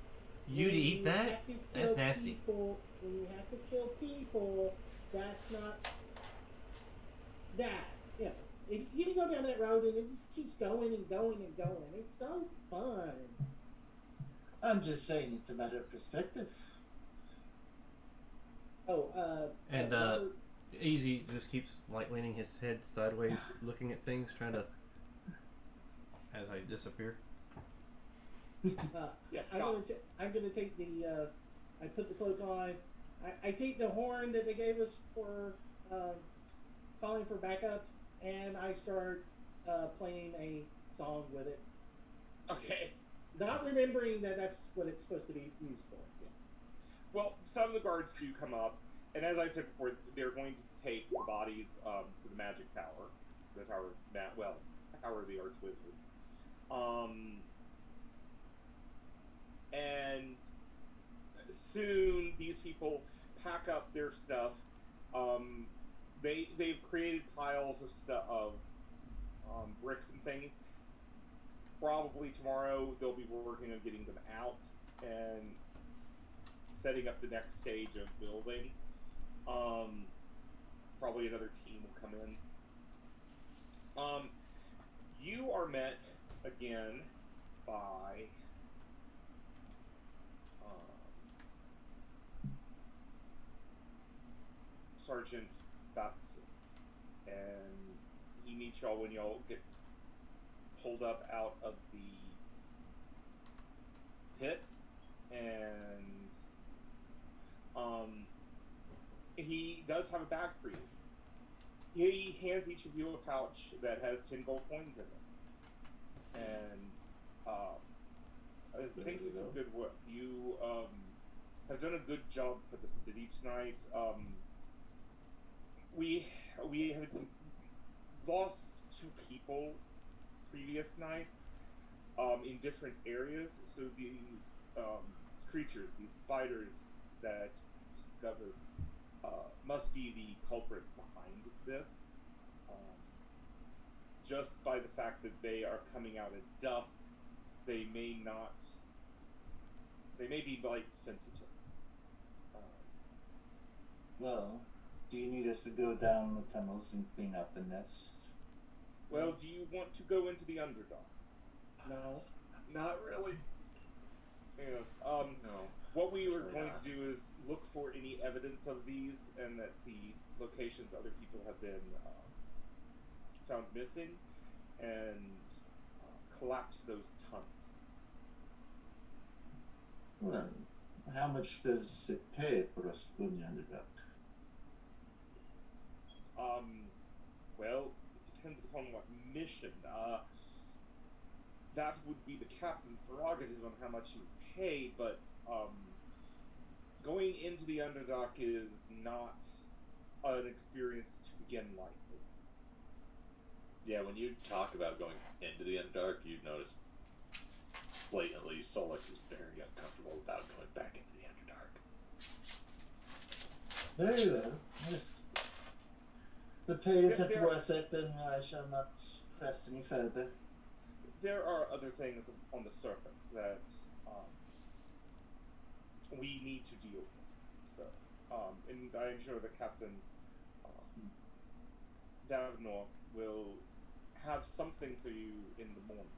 You'd When eat you that? have to That's kill nasty. People, when you have to kill people, that's not that. Yeah. If you go down that road and it just keeps going and going and going, it's no fun. I'm just saying it's a matter of perspective. Oh, And Robert- Easy just keeps like leaning his head sideways, looking at things, trying to. As I disappear. Yes, I'm Scott. gonna take the. I put the cloak on. I take the horn that they gave us for calling for backup, and I start playing a song with it, Okay. not remembering that that's what it's supposed to be used for. Yeah. Well, some of the guards do come up, and as I said before, they're going to take the bodies to the magic tower, the tower tower of the Archwizard. And soon these people pack up their stuff. They've created piles of stuff of bricks and things. Probably tomorrow they'll be working on getting them out and setting up the next stage of building. Probably another team will come in. You are met again by Sergeant Batson, and he meets y'all when y'all get pulled up out of the pit, and he does have a bag for you. He hands each of you a pouch that has 10 gold coins in it, and I think you did good work. You have done a good job for the city tonight. We have lost 2 people previous nights in different areas. So these creatures, these spiders that discovered, must be the culprits behind this. Just by the fact that they are coming out at dusk, they may be light sensitive. Well, do you need us to go down the tunnels and clean out the nest? Well, do you want to go into the Underdark? No. Not really. Yes. No. What we were Absolutely going not. to do is look for any evidence of these, and that the locations other people have been found missing, and collapse those tunnels. Well, how much does it pay for us to go in the Underdark? Well, it depends upon what mission. That would be the captain's prerogative on how much he would pay, but going into the Underdark is not an experience to begin lightly. Yeah, when you talk about going into the Underdark, you notice blatantly Solix is very uncomfortable about going back into the Underdark. Very well. Yes. The pay isn't There- worth it, then I shall not press any further. There are other things on the surface that we need to deal with. So, and I am sure that Captain Davenor will have something for you in the morning.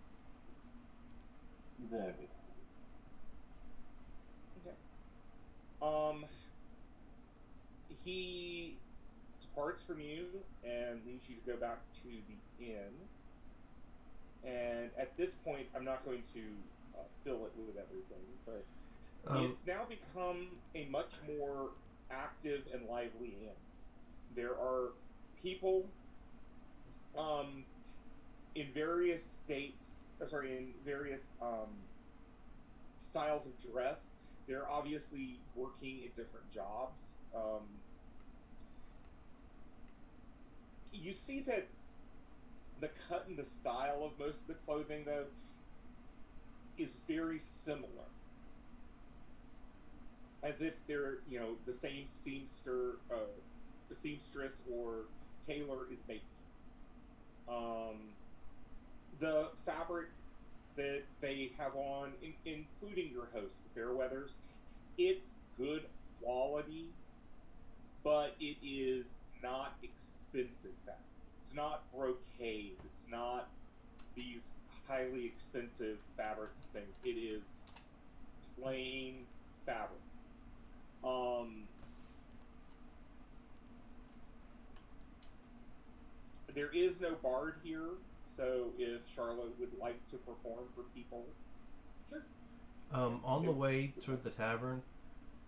Very. Okay. He departs from you and leaves you to go back to the inn. And at this point, I'm not going to fill it with everything, but it's now become a much more active and lively inn. There are people in various states, in various styles of dress. They're obviously working at different jobs. You see that the cut and the style of most of the clothing, though, is very similar. As if they're, the same seamstress or tailor is making. The fabric that they have on, including your host, the Fairweathers, it's good quality, but it is not expensive fabric. It's not brocades. It's not these highly expensive fabrics and things. It is plain fabrics. There is no bard here, so if Charlotte would like to perform for people, sure. On the way to the tavern,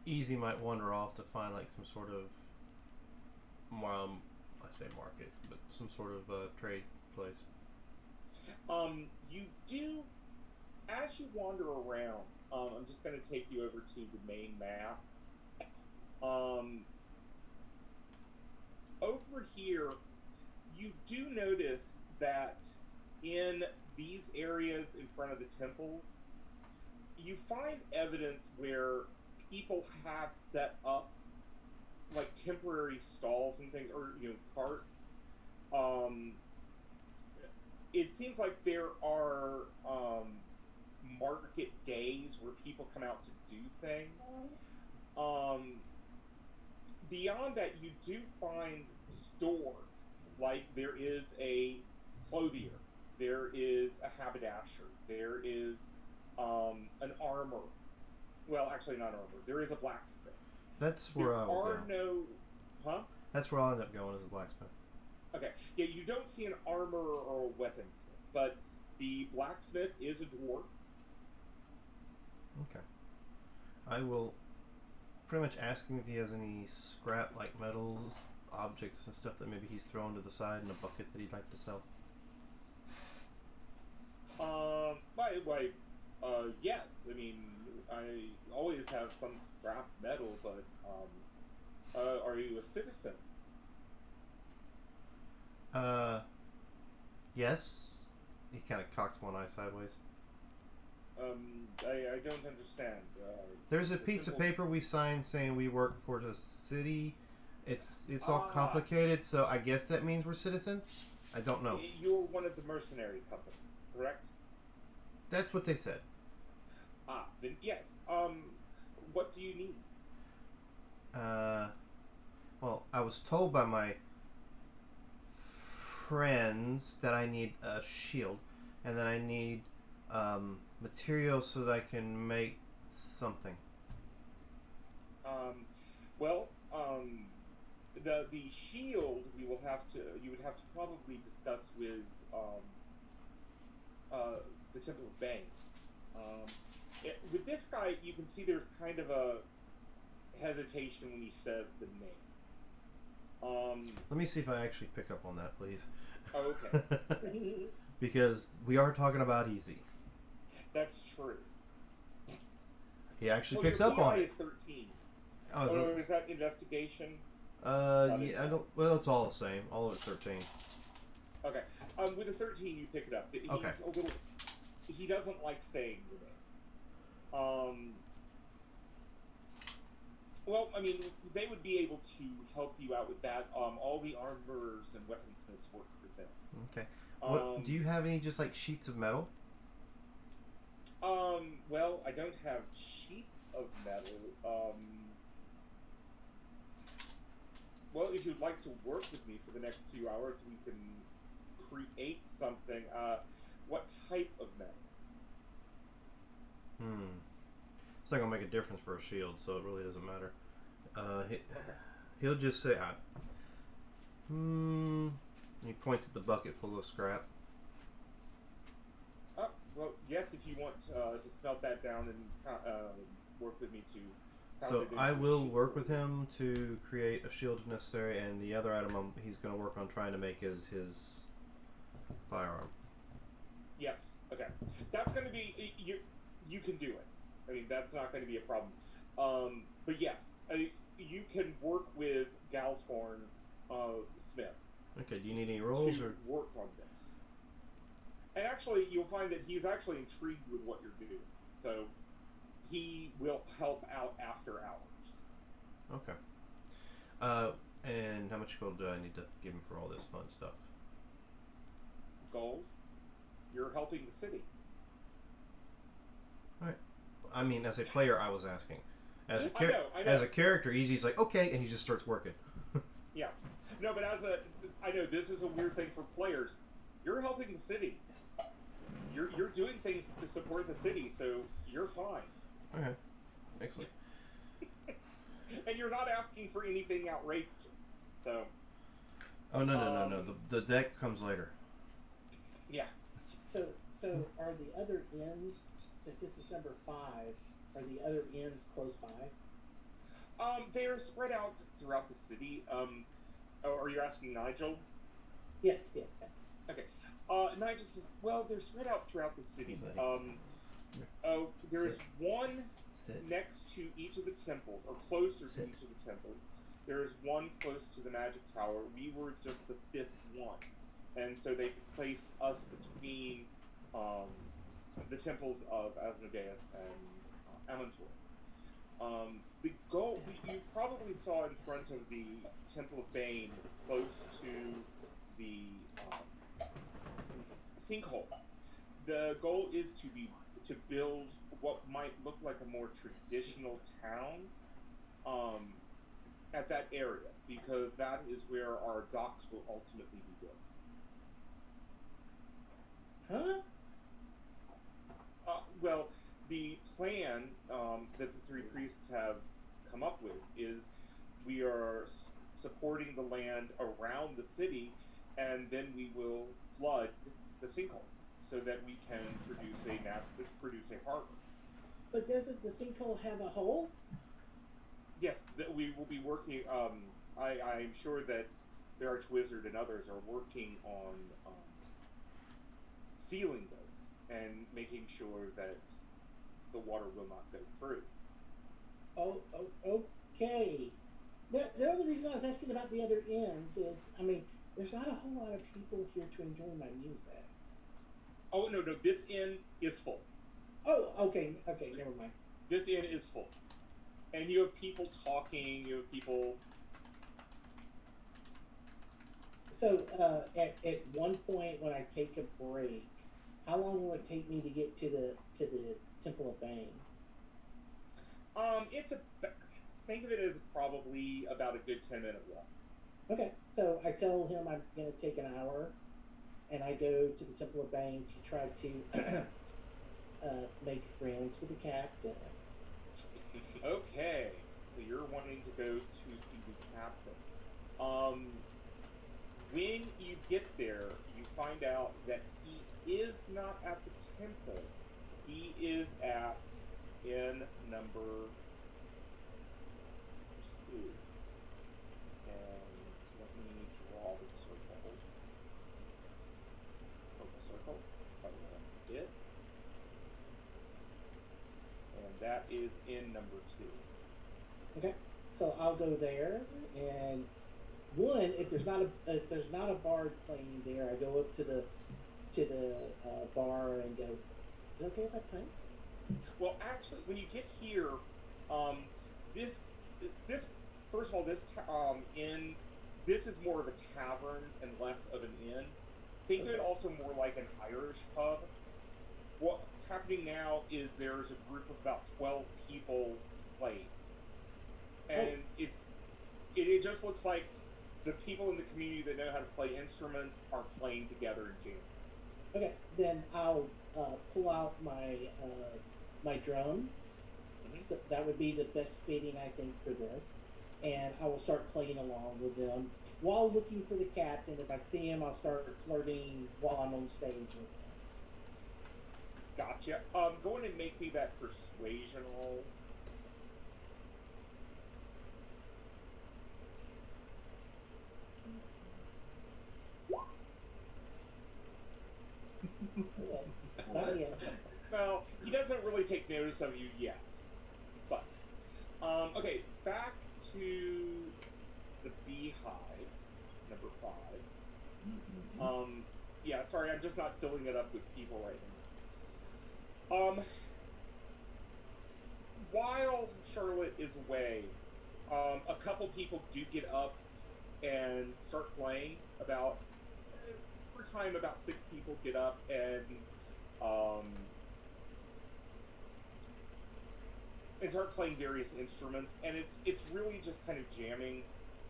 Easy might wander off to find like some sort of, I say market, but some sort of trade place. You do, as you wander around, I'm just going to take you over to the main map. Over here, you do notice that in these areas in front of the temples, you find evidence where people have set up like temporary stalls and things, or carts. It seems like there are market days where people come out to do things. Beyond that, you do find stores. Like there is a clothier, there is a haberdasher, there is an armor. Well, actually not armor. There is a blacksmith. That's where I will go. Huh? That's where I'll end up going as a blacksmith. Okay. Yeah, you don't see an armor or a weaponsmith, but the blacksmith is a dwarf. Okay. I will pretty much ask him if he has any scrap like metals, objects and stuff that maybe he's thrown to the side in a bucket that he'd like to sell. Yeah. I mean, I always have some scrap metal, but are you a citizen? Yes. He kind of cocks one eye sideways. I don't understand. There's a piece of paper we signed saying we work for the city. It's all complicated, so I guess that means we're citizens? I don't know. You're one of the mercenary companies, correct? That's what they said. Then yes. What do you need? Well, I was told by my friends that I need a shield, and that I need material so that I can make something. The shield you would have to probably discuss with the Temple of Bane. With this guy, you can see there's kind of a hesitation when he says the name. Let me see if I actually pick up on that, please. Oh, okay. Because we are talking about Easy. That's true. He actually picks up on it. Is 13. Oh, is that investigation? Yeah, I don't. Well, it's all the same. All of it's 13. Okay. With a 13, you pick it up. He's okay. A little. He doesn't like saying your name. Well, I mean, they would be able to help you out with that. All the armorers and weaponsmiths work for them. Okay. What do you have? Any just like sheets of metal? Well, I don't have sheets of metal. Well, if you'd like to work with me for the next few hours, we can create something. What type of metal? It's not gonna make a difference for a shield, so it really doesn't matter. He'll just say, He points at the bucket full of scrap. Oh, well, yes, if you want to smelt that down and work with me to. So I will work with him to create a shield if necessary, and the other item he's going to work on trying to make is his firearm. Yes. Okay. That's going to be you can do it. I mean, that's not going to be a problem. But yes, you can work with Galtorn Smith. Okay. Do you need any rolls to or work on this? And actually, you'll find that he's actually intrigued with what you're doing. So he will help out after hours. okay? And how much gold do I need to give him for all this fun stuff? Gold. You're helping the city. I mean, as a player, I was asking. As a I know. as a character, Easy's like, okay, and he just starts working. Yeah. No, but I know this is a weird thing for players. You're helping the city. You're doing things to support the city, so you're fine. Okay, excellent. And you're not asking for anything outrageous. So. Oh no. The deck comes later. Yeah. So are the other inns, since this is number 5, are the other inns close by? They are spread out throughout the city. Are you asking Nigel? Yes. Okay. Nigel says, well, they're spread out throughout the city. There's one next to each of the temples, or closer to each of the temples. There's one close to the magic tower. We were just the 5th one. And so they placed us between the temples of Asmodeus and Amantor. The goal, you probably saw in front of the Temple of Bane, close to the sinkhole. The goal is to build what might look like a more traditional town at that area, because that is where our docks will ultimately be built. Huh? Well, the plan that the 3 priests have come up with is we are supporting the land around the city, and then we will flood the sinkhole so that we can produce a harbor. But doesn't the sinkhole have a hole? Yes, that we will be working. I'm sure that the Archwizard and others are working on sealing those and making sure that the water will not go through. Okay. The other reason I was asking about the other inns is, I mean, there's not a whole lot of people here to enjoy my music. Oh, no, this inn is full. Oh, okay, never mind. This inn is full. And you have people talking, you have people... So, at one point when I take a break, how long will it take me to get to the Temple of Bane? Think of it as probably about a good 10-minute walk. Okay, so I tell him I'm going to take an hour, and I go to the Temple of Bane to try to make friends with the captain. Okay, so you're wanting to go to see the captain. When you get there, you find out that he is not at the temple. He is at inn number 2. And let me draw the circle. Oh, the circle. It. And that is inn number 2. Okay, so I'll go there, and if there's not a bard playing there, I go up to the bar and go, is it okay if I play? Well, actually, when you get here, this first of all, this inn, this is more of a tavern and less of an inn. Think of it also more like an Irish pub. what's happening now is there's a group of about 12 people playing, and it just looks like the people in the community that know how to play instruments are playing together and jamming. Okay, then I'll pull out my my drone. Mhm. So that would be the best fitting, I think, for this. And I will start playing along with them while looking for the captain. If I see him, I'll start flirting while I'm on stage with him. Gotcha. Go ahead and make me that persuasion roll. Okay. Not yet. Well, he doesn't really take notice of you yet. But, okay, back to the beehive, number 5. Yeah, sorry, I'm just not filling it up with people right now. While Charlotte is away, a couple people do get up and start playing. For time, about 6 people get up um, and start playing various instruments, and it's really just kind of jamming.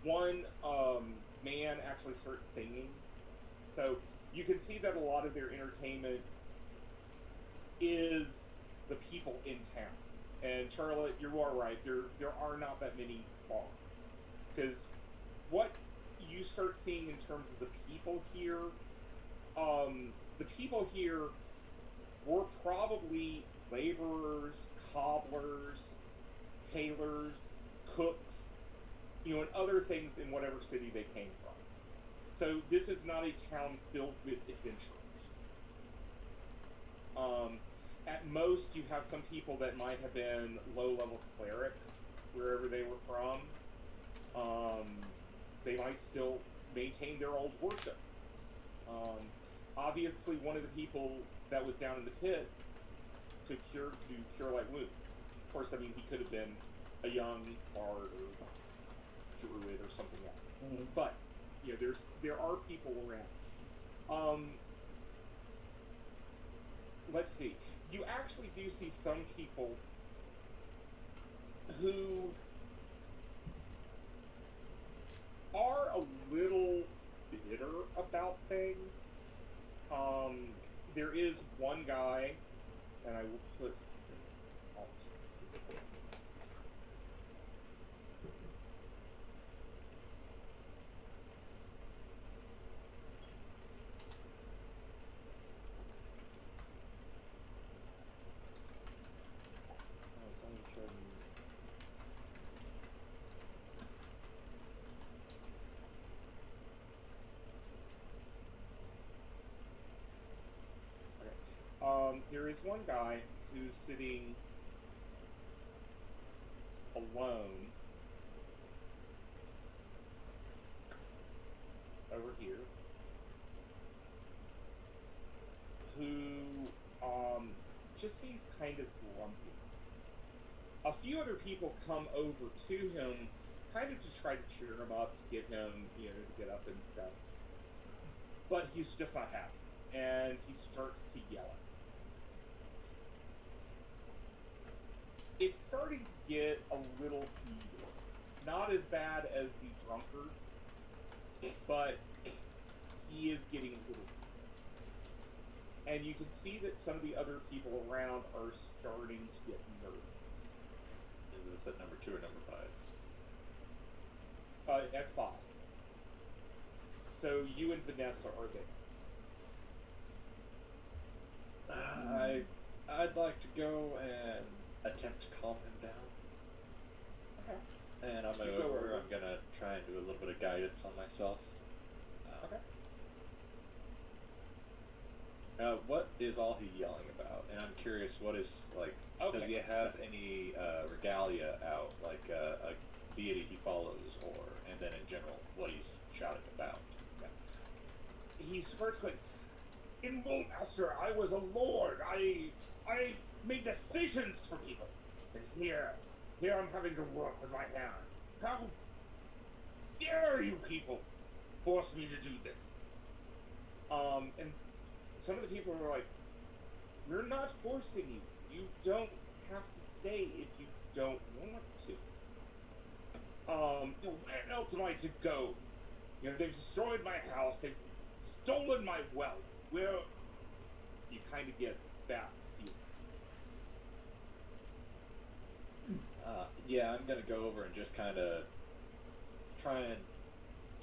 One man actually starts singing, so you can see that a lot of their entertainment is the people in town. And Charlotte, you are right. There are not that many bars, because what you start seeing in terms of the people here, the people here were probably laborers, cobblers, tailors, cooks, and other things in whatever city they came from. So this is not a town filled with adventurers. At most, you have some people that might have been low-level clerics wherever they were from. They might still maintain their old worship. Obviously, one of the people that was down in the pit could do cure light wounds. Of course, I mean, he could have been a young bard or druid or something else. Mhm. But there are people around. Let's see. You actually do see some people who are a little bitter about things. There is one guy, and I will put. It's only showing me. Okay. There is one guy who's sitting alone over here, who just seems kind of grumpy. A few other people come over to him, kind of to try to cheer him up, to get him, to get up and stuff. But he's just not happy, and he starts to yell. It's starting to get a little heated. Not as bad as the drunkards, but he is getting a little heated. And you can see that some of the other people around are starting to get nervous. Is this at number 2 or number 5? At 5. So you and Vanessa are there. I'd like to go and attempt to calm him down. Okay. And on my You way go over, over. I'm gonna try and do a little bit of guidance on myself. Okay. What is all he yelling about? And I'm curious, what is, like, Okay. does he have any regalia out, like a deity he follows, and then in general, what he's shouting about? He starts going, "In Master, I was a lord. I made decisions for people. And here I'm having to work with my hand. How dare you people force me to do this?" And some of the people were like, We're not forcing you. You don't have to stay if you don't want to. Where else am I to go? They've destroyed my house. They've stolen my wealth. Where you kind of get that feeling. Yeah, I'm gonna go over and just kind of try and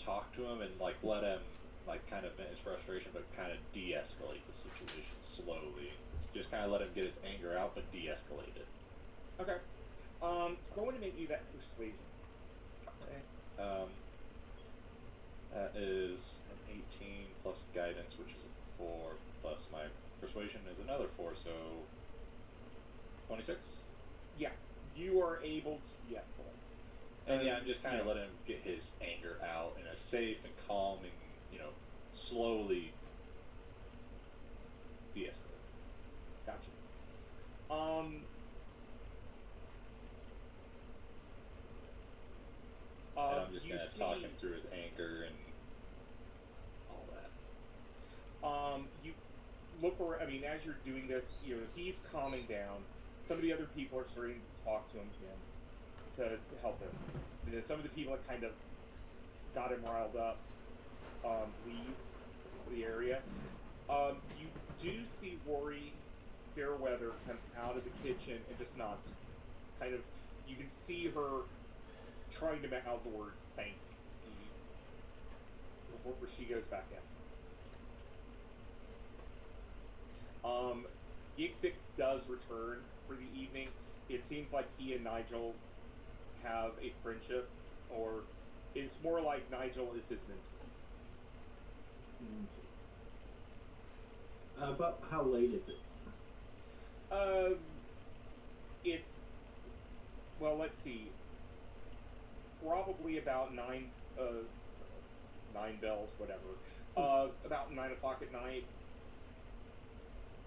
talk to him and like let him like kind of vent his frustration, but kind of de-escalate the situation slowly. Just kind of let him get his anger out, but de-escalate it. Okay. Go on and make me that persuasion. Okay. That is an 18 plus guidance, which is a 4, plus my persuasion is another 4, so 26. Yeah, you are able to de-escalate. And yeah, I'm just kind of letting him get his anger out in a safe and calming, slowly de-escalate. Gotcha. And I'm just you kind of see- talking through his anger and all that. You look around. I mean, as you're doing this, he's calming down. Some of the other people are starting to talk to him again to help him. And then some of the people that kind of got him riled up leave the area. You do see Rory Fairweather come out of the kitchen and just not kind of. You can see her trying to mouth the words "thank you" before she goes back in. Yigvik does return for the evening. It seems like he and Nigel have a friendship, or it's more like Nigel is his mentor. About how late is it? It's let's see, probably about 9 bells, whatever. About 9 o'clock at night.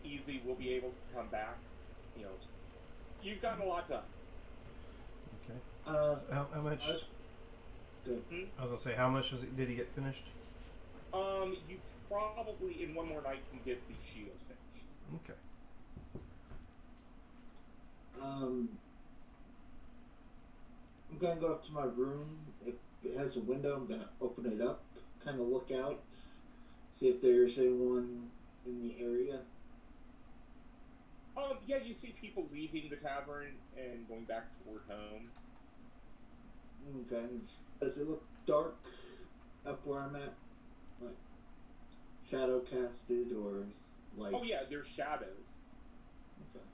Easy will be able to come back. You've gotten a lot done. Okay. Uh, How much? Good. I was gonna say, how much did he get finished? You probably in one more night can get the shields finished. Okay. I'm gonna go up to my room. If it has a window, I'm gonna open it up, kind of look out, see if there's anyone in the area. Yeah, you see people leaving the tavern and going back toward home. Okay. Does it look dark up where I'm at? Like shadow casted or light? Oh yeah, there's shadows. Okay.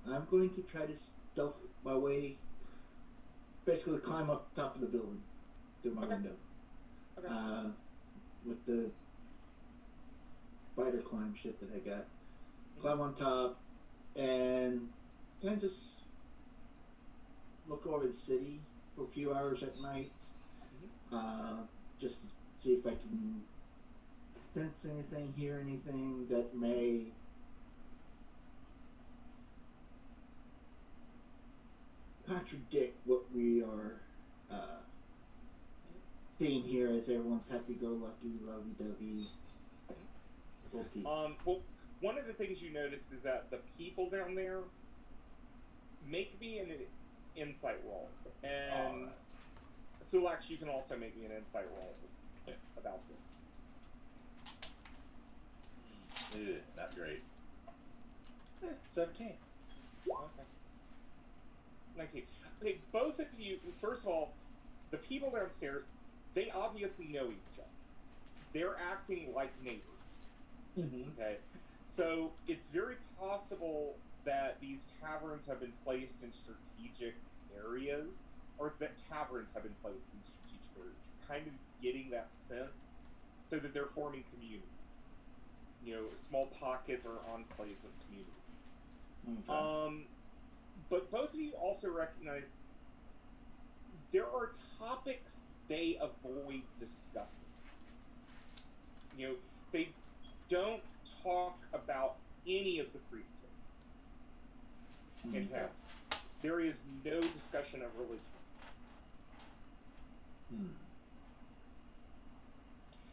I'm going to try to stealth my way, basically climb up top of the building through my Okay. window. Okay. With the spider climb shit that I got. Climb on top and kind of just look over the city for a few hours at night. Just see if I can sense anything, hear anything that may contradict what we are seeing here as everyone's happy-go-lucky, lovey-dovey. Full peace. Well, one of the things you notice is that the people down there make me an insight roll, and Sulax, you can also make me an insight roll about this. Not great. 17. Okay. 19. Okay, both of you. First of all, the people downstairs, they obviously know each other. They're acting like neighbors. Mm-hmm. Okay, so it's very possible that these taverns have been placed in strategic areas, or that taverns have been placed in strategic areas. Kind of getting that sense, so that they're forming community. Small pockets or enclaves of community. Okay. But both of you also recognize there are topics they avoid discussing. They don't talk about any of the priesthoods in town. There is no discussion of religion.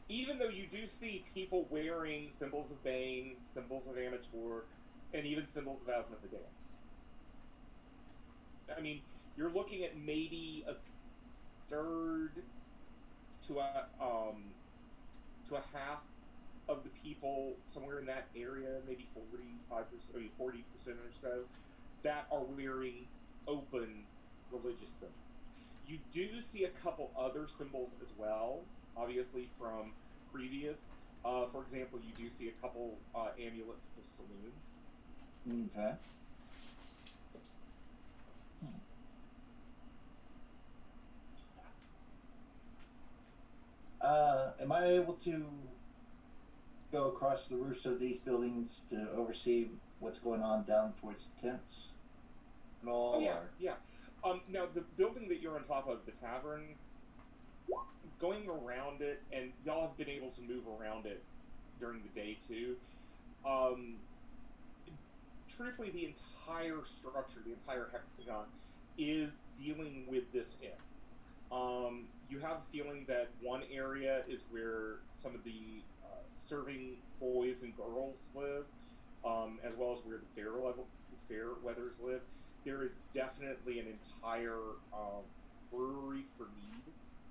Even though you do see people wearing symbols of Bane, symbols of Amateur, and even symbols of Asmodee the Dale. I mean, you're looking at maybe a third to a half of the people, somewhere in that area, maybe 45%, maybe 40% or so, that are wearing open religious symbols. You do see a couple other symbols as well, obviously from previous. For example, you do see a couple amulets of Saloon. Okay. Am I able to go across the roofs of these buildings to oversee what's going on down towards the tents? No. Oh yeah, yeah. Now the building that you're on top of, the tavern, going around it, and y'all have been able to move around it during the day too. Truthfully, the entire structure, the entire hexagon, is dealing with this inn. You have a feeling that one area is where some of the serving boys and girls live, as well as where the fair weathers live. There is definitely an entire brewery for mead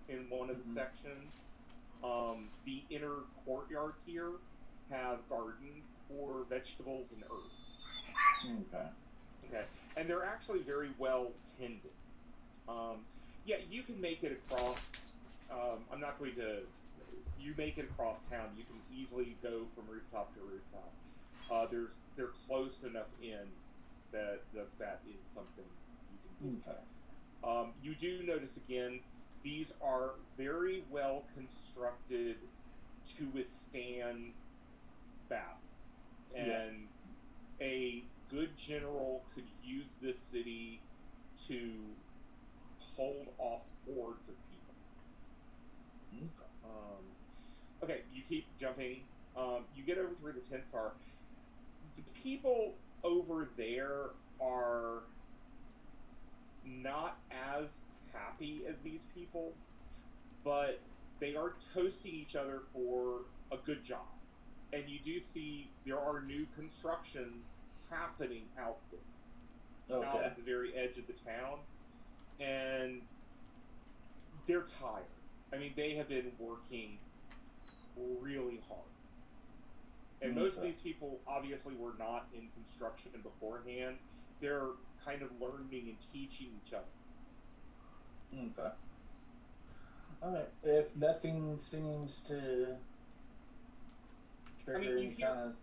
in one of the sections. The inner courtyard here have garden for vegetables and herbs. Okay. Okay, and they're actually very well tended. Yeah, you can make it across. I'm not going to. You make it across town. You can easily go from rooftop to rooftop. They're close enough in that is something you can do. Okay. You do notice again, these are very well constructed to withstand battle, and a good general could use this city to hold off hordes of people. Okay, you keep jumping. You get over to where the tents are. The people over there are not as happy as these people, but they are toasting each other for a good job. And you do see there are new constructions happening out there, out at the very edge of the town, and they're tired. I mean, they have been working really hard. And most of these people obviously were not in construction beforehand. They're kind of learning and teaching each other. Okay. Alright. If nothing seems to trigger any kind of...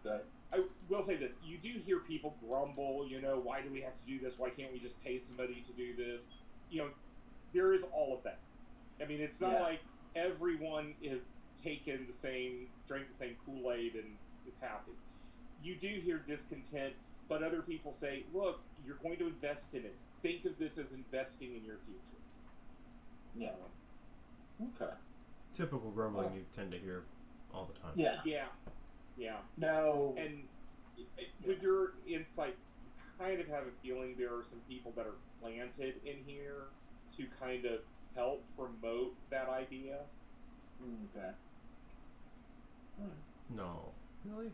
Good. I will say this. You do hear people grumble, why do we have to do this? Why can't we just pay somebody to do this? There is all of that. I mean, it's not like everyone is taken drank the same Kool-Aid and is happy. You do hear discontent, but other people say, look, you're going to invest in it. Think of this as investing in your future. Yeah. Okay. Typical grumbling you tend to hear all the time. Yeah. Yeah. No. And with your insight, you kind of have a feeling there are some people that are planted in here to kind of help promote that idea. Okay. No. Really?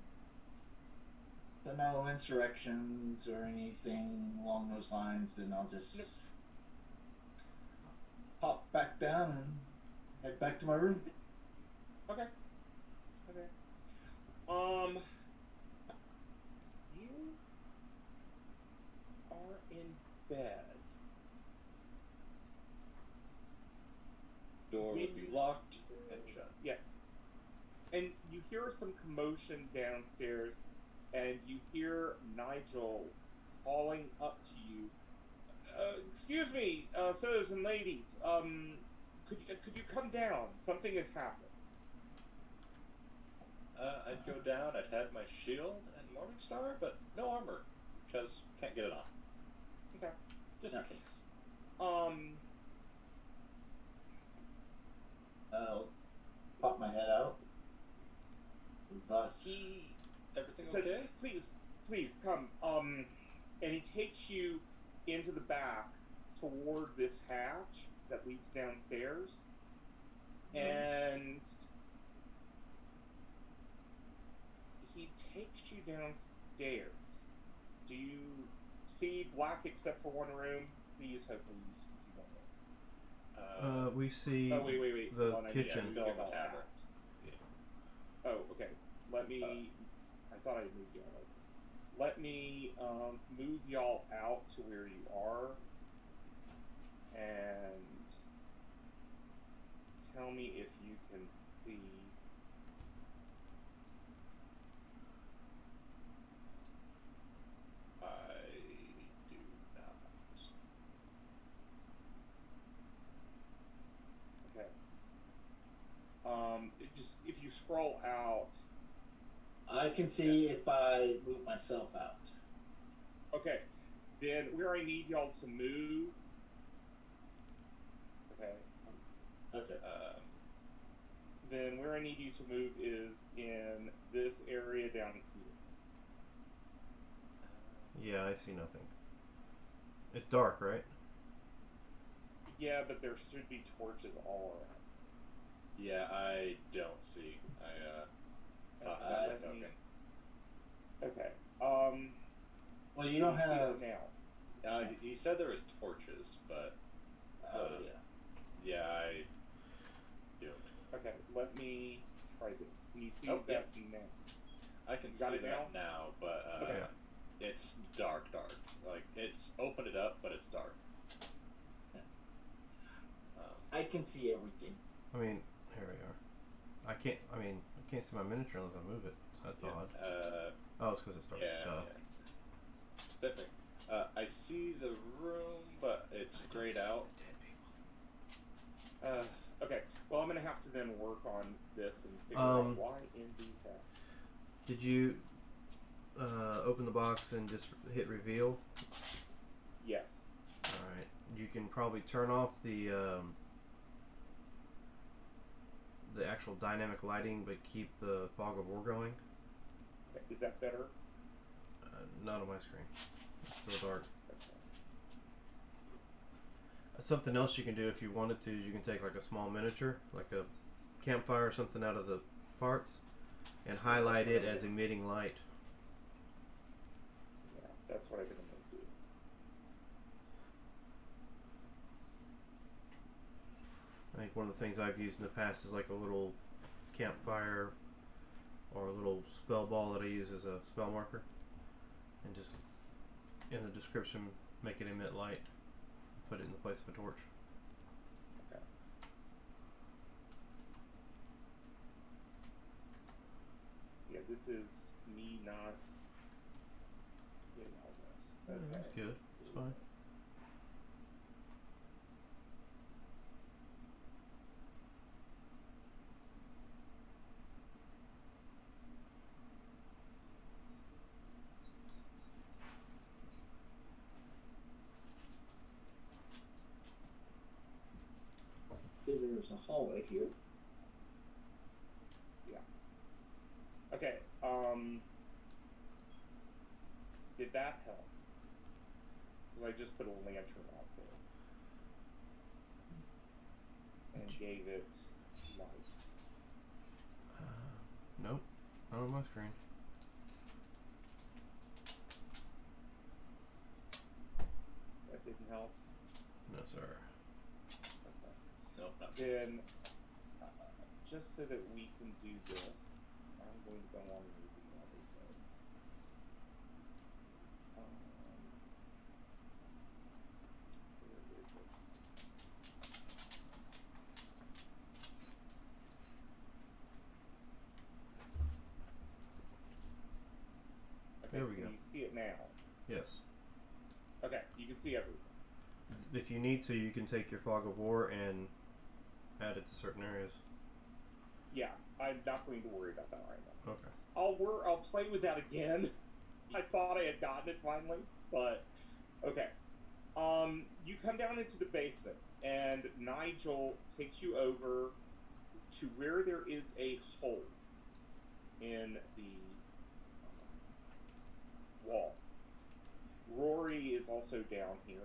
So no insurrections or anything along those lines, then I'll just hop back down and head back to my room. Okay. You are in bed. Door would be locked and shut. Yes. And you hear some commotion downstairs, and you hear Nigel calling up to you. Excuse me, sirs and ladies. Could you come down? Something has happened. I'd go down. I'd have my shield and Morningstar, but no armor because can't get it on. Okay. Just in case. I'll pop my head out. But Everything says, okay? Please come. And he takes you into the back toward this hatch that leads downstairs, and he takes you stairs. Do you see black except for one room? Please, hopefully you can see one room. We see Oh, wait. the Hold on, I kitchen. need to Still spell in the that tavern. out. Yeah. Oh, okay. Let me. I thought I moved y'all over. Let me move y'all out to where you are, and tell me if you can see. I do not. Okay. Just if you scroll out. I can see if I move myself out. Okay. Then where I need y'all to move. Okay. Okay. Then where I need you to move is in this area down here. Yeah, I see nothing. It's dark, right? Yeah, but there should be torches all around. Yeah, I don't see. Tossed Okay, out let my me- token. Okay. Well, you don't see it have. now. He said there was torches, but Oh yeah. yeah, I don't. Okay, let me try this. Can you see Oh, that now? I can You got see it that now, but Okay. it's dark. Like it's opened it up, but it's dark. I can see everything. I mean, here we are. I can't see my miniature unless I move it. So that's Yeah, odd. Oh, it's because it's dark. Yeah. Duh. Same thing. I see the room, but it's grayed out. Okay. Well, I'm gonna have to then work on this and figure out why in the heck. Did you open the box and just hit reveal? Yes. Alright. You can probably turn off the actual dynamic lighting, but keep the fog of war going. Okay, is that better? Not on my screen. It's still dark. Okay. Something else you can do if you wanted to is you can take like a small miniature, like a campfire or something out of the parts, and highlight it as emitting light. Yeah, that's what I think I'm gonna do. I think one of the things I've used in the past is like a little campfire or a little spell ball that I use as a spell marker, and just in the description make it emit light, put it in the place of a torch. Okay. Yeah, this is me not getting all this. Okay. That's good. It's fine. There's a hallway here. Okay. Did that help? Because I just put a lantern out there and gave it light. Nope. Not on my screen. That didn't help. No, sir. Okay. Nope, not Then, just so that we can do this, I'm going to go on and read everything. Where is it? Okay, There we can go. you see it now? Yes. Okay, you can see everything. If you need to, you can take your fog of war and add it to certain areas. Yeah, I'm not going to worry about that right now. Okay. I'll play with that again. I thought I had gotten it finally, but okay. You come down into the basement, and Nigel takes you over to where there is a hole in the wall. Rory is also down here.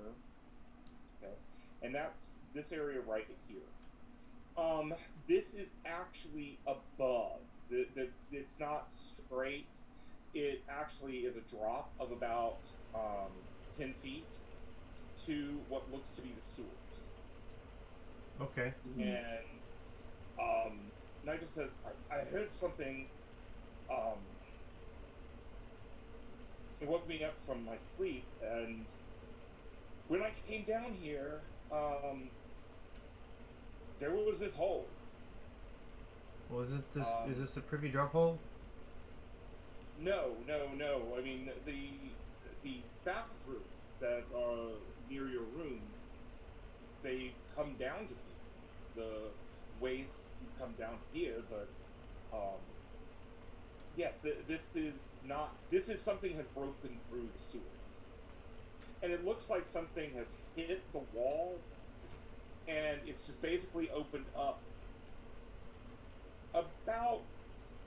Okay, and that's this area right here. This is actually above. It's not straight. it actually is a drop of about 10 feet to what looks to be the sewers. Okay. And Nigel says, I heard something. It woke me up from my sleep, and when I came down here, there was this hole. Well, is it this? Is this the privy drop hole? No. I mean, the bathrooms that are near your rooms, they come down to here. The ways come down here, but yes, this is not. This is something has broken through the sewers, and it looks like something has hit the wall, and it's just basically opened up about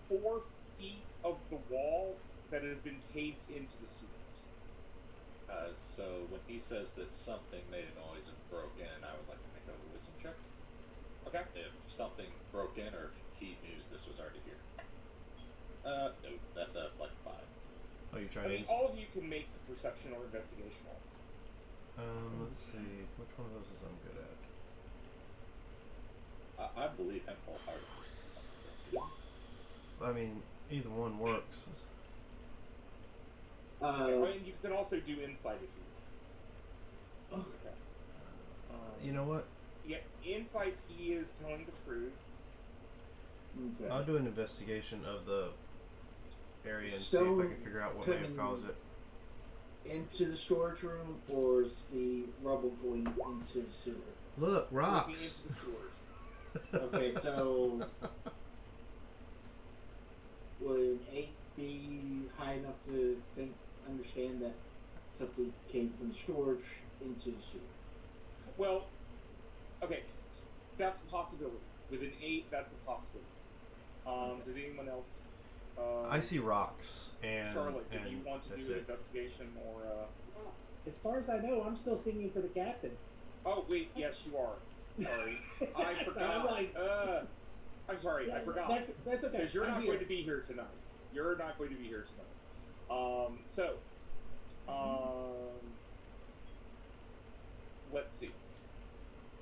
4 feet of the wall that has been caved into the sewers. So when he says that something made a noise and broke in, I would like to make a wisdom check. Okay. If something broke in, or if he knew this was already here. No, that's a like 5. Oh, you're I trying mean, to. all of you can make perception or investigation roll. Let's see. Which one of those is I'm good at? I believe him wholeheartedly. I mean, either one works. And you can also do insight if you want. Okay. You know what? Yeah, insight, he is telling the truth. Okay. I'll do an investigation of the area and see if I Stone can figure out what may have coming caused it. Into the storage room, or is the rubble going into the sewer? Look, Looking rocks. into the sewers. Okay, so would an 8 be high enough to understand that something came from the storage into the sewer? Well, okay, that's a possibility. With an 8, that's a possibility. Does anyone else? I see rocks and. Charlotte, do and you want to that's do an it. investigation or? As far as I know, I'm still singing for the captain. Oh wait, yes, you are. Sorry, I So forgot. I'm like- I'm sorry, I forgot. That's okay. Because you're I'm not here. going to be here tonight. You're not going to be here tonight. Let's see.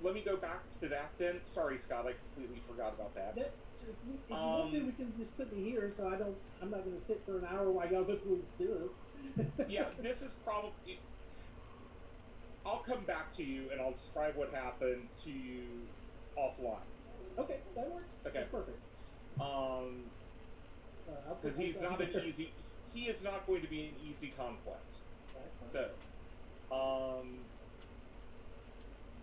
Let me go back to that then. Sorry, Scott, I completely forgot about that. If you want to, we can just put me here, so I'm not going to sit for an hour while I go through this. Yeah, this is probably. I'll come back to you and I'll describe what happens to you offline. Okay, that works. Okay. That's perfect. Because he's myself not an there. easy. He is not going to be an easy conquest. That's fine.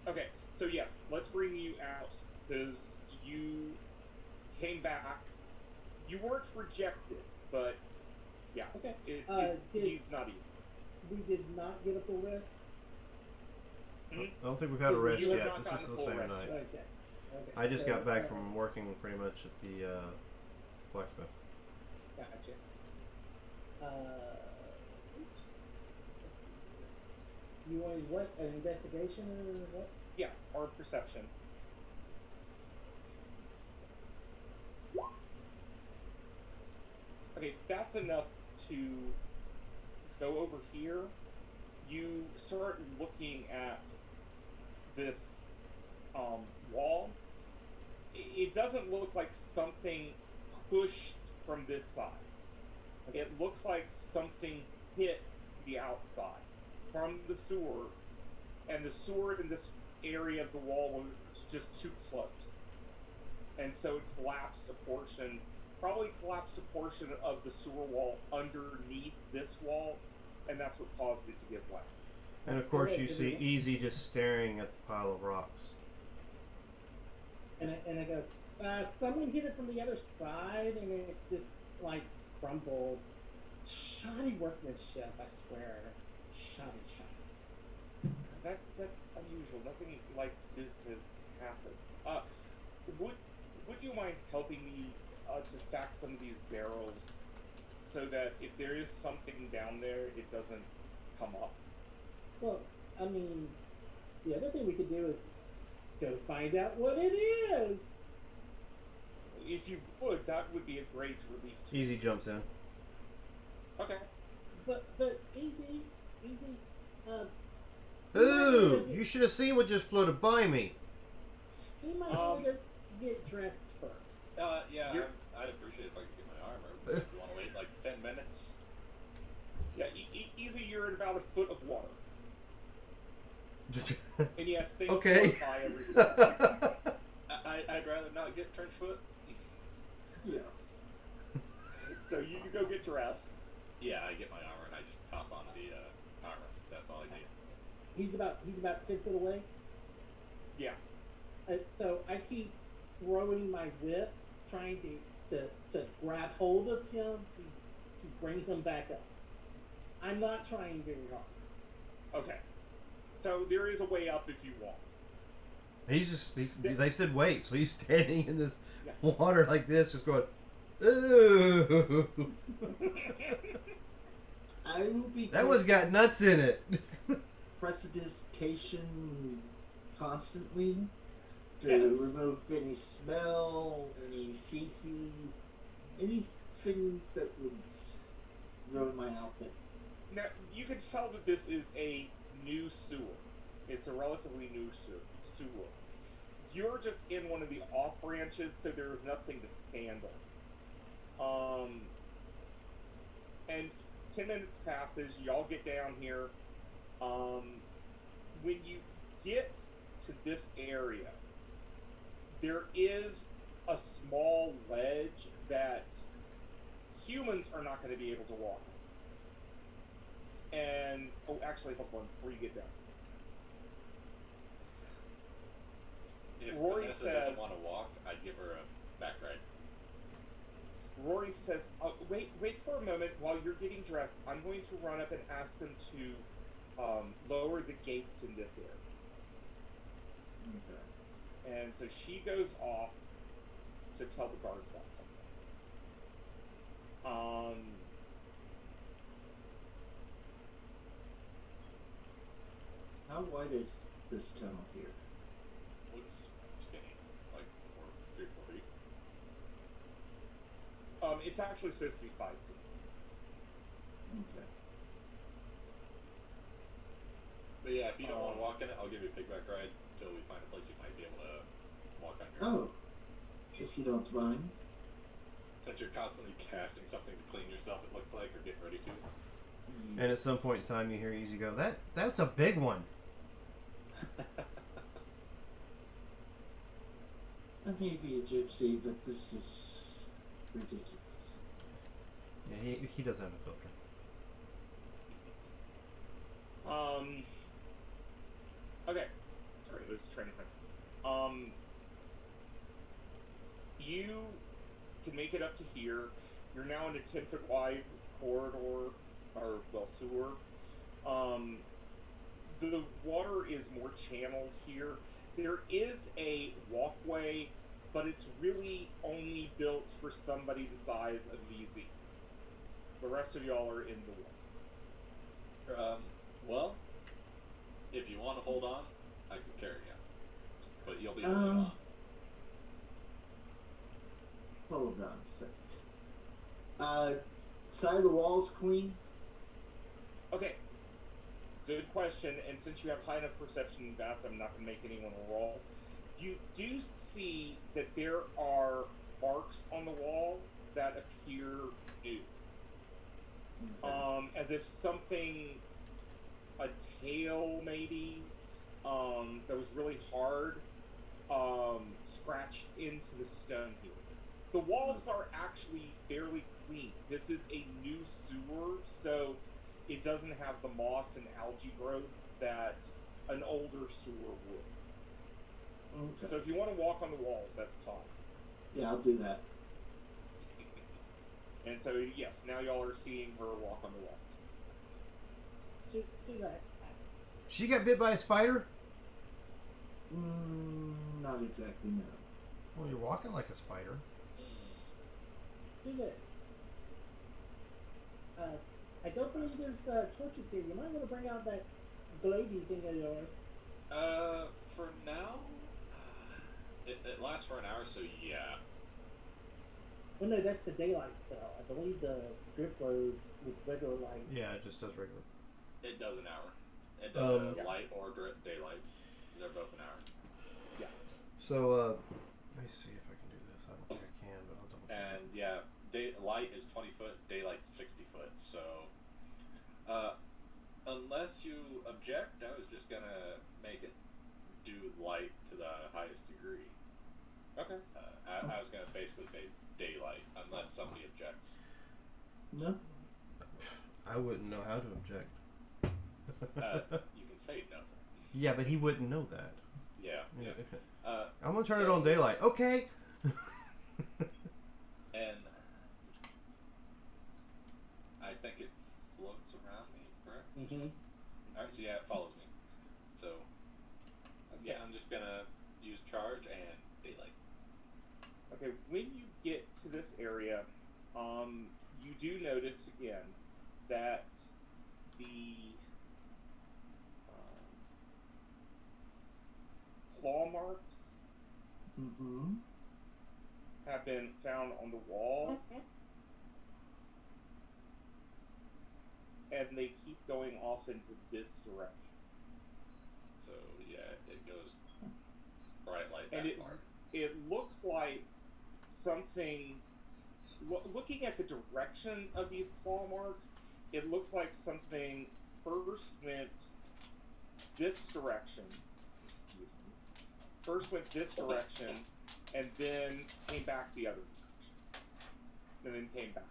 Okay, so yes, let's bring you out because you came back. You weren't rejected, but yeah, Okay. he's not easy. We did not get a full rest. I don't think we've had a You rest have yet. not This is gotten the a full same rest night. yet. Okay. I just So, got back from working pretty much at the blacksmith. Gotcha. Oops. Let's see here. You wanted what? An investigation or what? Yeah, or perception. Okay, that's enough to go over here. You start looking at this wall. It doesn't look like something pushed from this side. It looks like something hit the outside from the sewer, and the sewer in this area of the wall was just too close. And so it collapsed a portion, probably collapsed a portion of the sewer wall underneath this wall, and that's what caused it to give way. And of course, Okay, you good see enough. Easy just staring at the pile of rocks. And I go, someone hit it from the other side, and it just like crumbled. Shoddy workmanship, I swear. Shoddy. That's unusual. Nothing like this has happened. Would you mind helping me to stack some of these barrels so that if there is something down there, it doesn't come up? Well, I mean, the other thing we could do is go find out what it is. If you would, that would be a great relief. To Easy jumps in. Okay. But easy. Uh, Ooh, you should have seen what just floated by me. he might Um, want to get dressed first. Yeah, You're- I'd appreciate if I could get my armor. But if you want to wait like 10 minutes? Yeah, easy. You're in about a foot of water, and yes, things Okay. float by every second. I'd rather not get trench foot. Yeah. So you go get dressed. Yeah, I get my armor and I just toss on the armor. That's all I need. He's about 10 foot away. Yeah. So I keep throwing my whip, trying to grab hold of him to bring him back up. I'm not trying very hard. Okay. So there is a way up if you want. They said wait, so he's standing in this Yeah. water like this, just going, ooh. I will be That one's got nuts in it. prestidigitation constantly to Yes. remove any smell, any feces, anything that would ruin my outfit. Now you can tell that this is a new sewer. It's a relatively new sewer. You're just in one of the off branches, so there's nothing to stand on. And 10 minutes passes. Y'all get down here. When you get to this area, there is a small ledge that humans are not going to be able to walk on. And actually, hold on before you get down. If Rory Vanessa says- doesn't want to walk, I'd give her a back ride. Rory says, wait for a moment while you're getting dressed. I'm going to run up and ask them to lower the gates in this area. Okay. And so she goes off to tell the guards about something. How wide is this tunnel here? Looks skinny, like 3-4 feet. It's actually supposed to be 5 feet. Okay. But yeah, if you don't want to walk in it, I'll give you a pigback ride until we find a place you might be able to walk on your own. Oh, if you don't mind. Since you're constantly casting something to clean yourself, it looks like, or getting ready to. And at some point in time, you hear Easy go, that's a big one. I may be a gypsy, but this is ridiculous. Yeah, he doesn't have a filter. Okay. Sorry, it was training points. You can make it up to here. You're now in a 10-foot wide corridor, or, well, sewer. The water is more channeled here. There is a walkway, but it's really only built for somebody the size of VZ. The rest of y'all are in the water. Well, if you want to hold on, I can carry you. But you'll be holding on. Hold on a second. Side of the walls clean? Okay. Good question, and since you have high enough perception in Bath, I'm not going to make anyone roll. You do see that there are marks on the wall that appear new. Okay. As if something, a tail maybe, that was really hard, scratched into the stone here. The walls are actually fairly clean. This is a new sewer, so it doesn't have the moss and algae growth that an older sewer would. Okay. So if you want to walk on the walls, that's fine. Yeah, I'll do that. And so, yes, now y'all are seeing her walk on the walls. That. She got bit by a spider? Not exactly, no. Well, you're walking like a spider. Do this. I don't believe there's torches here. You might want to bring out that glady thing of yours. For now, it lasts for an hour, so yeah. Oh no, that's the daylight spell. I believe the drift load with regular light. Yeah, it just does regular. It does an hour. It does Yeah. light or daylight. They're both an hour. So, let me see if I can do this. I don't think I can, but I'll double check. And yeah, light is 20 foot, daylight's 60 foot. So, unless you object, I was just gonna make it do light to the highest degree. Okay. I was gonna basically say daylight, unless somebody objects. No. I wouldn't know how to object. You can say no. Yeah, but he wouldn't know that. Yeah. Yeah. Uh, I'm gonna turn it So- on daylight. Okay. and I think it floats around me, correct? Mm-hmm. Alright, so yeah, it follows me. So, yeah, I'm just gonna use charge and daylight. Okay, when you get to this area, you do notice again that the claw marks Mm-hmm. have been found on the walls, and they keep going off into this direction. So, yeah, it goes bright light that And far. it looks like something. Looking at the direction of these claw marks, it looks like something first went this direction. Excuse me. First went this direction, and then came back the other direction, and then came back.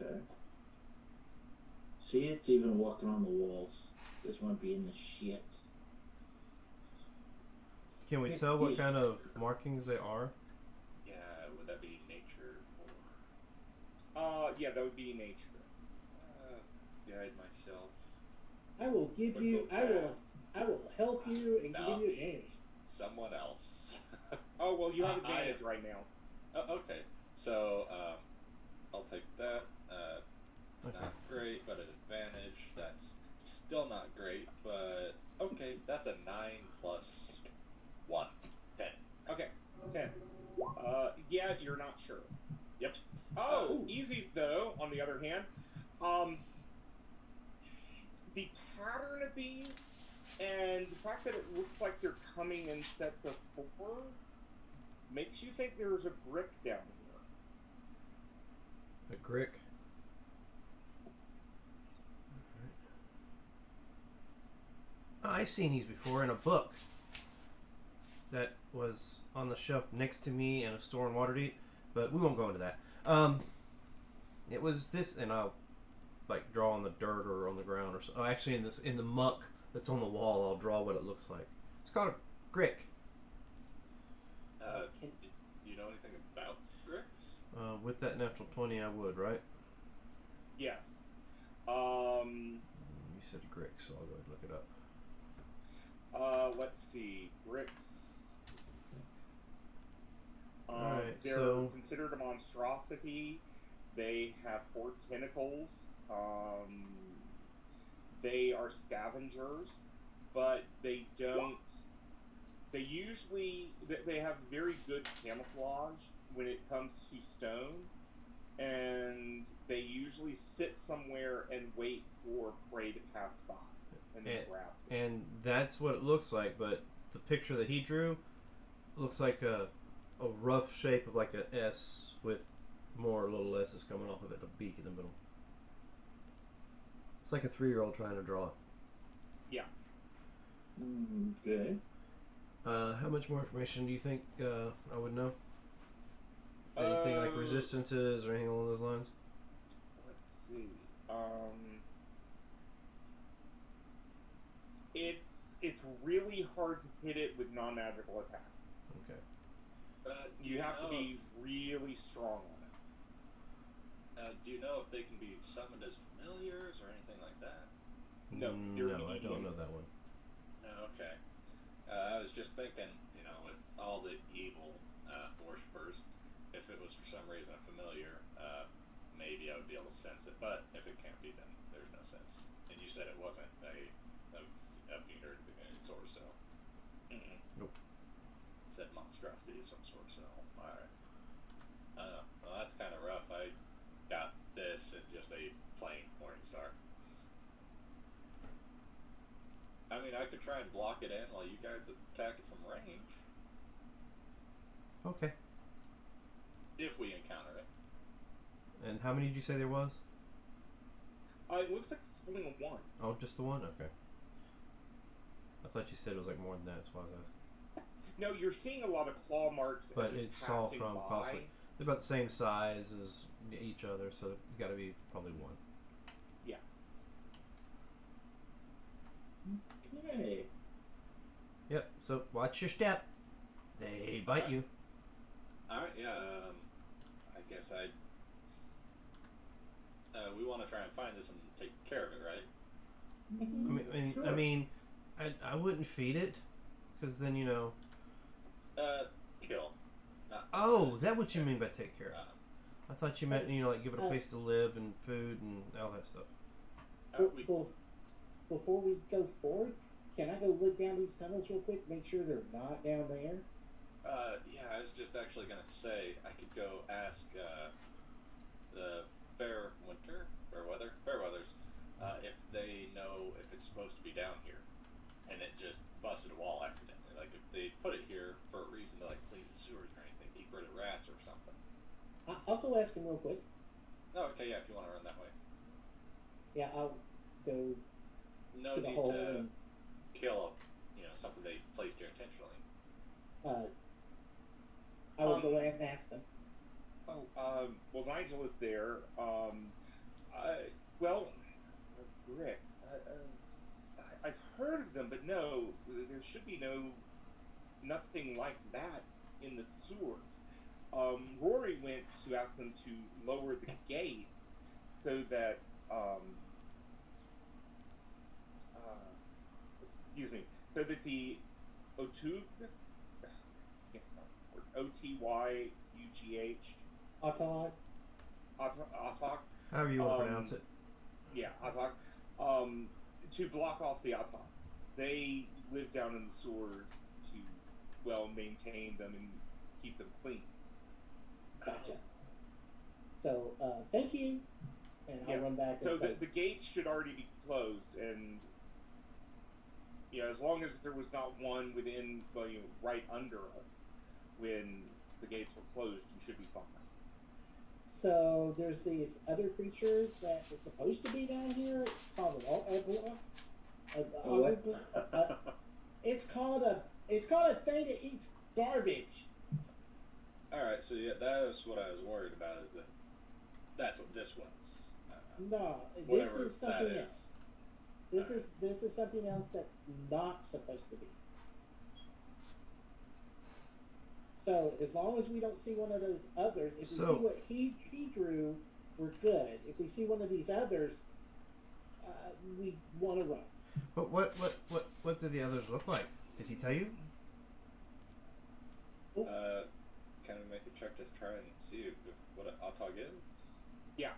Okay. See, it's even walking on the walls. This one being the shit. Can we tell what kind of markings they are? Yeah, would that be nature or Yeah, that would be nature. guide myself? I will give you. I will help you and No. give you advantage. Someone else. Oh well, you have I- advantage right now. Oh, okay. So, I'll take that. It's Okay. not great, but an advantage. That's still not great, but okay. That's a 9 plus 1. 10. Okay, 10. Yeah, you're not sure. Yep. Oh, easy though. On the other hand, the pattern of these and the fact that it looks like they're coming in sets of 4 makes you think there's a brick down here. A grick. Oh, I've seen these before in a book that was on the shelf next to me in a store in Waterdeep, but we won't go into that. It was this, and I'll like draw on the dirt or on the ground or so. Oh, actually, in the muck that's on the wall, I'll draw what it looks like. It's called a grick. You know anything about bricks? With that natural 20, I would, right? Yes. You said grick, so I'll go ahead and look it up. Let's see. Bricks. Alright, They're so- considered a monstrosity. They have 4 tentacles. They are scavengers, but they don't. They usually they have very good camouflage when it comes to stone, and they usually sit somewhere and wait for prey to pass by and then grab them. And that's what it looks like, but the picture that he drew looks like a rough shape of like an S with more little S's coming off of it, a beak in the middle. It's like a 3-year-old trying to draw it. Okay. How much more information do you think I would know? Anything like resistances or anything along those lines? Let's see. It's really hard to hit it with non-magical attack. Okay. You have to be really strong on it. Do you know if they can be summoned as familiars or anything like that? No, they're No, I don't medium. know that one. No, okay. I was just thinking, with all the evil worshippers, if it was for some reason a familiar, maybe I would be able to sense it. But if it can't be, then there's no sense. And you said it wasn't a unit or any sort of cell. Mm-mm. Nope. Said monstrosity of some sort of cell. Alright. that's kind of rough. I got this and just a plain Morningstar. I mean, I could try and block it in while you guys attack it from range. Okay. If we encounter it. And how many did you say there was? It looks like it's only a 1. Oh, just the one? Okay. I thought you said it was like more than that, that's why I was asking. No, you're seeing a lot of claw marks But as it's all passing from by. possibly. They're about the same size as each other, so it's got to be probably one. Yeah. Okay. Yep, so watch your step. They bite you. Alright, yeah, I guess we want to try and find this and take care of it, right? Sure. I mean, I wouldn't feed it, because then, you know. Kill. Not Oh, is that what you mean by take care of? Uh, I thought you meant, you know, like give it a place to live and food and all that stuff. Before we go forward, can I go look down these tunnels real quick, make sure they're not down there? Yeah, I was just actually gonna say I could go ask the Fairweathers, if they know if it's supposed to be down here, and it just busted a wall accidentally. Like if they put it here for a reason to like clean the sewers or anything, keep rid of rats or something. I'll go ask them real quick. Oh, okay, yeah, if you want to run that way. Yeah, I'll go No to the need hole to and kill, something they placed here intentionally. I will go and ask them. Well, Nigel is there. Rick, I've heard of them, but no, there should be nothing like that in the sewers. Rory went to ask them to lower the gate so that, so that the Otug, Otyugh, Autolog? Atok, However you want to pronounce it. yeah, Atok, to block off the Atoks. They live down in the sewers to, well, maintain them and keep them clean. Gotcha. So, thank you. And I'll Yes. run back So and say, the gates should already be closed, and as long as there was not one within, right under us when the gates were closed, you should be fine. so there's these other creatures that is supposed to be down here. It's called it's called a thing that eats garbage. Alright, so yeah, that was what I was worried about, is that's what this was. No, this Whatever is something that else. This is something else that's not supposed to be. So as long as we don't see one of those others, if we see what he drew, we're good. If we see one of these others, we want to run. But what do the others look like? Did he tell you? Can we make a check to try and see what an Autog is? Yeah,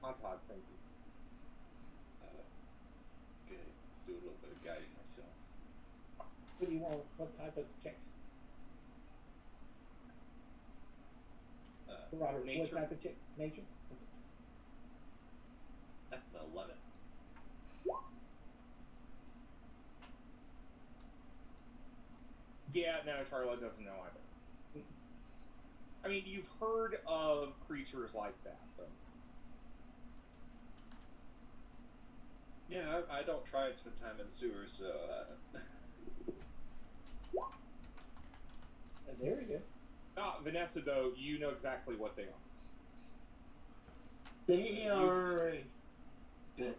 Atok, thank you. Okay, do a little bit of guiding myself. What do you want? What type of check? Robert, nature. what type of check? Nature? That's an 11. Yeah, no, Charlotte doesn't know either. I mean, you've heard of creatures like that, though. Yeah, I don't try and spend time in the sewers, so... There we go. Vanessa, though, you know exactly what they are. They are good.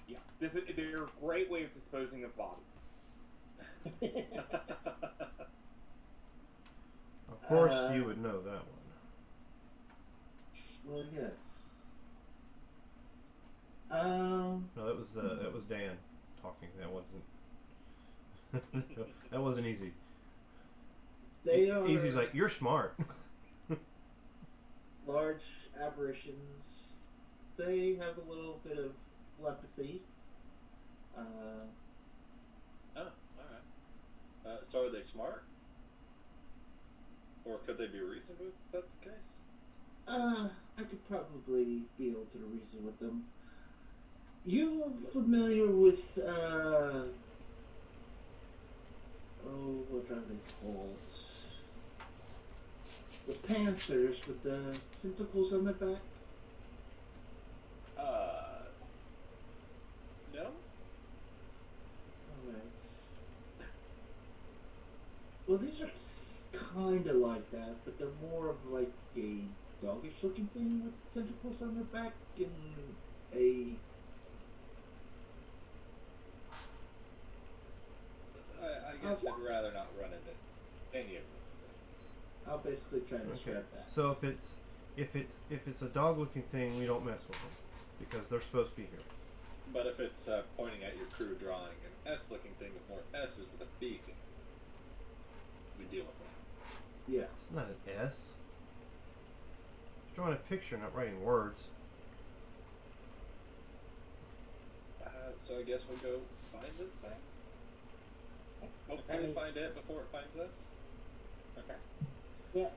Yeah, they're a great way of disposing of bodies. Of course, you would know that one. Well, yes. No, that was Dan talking. That wasn't. That wasn't easy. They are Easy's like, you're smart. large aberrations. They have a little bit of telepathy. Oh, alright. So are they smart? Or could they be reasoned with, if that's the case? I could probably be able to reason with them. You familiar with, oh, what are they called? The panthers with the tentacles on their back? No? Alright. Well, these are kind of like that, but they're more of like a doggish looking thing with tentacles on their back and a. I guess I'd rather not run into any of those things. I'll basically try and Okay. describe that. So if it's a dog looking thing, we don't mess with them because they're supposed to be here. But if it's pointing at your crew drawing an S-looking thing with more S's with a beak, we deal with that. Yeah. It's not an S. It's drawing a picture, not writing words. So I guess we'll go find this thing. Hopefully find it before it finds us. Okay. Yeah.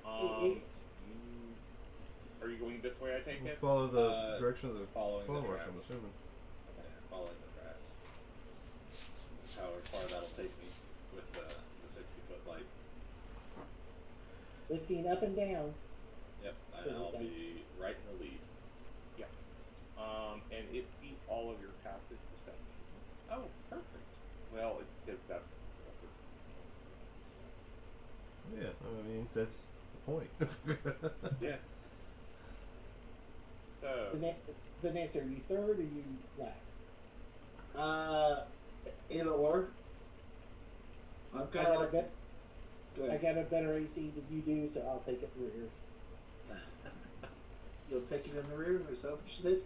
Are you going this way? I take We'll it. follow the direction of the following the flow rush, tracks. I'm assuming. Yeah, following the tracks. However far that'll take me with the 60-foot light. Looking up and down. Yep, and I'll be right in the lead. And it beat all of your passive perceptions. Oh, perfect. Well, it's because that's what this. Yeah, I mean that's the point. Yeah. So, Vanessa, are you third or you last? Either or. I'm I kind got, of a like. bet, Go I ahead. got a better AC than you do, so I'll take it rear. You'll take it in the rear, or so you said?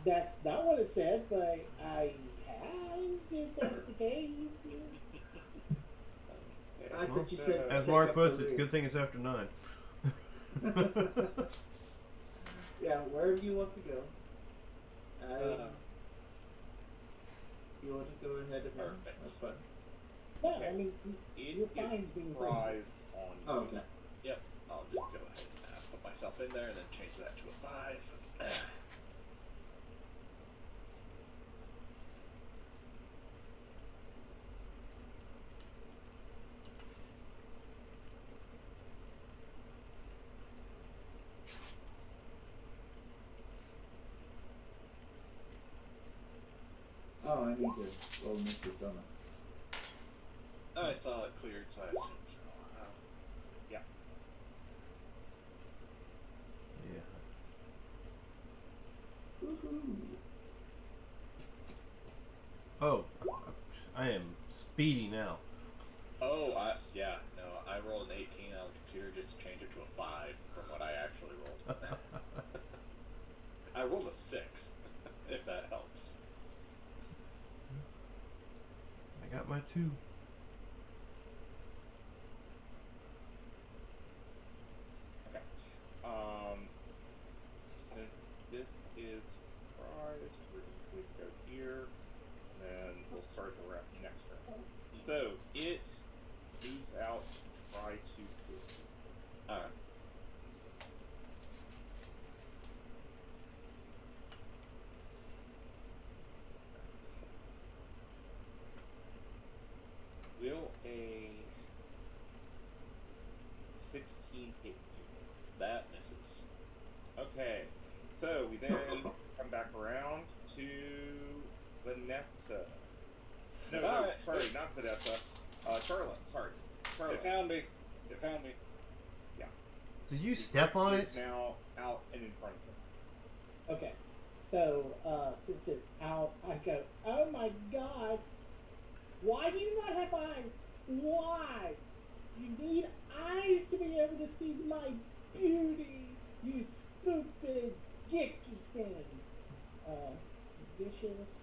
That's not what it said, but I have, if that's the case. I thought you said. As take Mark up puts the it, rear. good thing it's after 9. Yeah, wherever you want to go. You want to go ahead of him? Perfect. That's fine. No, I mean, it you're is fine being thrived on Oh, you. okay. Yep, I'll just go ahead and put myself in there and then change that to a 5. Oh, I need to roll initiative, don't I? I saw it cleared, so I assume so. Yeah. Woohoo! Oh, I am speedy now. Oh, no, I rolled an 18 on the computer just to change it to a 5 from what I actually rolled. I rolled a 6, if that helps. I got my 2. Okay. Since this is surprise, we're going to go here, and then we'll start the next round. So it moves out to try to kill you. Alright. Will a 16 hit you? That misses. Okay, so we then come back around to Vanessa. No, Alright. sorry, not Vanessa. Charlotte, sorry. Charlotte. It found me. It found me. Did you step on It's it? now out and in front of him. Okay. So, since it's out, I go, oh my god, why do you not have eyes? Why? You need eyes to be able to see my beauty, you stupid, gicky thing. Vicious.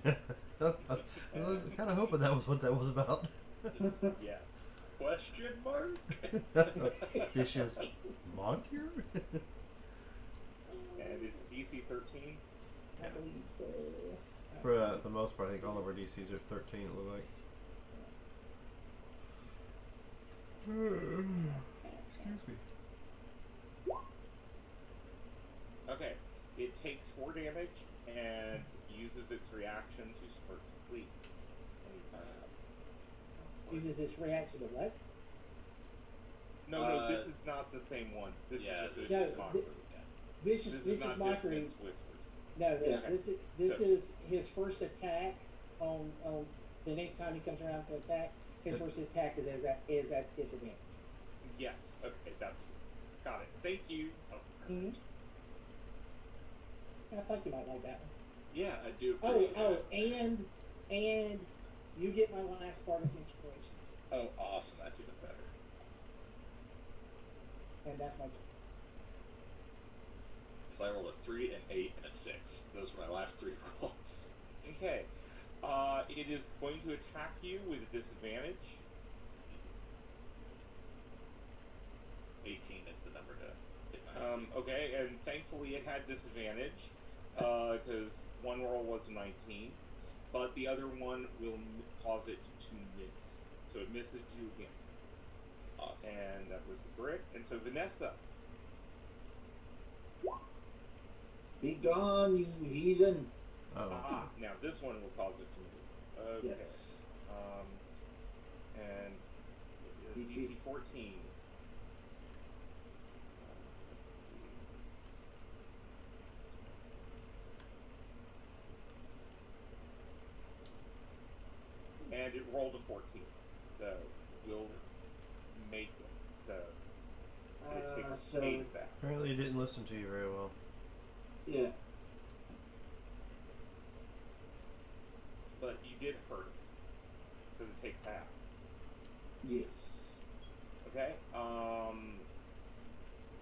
I was kind of hoping that was what that was about. Yes. Question mark? Dishes monkier? And it's DC 13. I believe so. For the most part, I think all of our DCs are 13, it looked like. Excuse me. It takes 4 damage and uses its reaction to start to flee. Uses its reaction to what? No, this is not the same one. This Yeah, is just this a is No, mockery. Vicious, This is vicious not mockery. Dissonance Whispers. No, Yeah. this So- is his first attack on the next time he comes around to attack. His first attack is at disadvantage. Yes. Okay, that's got it. Thank you. Oh, Mm-hmm. I thought you might like that one. yeah, I do Oh, appreciate it. and you get my last bardic inspiration, Oh, awesome. That's even better. and that's my turn. So I rolled a 3, an 8, and a 6. Those were my last 3 rolls. Okay. It is going to attack you with a disadvantage. 18 is the number to hit my AC. Okay, and thankfully it had disadvantage because one roll was a 19, but the other one will cause it to miss. So it misses you again. Awesome. And that was the brick. And so Vanessa, Be gone, you heathen. Oh. now this one will cause it to move. Okay. Yes. And it is DC. DC 14. Let's see. And it rolled a 14. So we'll make it. So it takes So 8 of that. Apparently, it didn't listen to you very well. yeah. But you did hurt it. Because it takes half. Yes. Okay.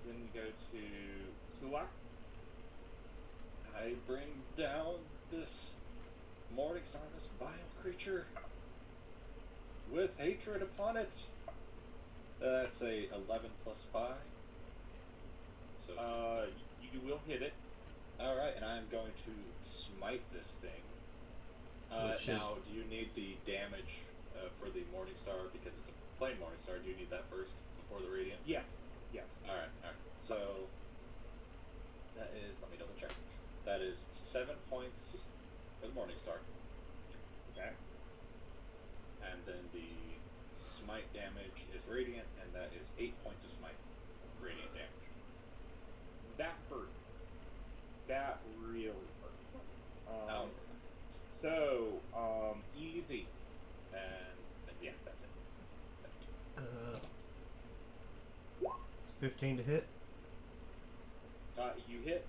Then we go to Sulax. I bring down this Morningstar, this vile creature, with hatred upon it. That's a 11 plus 5. So 16. You will hit it. Alright, and I'm going to smite this thing. Which is- Now, do you need the damage for the Morningstar? Because it's a plain Morningstar, do you need that first before the Radiant? Yes. Yes. Alright. So, that is, let me double check. That is 7 points for the Morningstar. Okay. And then the smite damage is Radiant, and that is 8 points of smite. Radiant damage. That hurt. That really hurt. Oh. So, easy. And yeah, that's it. It's 15 to hit. You hit.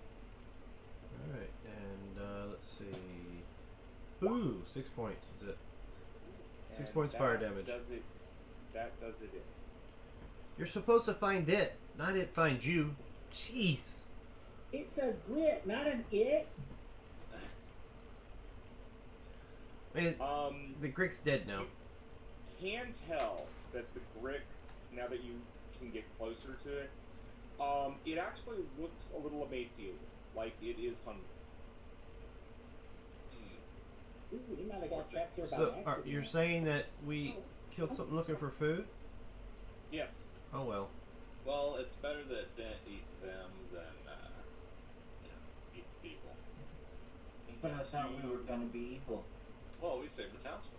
Alright, and let's see. Ooh, 6 points. That's it. 6 and points fire that damage. That does it. You're supposed to find it, not it find you. Jeez. It's a grit, not an it. Man, Um, the Grick's dead now. can tell that the brick, now that you can get closer to it, it actually looks a little emaciated, like it is hungry. Ooh, he might have got trapped here by So, accident. you're saying that we killed something looking for food? Yes. Oh well. Well, it's better that didn't eat them than, eat the people. But I thought we were gonna be evil. Well, we saved the townsfolk.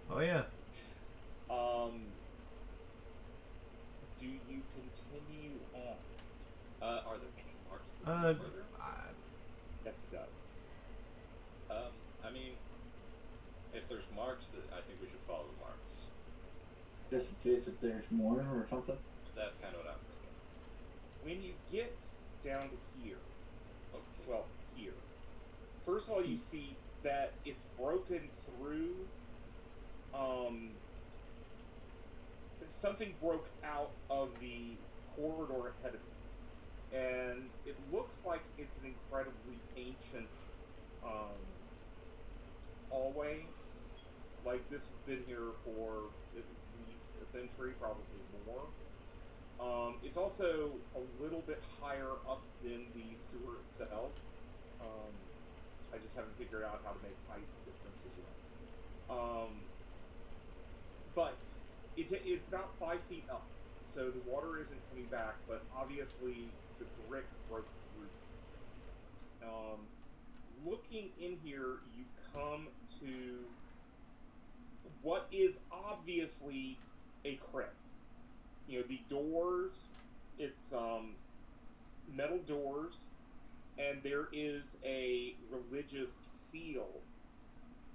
Oh yeah. Do you continue on? Are there any marks that Uh, lead further? Yes, it does. I mean, if there's marks, that I think we should follow the marks. Just in case if there's more or something. That's kind of what I'm thinking. When you get down to here, Okay. well, here, first of all, you see that it's broken through. Something broke out of the corridor ahead of you, and it looks like it's an incredibly ancient hallway. Like this has been here for at least a century, probably more. It's also a little bit higher up than the sewer itself. I just haven't figured out how to make height differences yet. But it's about 5 feet up, so the water isn't coming back, but obviously the brick broke through this. Looking in here, you come to what is obviously a crypt. You know, the doors, it's metal doors, and there is a religious seal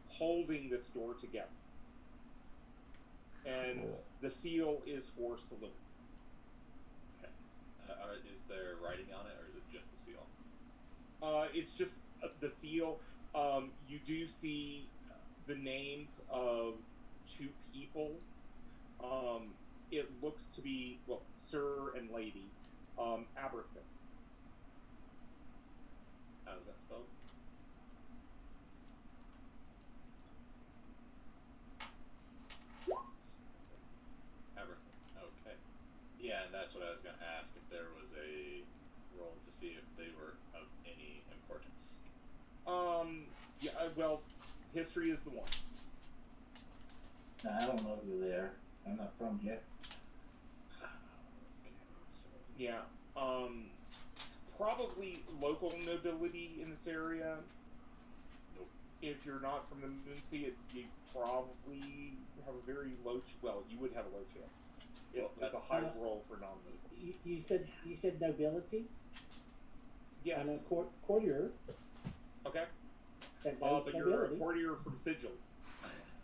holding this door together. And the seal is for Saloon. Okay. Is there writing on it, or is it just the seal? It's just the seal. You do see the names of two people. It looks to be, well, Sir and Lady Aberthin. How is that spelled? Aberthin. Okay. Yeah, and that's what I was going to ask, if there was a roll to see if they were of any importance. Yeah, well, history is the one. Nah, I don't know who they are. I'm not from here. Okay, so Yeah. Probably local nobility in this area. Nope. If you're not from the Moonsea, you probably have a very low. Well, you would have a low chance. It's a high roll for non-noble. You said nobility. Yes. I'm a courtier. Okay. That knows But you're a nobility. courtier from Sigil.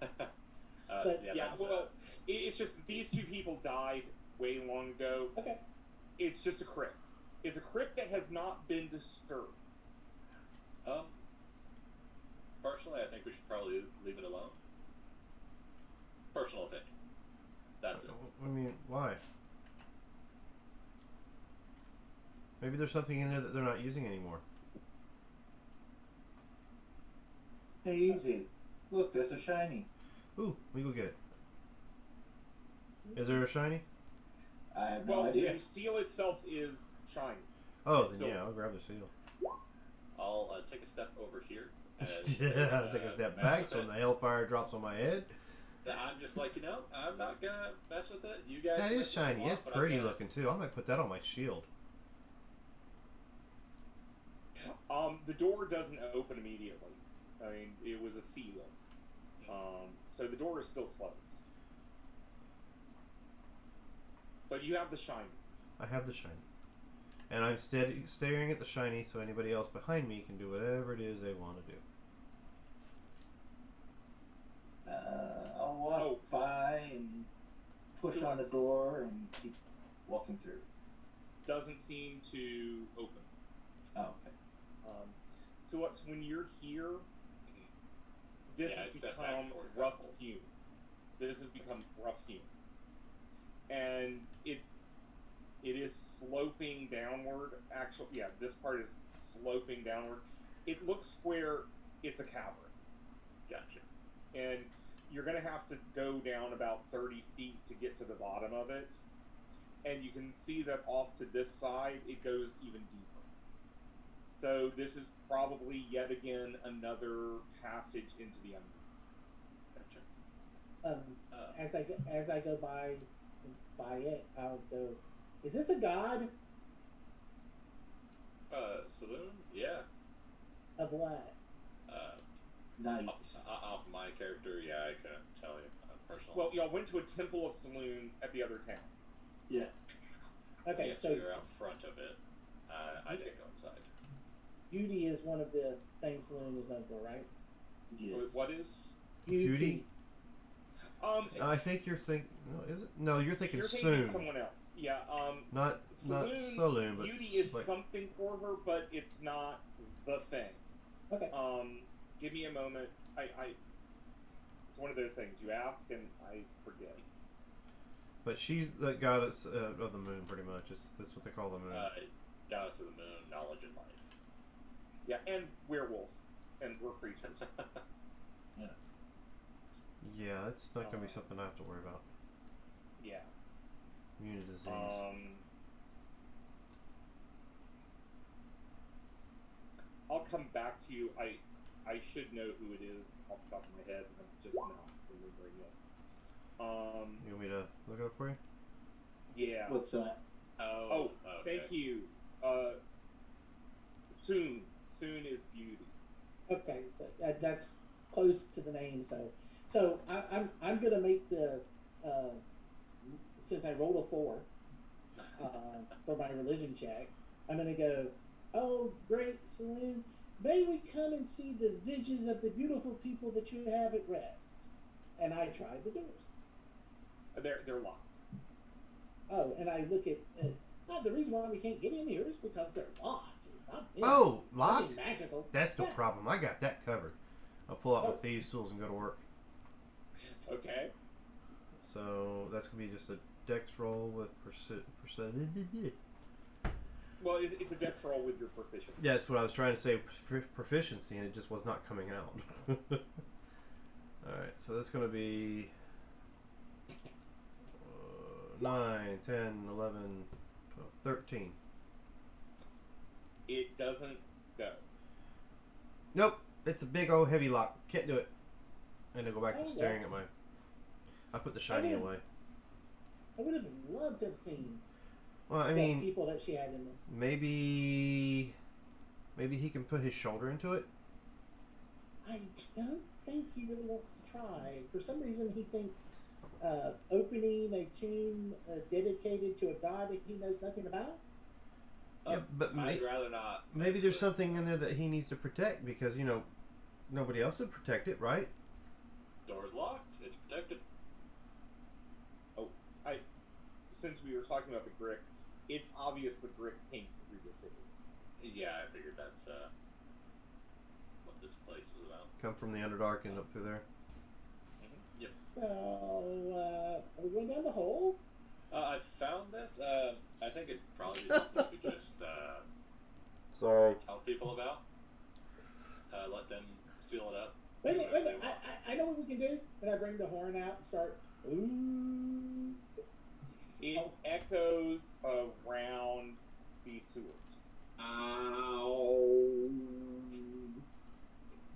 But- yeah, Yeah. that's, Well, it's just these two people died way long ago. Okay. It's just a crypt. It's a crypt that has not been disturbed. Personally, I think we should probably leave it alone. Personal opinion. That's it. I mean, why? Maybe there's something in there that they're not using anymore. Hey, easy. Look, there's a shiny. Ooh, we go get it. Is there a shiny? I have no Well, idea. the seal itself is shiny. Oh, It's then yeah, silver. I'll grab the seal. I'll take a step over here. Yeah, I'll take a step mess back with so it. when the hellfire drops on my head. I'm just like, I'm not gonna mess with it. You guys. That mess is with shiny. it, It's but I'm pretty gonna- looking too. I might put that on my shield. The door doesn't open immediately. I mean, it was a seal. So the door is still closed. But you have the shiny. I have the shiny. And I'm staring at the shiny so anybody else behind me can do whatever it is they want to do. I'll walk Oh. by and push on the door and keep walking through. Doesn't seem to open. Oh, okay. So what's when you're here, this Yeah, I has step back become towards that rough door. hewn. This has become rough hewn. And it is sloping downward. Actually, yeah, this part is sloping downward. It looks where it's a cavern. Gotcha. And you're going to have to go down about 30 feet to get to the bottom of it. And you can see that off to this side, it goes even deeper. So this is probably yet again another passage into the unknown. Gotcha. As I go by it, I'll go. Is this a god Saloon? Yeah. of what? Nice. Off my character, yeah, I couldn't tell you. Personally. Well, y'all went to a temple of Saloon at the other town. Yeah. Okay, yes, so we were out front of it. I didn't go inside. beauty is one of the things Saloon is known for, right? Yes. What is? Beauty? Um, I think you're thinking. No, is it? No, you're thinking you're thinking soon. someone else. Yeah. Not Saloon, Saloon, but beauty is like, something for her, but it's not the thing. Okay. Give me a moment. It's one of those things you ask and I forget. but she's the goddess of the moon, pretty much. That's what they call the moon. Goddess of the Moon, knowledge and life. Yeah, and werewolves, and we're creatures. Yeah, that's not gonna be something I have to worry about. Yeah. Immune to disease. I'll come back to you. I should know who it is off the top of my head. I'm just not remembering it. You want me to look it up for you? Yeah. What's that? Oh, okay. thank you. Soon is beauty. Okay, so that's close to the name. So I'm gonna make the uh, since I rolled a 4 for my religion check, I'm gonna go. Oh, great saloon! May we come and see the visions of the beautiful people that you have at rest? And I tried the doors. They're locked. Oh, and I look at. The reason why we can't get in here is because they're locked. It's not. Oh, locked? Nothing magical. That's no Yeah. problem. I got that covered. I'll pull out my Oh. thieves' tools and go to work. Okay. So that's gonna be just a dex roll with Well, it's a dex roll with your proficiency. Yeah, that's what I was trying to say. Proficiency, and it just was not coming out. All right, so that's gonna be 9, 10, 11, 12, 13. It doesn't go. Nope, it's a big old heavy lock. Can't do it. And I go back Oh, to staring at my. I put the shiny would've- away. I would have loved to have seen Well, I the mean, people that she had in there. maybe he can put his shoulder into it. I don't think he really wants to try. For some reason, he thinks opening a tomb dedicated to a god that he knows nothing about. Yeah, but I'd rather not. maybe there's something in there that he needs to protect because nobody else would protect it, right? Door's locked. It's protected. Since we were talking about the Grick, it's obvious the Grick came through the city. Yeah, I figured that's what this place was about. Come from the Underdark and up through there. Yep. So, are we going down the hole? I found this. I think it'd probably be something we could just Sorry. tell people about. Let them seal it up. Wait a minute. I know what we can do. And I bring the horn out and start. Ooh. It echoes around the sewers. Ow.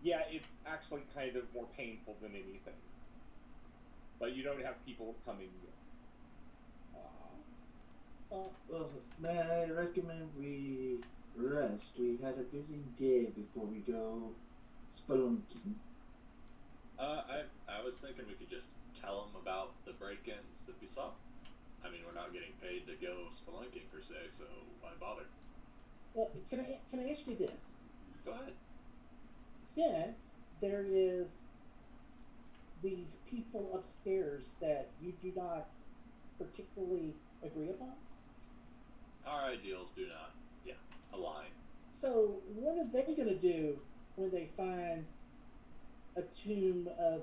Yeah, it's actually kind of more painful than anything. But you don't have people coming in. Well, may I recommend we rest? We had a busy day before we go spelunking. I was thinking we could just tell them about the break-ins that we saw. I mean, we're not getting paid to go spelunking per se, so why bother? Well, can I ask you this? Go ahead. Since there is these people upstairs that you do not particularly agree upon, Our ideals do not, align. so what are they going to do when they find a tomb of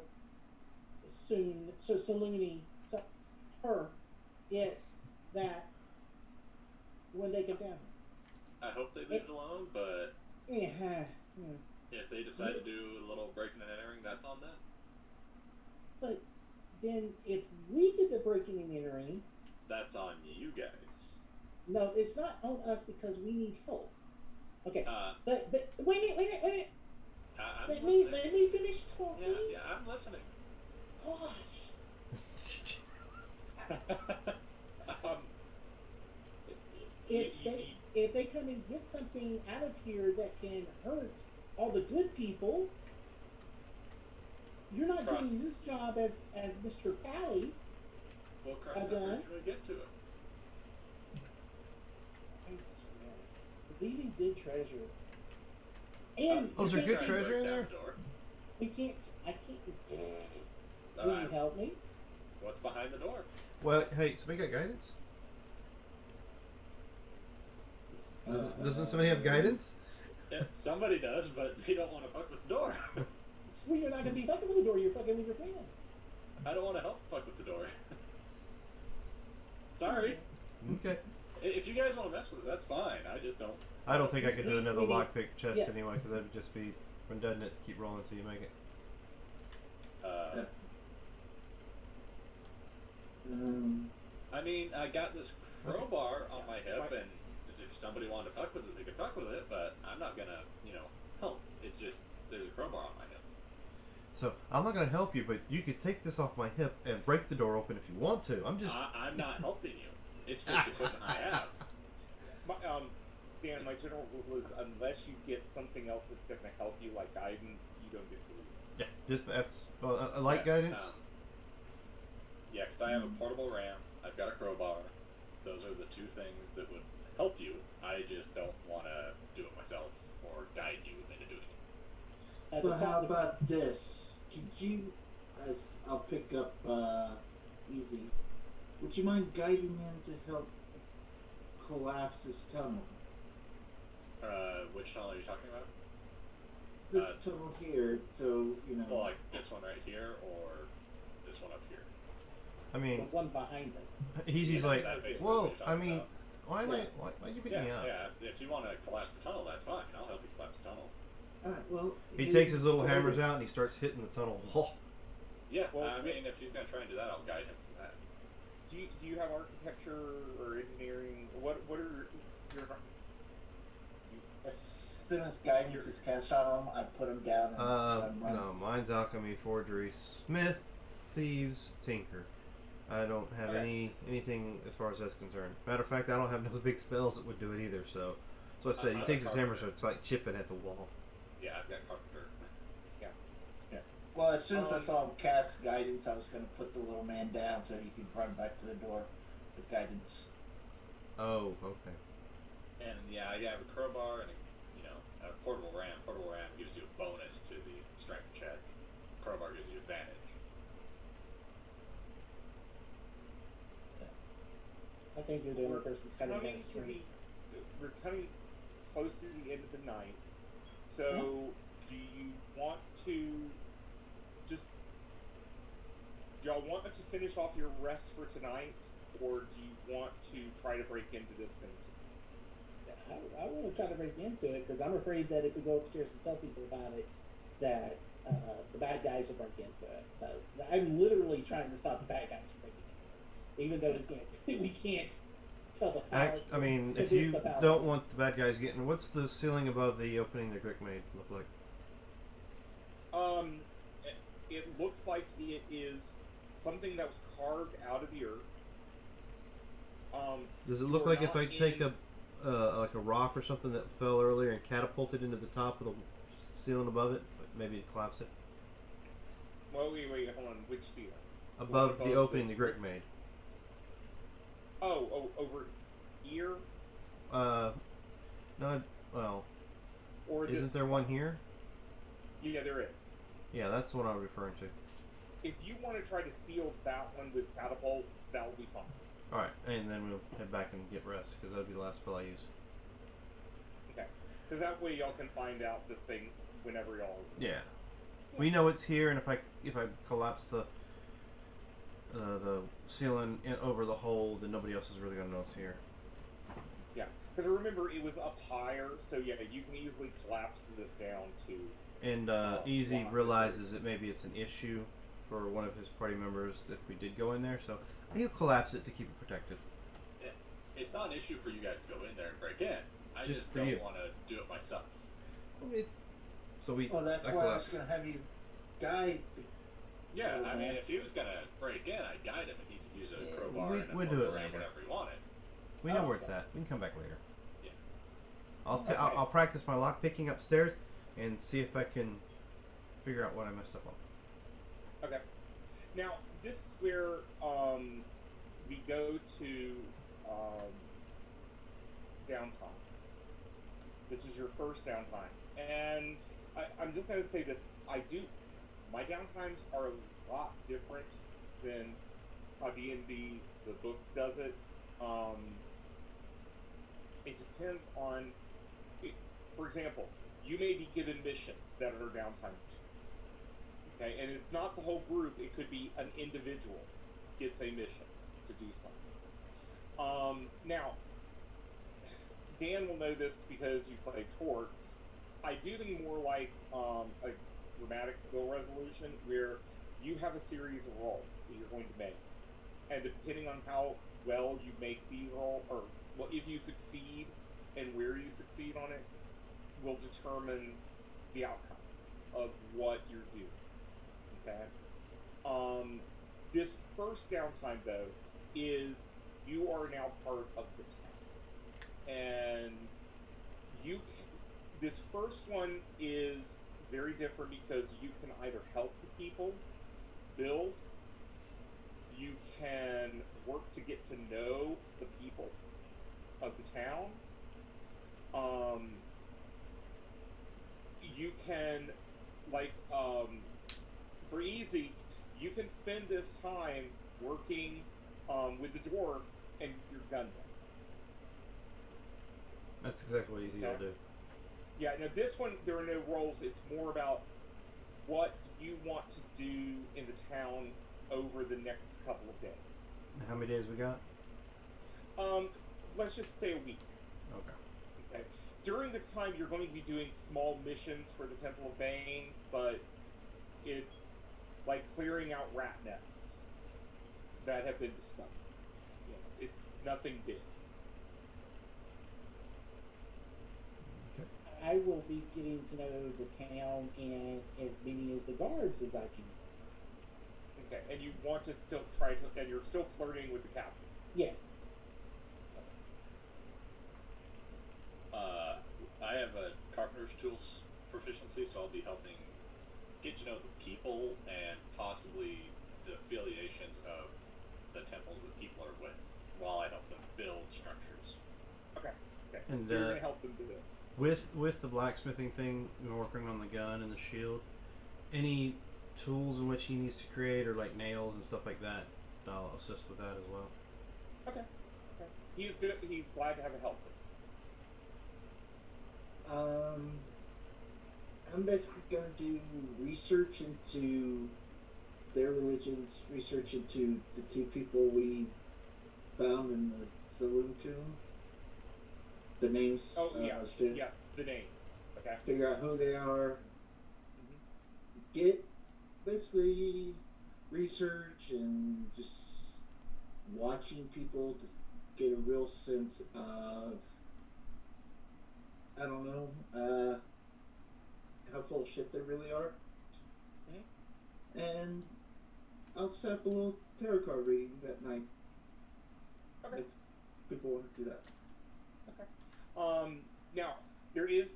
Saluni, that when they come down? I hope they leave it alone, but Yeah. if they decide to do a little breaking and entering, that's on them. But then if we did the breaking and entering, That's on you guys. no, it's not on us because we need help. Okay. Uh, But wait a minute. I'm Let listening. me finish talking. Yeah, I'm listening. Gosh. If they come and get something out of here that can hurt all the good people, you're not Cross. doing your job as Mr. Pally. We'll cross that Again? bridge when we get to it. I swear, leaving good treasure. And Oh, is we there good can't- treasure in Break down there? the door. We can't. I can't. Will you Alright, help me? what's behind the door? Well, hey, somebody got guidance? Doesn't somebody have guidance? Yeah, somebody does, but they don't want to fuck with the door. Well, you're not gonna be fucking with the door. You're fucking with your friend. I don't want to help fuck with the door. Sorry. Okay. If you guys want to mess with it, that's fine. I just don't. I don't think I could do We another need- lockpick chest yeah. anyway, because that would just be redundant to keep rolling until you make it. I mean, I got this crowbar on my hip, and if somebody wanted to fuck with it, they could fuck with it, but I'm not gonna, help. It's just, there's a crowbar on my hip. So I'm not going to help you, but you could take this off my hip and break the door open if you want to. I'm just. I'm not helping you. It's just equipment I have. Dan, my general rule is unless you get something else that's going to help you, like guidance, you don't get to leave. Yeah, just that's I like Yeah, guidance. Yeah, because I have a portable ram. I've got a crowbar. Those are the two things that would help you. I just don't want to do it myself or guide you into doing it. But how about this? Could you, as I'll pick up Easy, would you mind guiding him to help collapse this tunnel? Which tunnel are you talking about? This tunnel here, so, you know. Well, like this one right here or this one up here? I The mean, one behind us. he's Yeah, like, that's basically whoa. what you're I talking mean, about. why'd you pick Yeah, me up? yeah. If you want to collapse the tunnel, that's fine. I'll help you collapse the tunnel. Alright, well. He takes his little hammers out and he starts hitting the tunnel wall. Yeah, Well, I mean, if he's going to try and do that, I'll guide him from that. Do you have architecture or engineering? What are your As soon as guidance is cast on him, I put him down and I'm running. No, mine's alchemy, forgery, smith, thieves, tinker. I don't have Okay. anything as far as that's concerned. Matter of fact, I don't have those big spells that would do it either. So I said, he takes his hammer, so it's like chipping at the wall. Yeah, I've got carpenter. Well, as soon as I saw him cast guidance, I was going to put the little man down so he could run back to the door with guidance. Oh, okay. And yeah, I have a crowbar and a portable ram. Portable ram gives you a bonus to the strength check. Crowbar gives you advantage. I think you're the only person that's kind of coming to the, we're coming close to the end of the night. So, do you want to just do y'all want to finish off your rest for tonight, or do you want to try to break into this thing? I want to try to break into it because I'm afraid that if we go upstairs and tell people about it, that the bad guys will break into it. So I'm literally trying to stop the bad guys from breaking into it, even though we can't tell the power. I mean, if you don't want the bad guys getting, what's the ceiling above the opening the Grick made look like? It looks like it is something that was carved out of the earth. Does it look like if I take a like a rock or something that fell earlier and catapulted into the top of the ceiling above it, maybe it collapse it? Well, wait, hold on. Which ceiling? Above the opening the Grick made. Oh, over here? No, well, Or isn't this? there one here? Yeah, there is. Yeah, that's the one I'm referring to. If you want to try to seal that one with catapult, that will be fine. Alright, and then we'll head back and get rest, because that'll be the last spell I use. Okay. Because that way y'all can find out this thing whenever y'all... Yeah. We know it's here, and if I collapse the ceiling over the hole, then nobody else is really going to know it's here. Yeah. Because remember, it was up higher, so yeah, you can easily collapse this down to... And Easy realizes that maybe it's an issue for one of his party members if we did go in there, so he'll collapse it to keep it protected. Yeah, it's not an issue for you guys to go in there and break in. I Just just for don't you. want to do it myself. So we. Well, that's I why I was collapsed. going to have you guide the Yeah, Oh, I mean, man. if he was gonna break in, I'd guide him, and he could use a Yeah, crowbar and a we'd do portable it ram, later. whatever he wanted. We know Oh, where it's okay. at. We can come back later. Yeah. I'll I'll practice my lock picking upstairs and see if I can figure out what I messed up on. Okay. Now, this is where we go to downtime. This is your first downtime. And I'm just going to say this. My downtimes are a lot different than how D&D, the book, does it. It depends on, for example, you may be given missions that are downtime missions. Okay, and it's not the whole group. It could be an individual gets a mission to do something. Now, Dan will know this because you play Torque. I do them more like a dramatic skill resolution where you have a series of rolls that you're going to make, and depending on how well you make these rolls, or if you succeed and where you succeed on it, will determine the outcome of what you're doing. Okay. This first downtime though is you are now part of the town, and this first one is very different because you can either help the people build, you can work to get to know the people of the town. You can, like, for easy, you can spend this time working with the dwarf and you're done. That's exactly what Easy will do. Yeah, now this one, there are no roles. It's more about what you want to do in the town over the next couple of days. How many days we got? Let's just say a week. Okay. Okay. During the time, you're going to be doing small missions for the Temple of Bane, but it's like clearing out rat nests that have been discovered. You know, it's nothing big. I will be getting to know the town and as many as the guards as I can. Okay, and you want to still try to, and you're still flirting with the captain. Yes. I have a carpenter's tools proficiency, so I'll be helping get to know the people and possibly the affiliations of the temples that people are with, while I help them build structures. Okay. And So you're going to help them do it. with the blacksmithing thing, we're working on the gun and the shield. Any tools in which he needs to create, or like nails and stuff like that, I'll assist with that as well. Okay. He's good. He's glad to have a helper. I'm basically gonna do research into their religions, research into the two people we found in the saloon tomb. The names. Oh, yeah. To Yes, the names. Okay. figure out who they are. Mm-hmm. Get basically research and just watching people to get a real sense of, I don't know, how full of shit they really are. Mm-hmm. And I'll set up a little tarot card reading that night. Okay. If people want to do that. Now there is,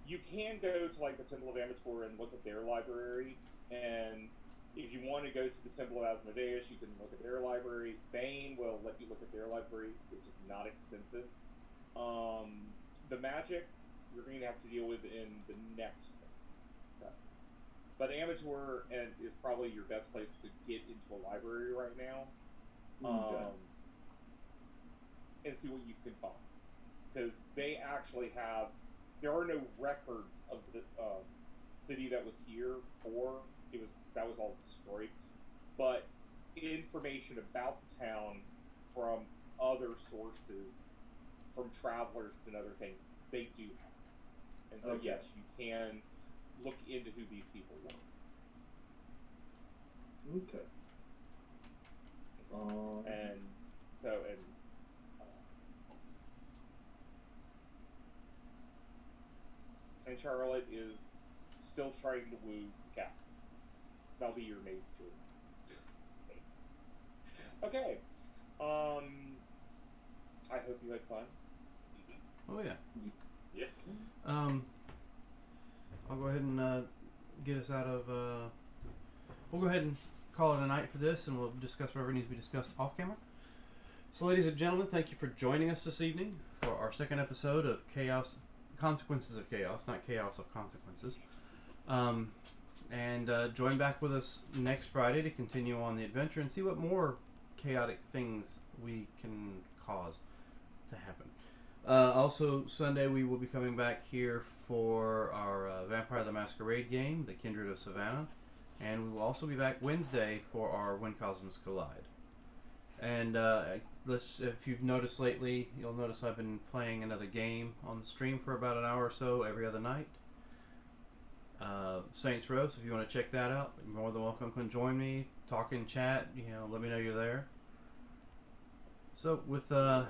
you can go to like the Temple of Amator and look at their library, and if you want to go to the Temple of Asmodeus, you can look at their library. Bane will let you look at their library, which is not extensive. The magic you're going to have to deal with in the next thing. So, but Amateur is probably your best place to get into a library right now, and see what you can find. Because they actually have, there are no records of the city that was here before that was all destroyed, but information about the town from other sources, from travelers and other things, they do have. And so Okay. yes, you can look into who these people were. Okay. And so, and Charlotte is still trying to woo the cat. That'll be your mate too. Okay. I hope you had fun. Oh yeah. Yeah. I'll go ahead and get us out of. We'll go ahead and call it a night for this, and we'll discuss whatever needs to be discussed off camera. So, ladies and gentlemen, thank you for joining us this evening for our second episode of Chaos, Consequences of Chaos, not Chaos of Consequences. And join back with us next Friday to continue on the adventure and see what more chaotic things we can cause to happen. Also, Sunday we will be coming back here for our Vampire the Masquerade game, The Kindred of Savannah. And we will also be back Wednesday for our When Cosmos Collide. And if you've noticed lately, you'll notice I've been playing another game on the stream for about an hour or so every other night. Saints Row, so if you want to check that out, you're more than welcome. Come join me, talk and chat, let me know you're there. So with all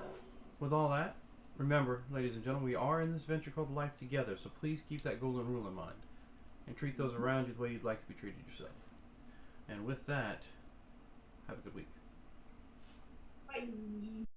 that, remember, ladies and gentlemen, we are in this venture called Life Together, so please keep that golden rule in mind and treat those around you the way you'd like to be treated yourself. And with that, have a good week. Bye.